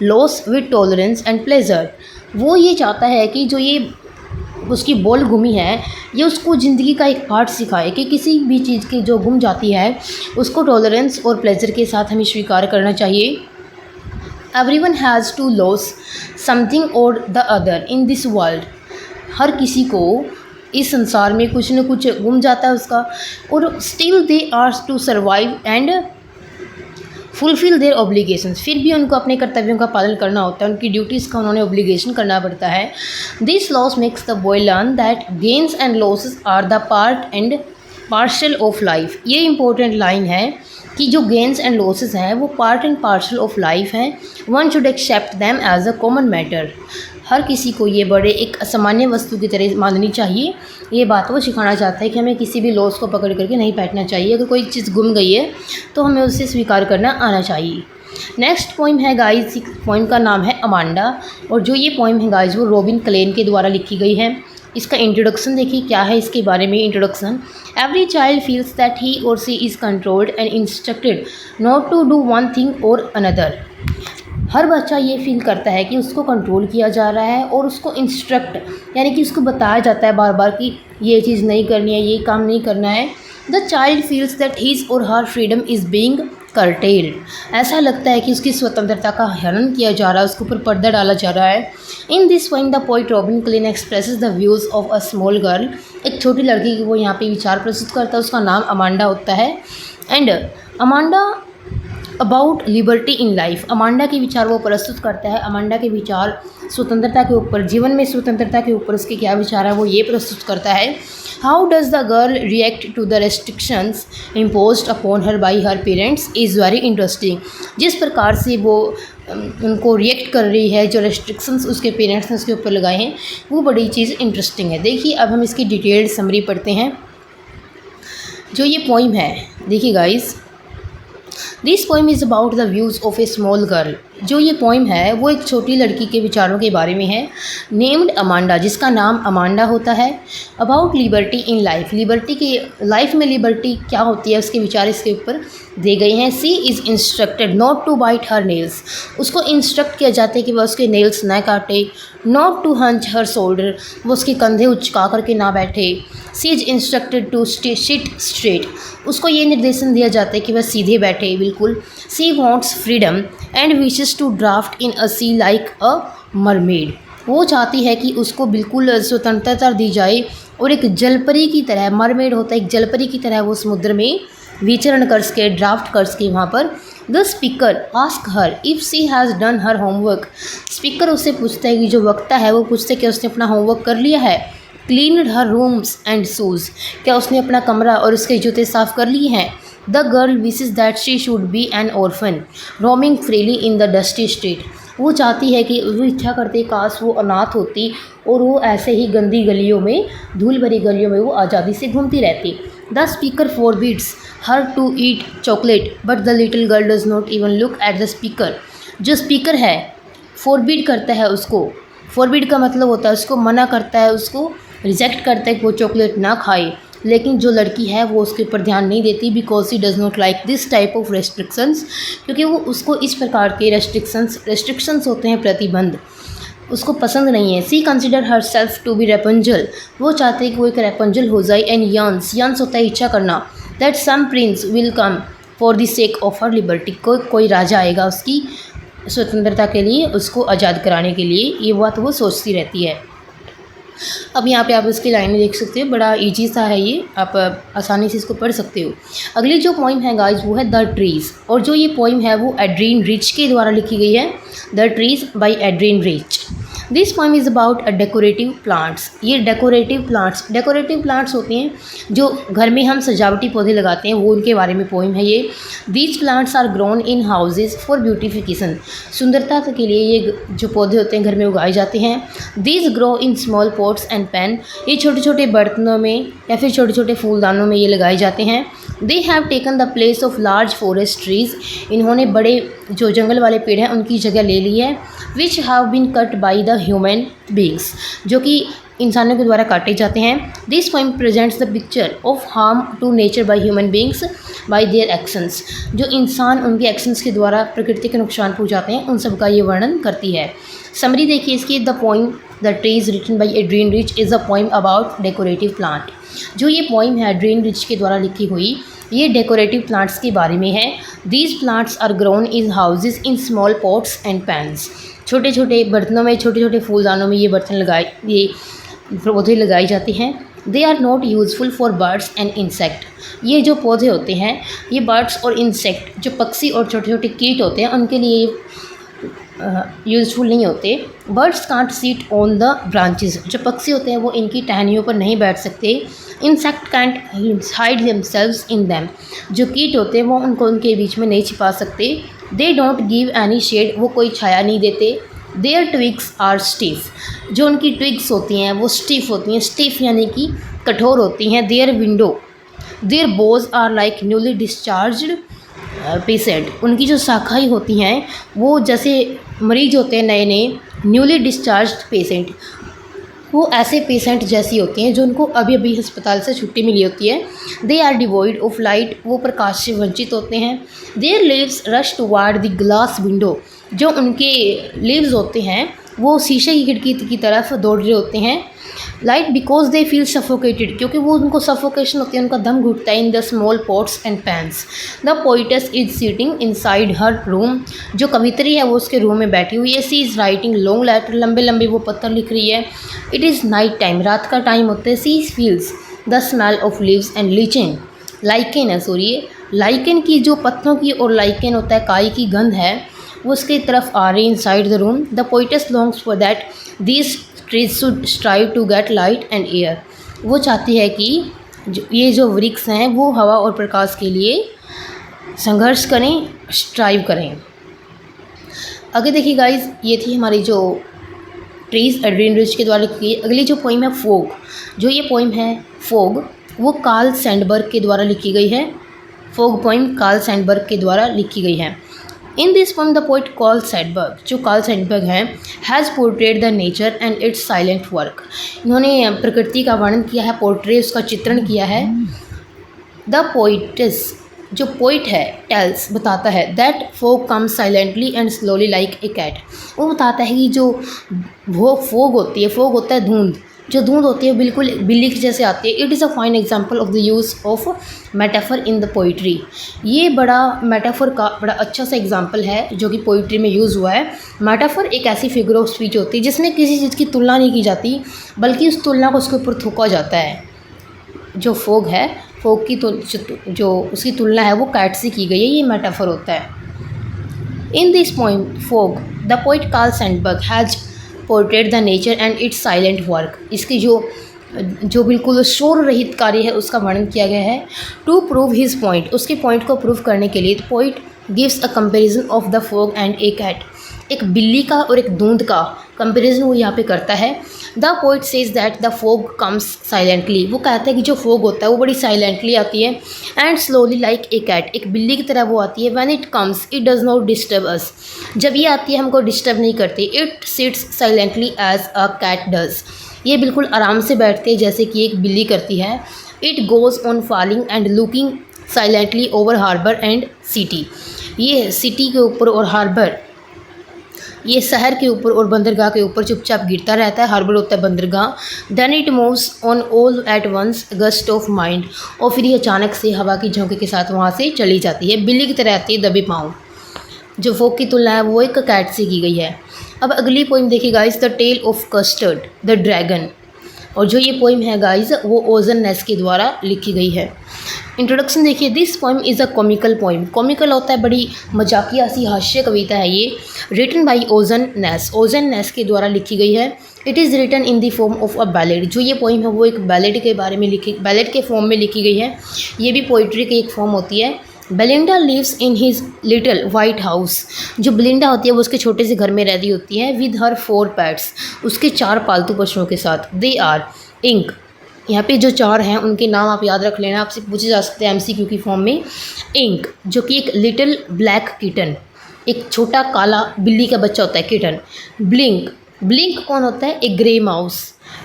loss with tolerance and pleasure, वो ये चाहता है कि जो ये उसकी बॉल गुमी है, ये उसको ज़िंदगी का एक पार्ट सिखाए कि किसी भी चीज़ की जो गुम जाती है उसको टॉलरेंस और प्लेजर के साथ हमें स्वीकार करना चाहिए। Everyone has to lose something or the other in this world. हर किसी को इस संसार में कुछ न कुछ गुम जाता है उसका, और still they are to survive and fulfil their obligations. फिर भी उनको अपने कर्तव्यों का पालन करना होता है, उनकी ड्यूटीज़ का उन्होंने ऑब्लिगेशन करना पड़ता है। This loss makes the boy learn that gains and losses are the part and parcel of life. ये इंपॉर्टेंट लाइन है कि जो गेन्स एंड लॉसेस हैं वो part and parcel of life हैं। One should accept them as a common matter. हर किसी को ये बड़े एक असामान्य वस्तु की तरह माननी चाहिए। ये बात वो सिखाना चाहता है कि हमें किसी भी लॉस को पकड़ करके नहीं बैठना चाहिए। अगर कोई चीज़ गुम गई है तो हमें उसे स्वीकार करना आना चाहिए। नेक्स्ट पोइम है गाइज, पोइम का नाम है अमांडा, और जो ये पोइम है गाइज वो रॉबिन क्लेन के द्वारा लिखी गई है। इसका इंट्रोडक्शन देखिए क्या है इसके बारे में। Introduction: every child feels that he or she is controlled and instructed not to do one thing or another. हर बच्चा ये फील करता है कि उसको कंट्रोल किया जा रहा है और उसको इंस्ट्रक्ट यानी कि उसको बताया जाता है बार बार कि ये चीज़ नहीं करनी है, ये काम नहीं करना है। The child feels that his or her freedom is being curtailed. ऐसा लगता है कि उसकी स्वतंत्रता का हनन किया जा रहा है, उसके ऊपर पर्दा डाला जा रहा है। In this poem the poet Robin Klein expresses the views of a small girl. एक छोटी लड़की की वो यहाँ पे विचार प्रस्तुत करता है, उसका नाम अमांडा होता है। And Amanda about liberty in life. Amanda के विचार वो प्रस्तुत करता है। अमांडा के विचार स्वतंत्रता के ऊपर, जीवन में स्वतंत्रता के ऊपर उसके क्या विचार है वो ये प्रस्तुत करता है। How does the girl react to the restrictions imposed upon her by her parents is very interesting. जिस प्रकार से वो उनको रिएक्ट कर रही है, जो रेस्ट्रिक्शंस उसके पेरेंट्स ने उसके ऊपर लगाए हैं, वो बड़ी चीज़ इंटरेस्टिंग है। देखिए अब हम इसकी डिटेल्ड समरी पढ़ते हैं। जो ये पोइम है देखिए guys, this poem is about the views of A small girl. जो ये पोइम है वो एक छोटी लड़की के विचारों के बारे में है, नेम्ड अमांडा, जिसका नाम अमांडा होता है। About liberty in life, liberty की लाइफ में लिबर्टी क्या होती है उसके विचार इसके ऊपर दे गए हैं। She is instructed not to bite her nails, उसको इंस्ट्रक्ट किया जाता है कि वह उसके नेल्स ना काटे। Not to hunch her shoulder, वो उसके कंधे उचका करके ना बैठे। She is instructed to sit straight, उसको ये निर्देशन दिया जाता है कि वह सीधे बैठे बिल्कुल। She wants freedom and wishes to drift in a sea like a mermaid, वो चाहती है कि उसको बिल्कुल स्वतंत्रता दी जाए और एक जलपरी की तरह, मरमेड होता है एक जलपरी की तरह, वो समुद्र में विचरण कर सके, ड्राफ्ट कर सके वहाँ पर। The speaker ask her if she has done her homework, speaker उससे पूछता है कि जो वक्ता है वो पूछता है कि उसने अपना होमवर्क कर लिया है। Cleaned her rooms and shoes, क्या उसने अपना कमरा और उसके जूते साफ़ कर लिए हैं। The girl wishes that she should be N orphan roaming freely in the dusty street, वो चाहती है कि वो इच्छा करती काश वो अनाथ होती और वो ऐसे ही गंदी गलियों में, धूल भरी गलियों में वो आज़ादी से घूमती रहती। The speaker forbids her to eat chocolate but the little girl does not even look at the speaker, जो स्पीकर है फॉरबिड करता है उसको, फॉरबिड का मतलब होता है उसको मना करता है, उसको रिजेक्ट करता है कि वो चॉकलेट ना खाए, लेकिन जो लड़की है वो उसके ऊपर ध्यान नहीं देती। Because she does not like this type of restrictions, क्योंकि वो उसको इस प्रकार के रेस्ट्रिक्शंस होते हैं, प्रतिबंध, उसको पसंद नहीं है। She consider herself to be Rapunzel, वो चाहते हैं कि वो एक रेपंजल हो जाए। एंड यंस होता है इच्छा करना। That some prince will come for the sake of her liberty, कोई राजा आएगा उसकी स्वतंत्रता के लिए, उसको आज़ाद कराने के लिए, ये बात वो सोचती रहती है। अब यहाँ पे आप इसकी लाइनें देख सकते हो, बड़ा इजी सा है ये, आप आसानी से इसको पढ़ सकते हो। अगली जो पोइम है गाइस वो है द ट्रीज़, और जो ये पोइम है वो एड्रीन रिच के द्वारा लिखी गई है। The trees by Adrienne Rich. This poem is about a decorative plants. ये डेकोरेटिव प्लांट्स होते हैं जो घर में हम सजावटी पौधे लगाते हैं, वो उनके बारे में पोइम है ये। These plants are grown in houses for beautification, सुंदरता के लिए ये जो पौधे होते हैं घर में उगाए जाते हैं। These grow in small pots and pan, ये छोटे छोटे बर्तनों में या फिर छोटे छोटे फूलदानों में ये लगाए जाते हैं। They have taken the place of large forest trees, इन्होंने बड़े जो जंगल वाले पेड़ हैं उनकी जगह ले ली है। Which have been cut by the human beings, जो कि इंसानों के द्वारा काटे जाते हैं। This poem presents the picture of harm to nature by human beings by their actions, जो इंसान उनके एक्शंस के द्वारा प्रकृति के नुकसान पहुँचाते हैं, उन सब का ये वर्णन करती है। समरी देखिए इसकी। The poem the trees written by Adrienne Rich is a poem about decorative plant. जो ये पोइम है एड्रियन रिच के द्वारा लिखी हुई, ये डेकोरेटिव प्लांट्स के बारे में है। These plants are grown in houses in small pots and pans. छोटे छोटे बर्तनों में, छोटे छोटे फूलदानों में ये पौधे लगाई जाती हैं। They are not useful for birds and insect. ये जो पौधे होते हैं ये बर्ड्स और इंसेक्ट, जो पक्षी और छोटे छोटे कीट होते हैं, उनके लिए यूज़फुल नहीं होते। Birds can't seat on the branches. जो पक्षी होते हैं वो इनकी टहनियों पर नहीं बैठ सकते। Insect can't hide themselves in them. जो कीट होते हैं वो उनको उनके बीच में नहीं छिपा सकते। They don't give any shade. वो कोई छाया नहीं देते। Their twigs are stiff. जो उनकी ट्विग्स होती हैं वो स्टिफ होती हैं। स्टिफ यानी कि कठोर होती हैं। Their boughs are like newly discharged patient. उनकी जो शाखाएँ होती हैं वो जैसे मरीज होते हैं नए नए, न्यूली डिस्चार्ज्ड पेशेंट, वो ऐसे पेशेंट जैसी होती हैं जो उनको अभी अभी अस्पताल से छुट्टी मिली होती है। They are devoid of light. वो प्रकाश से वंचित होते हैं। Their leaves rush toward the glass window. जो उनके लीव्स होते हैं वो शीशे की खिड़की की तरफ दौड़ रहे होते हैं। Light because they feel suffocated. क्योंकि वो उनको सफोकेशन होती है, उनका दम घुटता है। In the small pots and pans. The poetess is sitting inside her room. जो कवित्री है वो उसके रूम में बैठी हुई है। She is writing long letter. लंबे लंबे वो पत्र लिख रही है। It is night time. रात का टाइम होता है। She feels the smell of leaves and lichen. Lichen है, सॉरी, लाइकेन की जो पत्तों की और लाइकेन होता है काई की गंध है, वो उसकी तरफ आ रही है inside the room. The poetess longs for that these trees should strive to get light and air. वो चाहती है कि ये जो वृक्ष हैं वो हवा और प्रकाश के लिए संघर्ष करें, स्ट्राइव करें। आगे देखिए गाइस, ये थी हमारी जो ट्रीज एड्रियन रिच के द्वारा लिखी गई। अगली जो पोइम है फोग। जो ये पोइम है फोग, वो कार्ल सैंडबर्ग के द्वारा लिखी गई है। फोग पोइम कार्ल सैंडबर्ग के द्वारा लिखी गई है। In this poem the poet Karl Sandberg, जो कार्ल सैंडबर्ग हैं, has portrait the nature and it's silent work. इन्होंने प्रकृति का वर्णन किया है, पोर्ट्रेट, उसका चित्रण किया है। द पोइटस, जो पोइट है, टेल्स, बताता है that fog comes silently and slowly like a cat. वो बताता है कि जो वो फोग होती है, फोग होता है धुंध, जो धुंध होती है बिल्कुल बिल्ली की जैसे आती है। It is a fine example of the use of metaphor in the poetry. ये बड़ा मेटाफर का बड़ा अच्छा सा एग्जाम्पल है जो कि पोइट्री में यूज़ हुआ है। मेटाफर एक ऐसी फिगर ऑफ स्पीच होती है जिसमें किसी चीज़ की तुलना नहीं की जाती, बल्कि उस तुलना को उसके ऊपर थोपा जाता है। जो फोग है, फोग की जो उसकी तुलना है वो कैट से की गई है, ये मेटाफर होता है। In this poem fog the poet Karl Sandberg has portrait the nature and it's silent work. इसकी जो बिल्कुल शोर रहित कार्य है उसका वर्णन किया गया है। टू प्रूव हिज पॉइंट, उसके पॉइंट को प्रूव करने के लिए poet gives a comparison of the fog and a cat. एक बिल्ली का और एक धुंध का कंपेरिजन वो यहाँ पे करता है। The poet says that the fog comes silently. वो कहता है कि जो फोग होता है वो बड़ी साइलेंटली आती है। And slowly like a cat, एक बिल्ली की तरह वो आती है। When it comes it does not disturb us, जब ये आती है हमको डिस्टर्ब नहीं करती। It sits silently as a cat does, ये बिल्कुल आराम से बैठती है जैसे कि एक बिल्ली करती है। It goes on falling and looking silently over harbour and city. ये सिटी के ऊपर और हार्बर, ये शहर के ऊपर और बंदरगाह के ऊपर चुपचाप गिरता रहता है। हार्बर होता है बंदरगाह। Then it moves on all at once gust of mind, और फिर ये अचानक से हवा की झोंके के साथ वहाँ से चली जाती है। बिल्ली की तरह आती है दबे पाँव। जो फोग की तुलना है वो एक कैट से की गई है। अब अगली पोइम देखिए guys, the tale of Custard the dragon. और जो ये पोइम है गाइस वो ओजन नेस के द्वारा लिखी गई है। इंट्रोडक्शन देखिए, this poem is a comical poem. Comical होता है बड़ी मजाकिया सी हास्य कविता है ये। रिटन बाई ओजन नेस, ओजन नेस के द्वारा लिखी गई है। It is written in the form of a ballad. जो ये पोइम है वो एक बैलेड के बारे में बैलेड के फॉर्म में लिखी गई है। ये भी पोइट्री की एक फॉर्म होती है। Belinda lives in his little white house. जो बेलिंडा होती है वो उसके छोटे से घर में रहती होती है। विद हर 4 पैट्स, उसके 4 पालतू पशुओं के साथ। दे आर इंक, यहाँ पे जो 4 हैं उनके नाम आप याद रख लेना, आपसे पूछे जा सकते हैं MCQ की फॉर्म में। इंक, जो कि एक लिटिल ब्लैक किटन, एक छोटा काला बिल्ली का बच्चा होता है किटन। ब्लिंक, ब्लिंक कौन होता है? एक ग्रे माउस।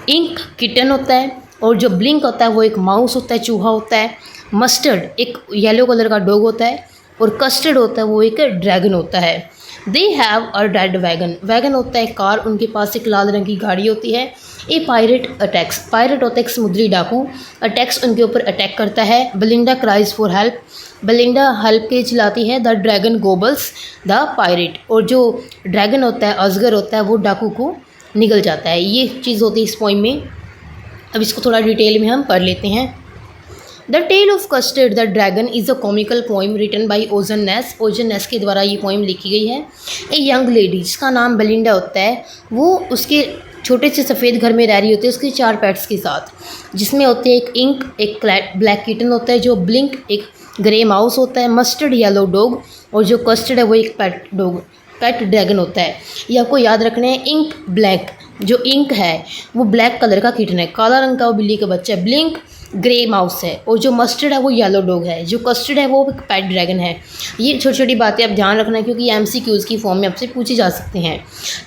इंक किटन होता है, और जो ब्लिंक होता है वो एक माउस होता है, चूहा होता है। मस्टर्ड एक येलो कलर का डॉग होता है, और कस्टर्ड होता है वो एक ड्रैगन होता है। They have a red wagon, wagon होता है कार, उनके पास एक लाल रंग की गाड़ी होती है। ए पायरेट अटैक्स, पायरेट होता है एक समुद्री डाकू, अटैक्स उनके ऊपर अटैक करता है। Belinda cries for help, Belinda help के चिल्लाती है। The dragon Goebbels the pirate, और जो ड्रैगन होता है, अजगर होता है, वो डाकू को निगल जाता है। ये चीज़ होती है इस पोइम में। अब इसको थोड़ा डिटेल में हम पढ़ लेते हैं। The tale of Custard the dragon is a comical poem written by ओजन नेस, ओजन नेस के द्वारा ये पोइम लिखी गई है। ए यंग लेडी जिसका नाम बेलिंडा होता है, वो उसके छोटे से सफ़ेद घर में रह रही होती है उसके 4 पेट्स के साथ, जिसमें होते हैं एक इंक, एक ब्लैक किटन होता है जो ब्लिंक, एक ग्रे माउस होता है, मस्टर्ड येलो डॉग, और जो कस्टर्ड है वो एक पेट डॉग, पेट ड्रैगन होता है। ये आपको याद रखना है। इंक ब्लैक, जो इंक है वो ब्लैक कलर का किटन है, काला रंग का वो बिल्ली का बच्चा है। ब्लिंक ग्रे माउस है, और जो मस्टर्ड है वो येलो डॉग है। जो कस्टर्ड है वो एक पेट ड्रैगन है। ये छोटी छोटी बातें आप ध्यान रखना क्योंकि ये MCQs की फॉर्म में आपसे पूछे जा सकते हैं।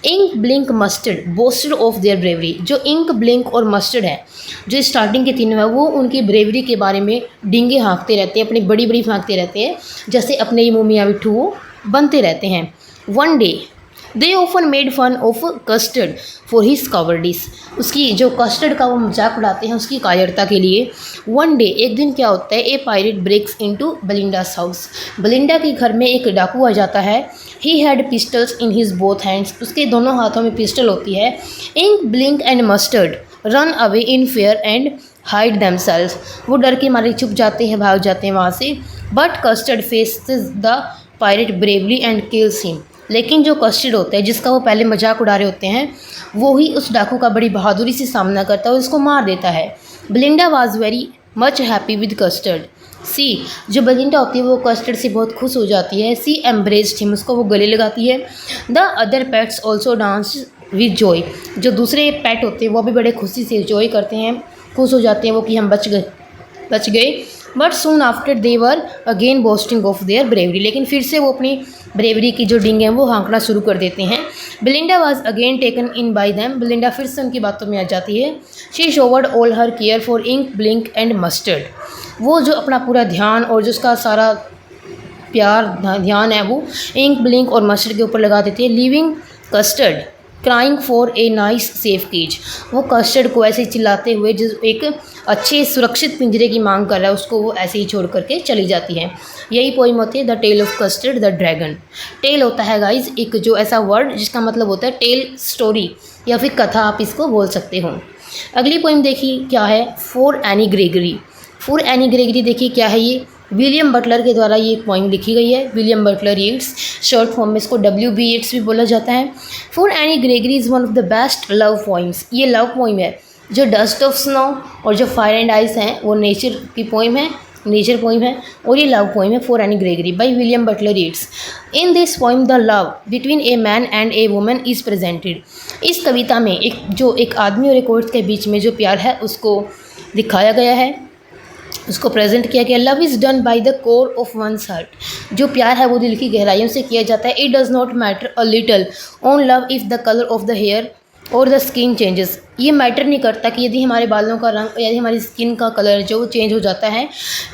Ink Blink Mustard boasted of their bravery, जो इंक ब्लिंक और मस्टर्ड है, जो स्टार्टिंग के तीनों है, वो उनकी ब्रेवरी के बारे में डींगे हाँकते रहते हैं, अपनी बड़ी बड़ी हाँकते रहते हैं, जैसे अपने ही मुँह मियाँ बिट्ठू वो बनते रहते हैं। One day they often made fun of Custard for his cowardice, उसकी जो कस्टर्ड का वो मजाक उड़ाते हैं उसकी कायरता के लिए। वन डे एक दिन क्या होता है, a pirate breaks into Belinda's house, Belinda के घर में एक डाकू आ जाता है। He had pistols in his both hands, उसके दोनों हाथों में पिस्टल होती है। Ink Blink and Mustard run away in fear and hide themselves, वो डर के मारे छुप जाते हैं, भाग जाते हैं वहाँ से। But custard faces the pirate bravely and kills him, लेकिन जो कस्टर्ड होता है जिसका वो पहले मजाक उड़ा रहे होते हैं, वो ही उस डाकू का बड़ी बहादुरी से सामना करता है और उसको मार देता है। Belinda was very much happy with Custard, she जो बेलिंडा होती है वो कस्टर्ड से बहुत खुश हो जाती है। सी एम्ब्रेस्ड हिम, उसको वो गले लगाती है। The other pets also dance with Joy, जो दूसरे पेट होते हैं वो भी बड़े खुशी से जॉय करते हैं, खुश हो जाते हैं वो कि हम बच गए। But soon after they were again boasting of their bravery, लेकिन फिर से वो अपनी ब्रेवरी की जो डींगे हैं वो हाँकना शुरू कर देते हैं। Belinda was again taken in by them, Belinda फिर से उनकी बातों में आ जाती है। She showered all her care for Ink Blink and Mustard, वो जो अपना पूरा ध्यान और जो उसका सारा प्यार ध्यान है वो इंक ब्लिंक और मस्टर्ड के ऊपर लगा देती है। Living Custard crying for a nice safe cage, वो कस्टर्ड को ऐसे चिल्लाते हुए जो एक अच्छे सुरक्षित पिंजरे की मांग कर रहा है उसको वो ऐसे ही छोड़ करके चली जाती है। यही पोइम होती है the tale of Custard the dragon. Tale होता है गाइज एक जो ऐसा वर्ड जिसका मतलब होता है टेल, स्टोरी या फिर कथा आप इसको बोल सकते हो। अगली पोइम देखिए क्या है, for Anne Gregory. For Anne Gregory देखिए क्या है, ये विलियम बटलर के द्वारा ये एक पोइम लिखी गई है। William Butler Yeats, short form में इसको WB येट्स भी बोला जाता है। For Anne Gregory is one of the best love poems, ये लव पोइम है। जो डस्ट ऑफ स्नो और जो फायर एंड आइस हैं वो नेचर की पोइम है, नेचर पोइम है, और ये लव पोइम है for Anne Gregory by William Butler Yeats. In this poem the love between a man and a woman is presented, इस कविता में एक आदमी और एक औरत के बीच में जो प्यार है उसको दिखाया गया है, उसको प्रेजेंट किया गया। Love is done by the core of once heart, जो प्यार है वो दिल की गहराइयों से किया जाता है। It does not matter a little on love if the colour of the hair or the skin changes, ये मैटर नहीं करता कि यदि हमारे बालों का रंग, यदि हमारी स्किन का कलर जो वो चेंज हो जाता है,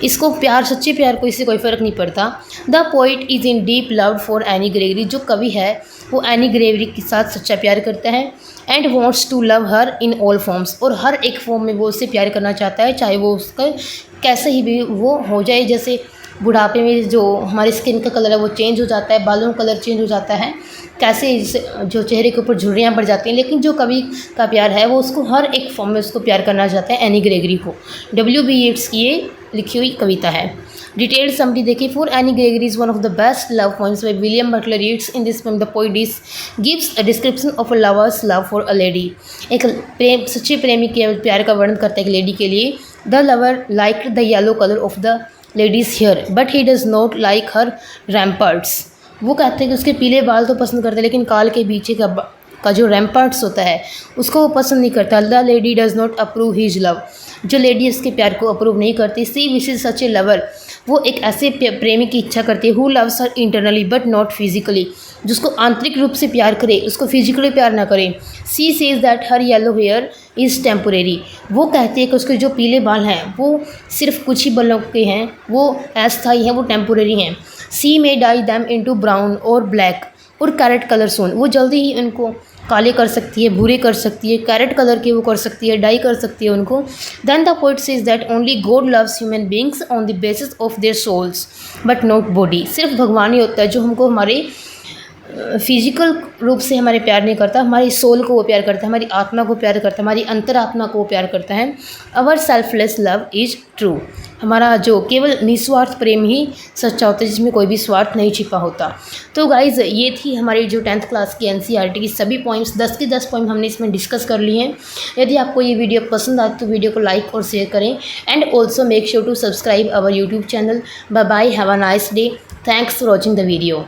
इसको प्यार, सच्चे प्यार को इससे कोई फ़र्क नहीं पड़ता। The poet is in deep love for Anne Gregory, जो कवि है वो एनी ग्रेगरी के साथ सच्चा प्यार करता है। And wants to love her in all forms, और हर एक फॉर्म में वो उससे प्यार करना चाहता है, चाहे वो उसका कैसे ही भी वो हो जाए। जैसे बुढ़ापे में जो हमारी स्किन का कलर है वो चेंज हो जाता है, बालों का कलर चेंज हो जाता है, कैसे जो चेहरे के ऊपर झुर्रियाँ पड़ जाती हैं, लेकिन जो कवि का प्यार है वो उसको हर एक फॉर्म में उसको प्यार करना चाहता है, एनी ग्रेगरी को। WB येट्स की ये लिखी हुई कविता है। डिटेल्ड समरी देखिए, for Anne Gregory is one of the best love poems by William Butler Yeats. In this poem the poet gives a description of a lover's love for a lady, एक प्रेम, सच्चे प्रेमी के प्यार का वर्णन करता है एक लेडी के लिए। The lover liked the yellow colour of the lady's hair but he does not like her ramparts, वो कहते हैं कि उसके पीले बाल तो पसंद करते हैं लेकिन काल के पीछे का जो रैम्पर्ट्स होता है उसको वो पसंद नहीं करता। The lady does not approve his love, जो लेडी उसके प्यार को अप्रूव नहीं करती। सी विशेज सच ए लवर, वो एक ऐसे प्रेमी की इच्छा करती है। Who loves her internally but not physically, जिसको आंतरिक रूप से प्यार करे, उसको फिजिकली प्यार ना करे। She says that her yellow here is temporary, वो कहती है कि उसके जो पीले बाल हैं वो सिर्फ कुछ ही बालों के हैं, वो अस्थायी हैं, वो टेम्पोरेरी हैं। She may dye them into brown or black, or carrot colour soon, वो जल्दी ही उनको काले कर सकती है, भूरे कर सकती है, कैरेट कलर के वो कर सकती है, डाई कर सकती है उनको। Then the poet says that only God loves human beings on the basis of their souls but not body. सिर्फ भगवान ही होता है जो हमको हमारे फिजिकल रूप से हमारे प्यार नहीं करता, हमारी सोल को वो प्यार करता है, हमारी आत्मा को प्यार करता है, हमारी अंतरात्मा को वो प्यार करता है। अवर सेल्फलेस लव इज़ ट्रू। हमारा जो केवल निस्वार्थ प्रेम ही सच्चा होता है, जिसमें कोई भी स्वार्थ नहीं छिपा होता। तो गाइज़, ये थी हमारी जो 10th क्लास की NCERT की सभी पॉइंट्स, 10 के 10 पॉइंट हमने इसमें डिस्कस कर लिए हैं। यदि आपको ये वीडियो पसंद आए तो वीडियो को लाइक और शेयर करें, and also make sure to subscribe our YouTube channel. Bye bye, have a nice day, thanks for watching the video.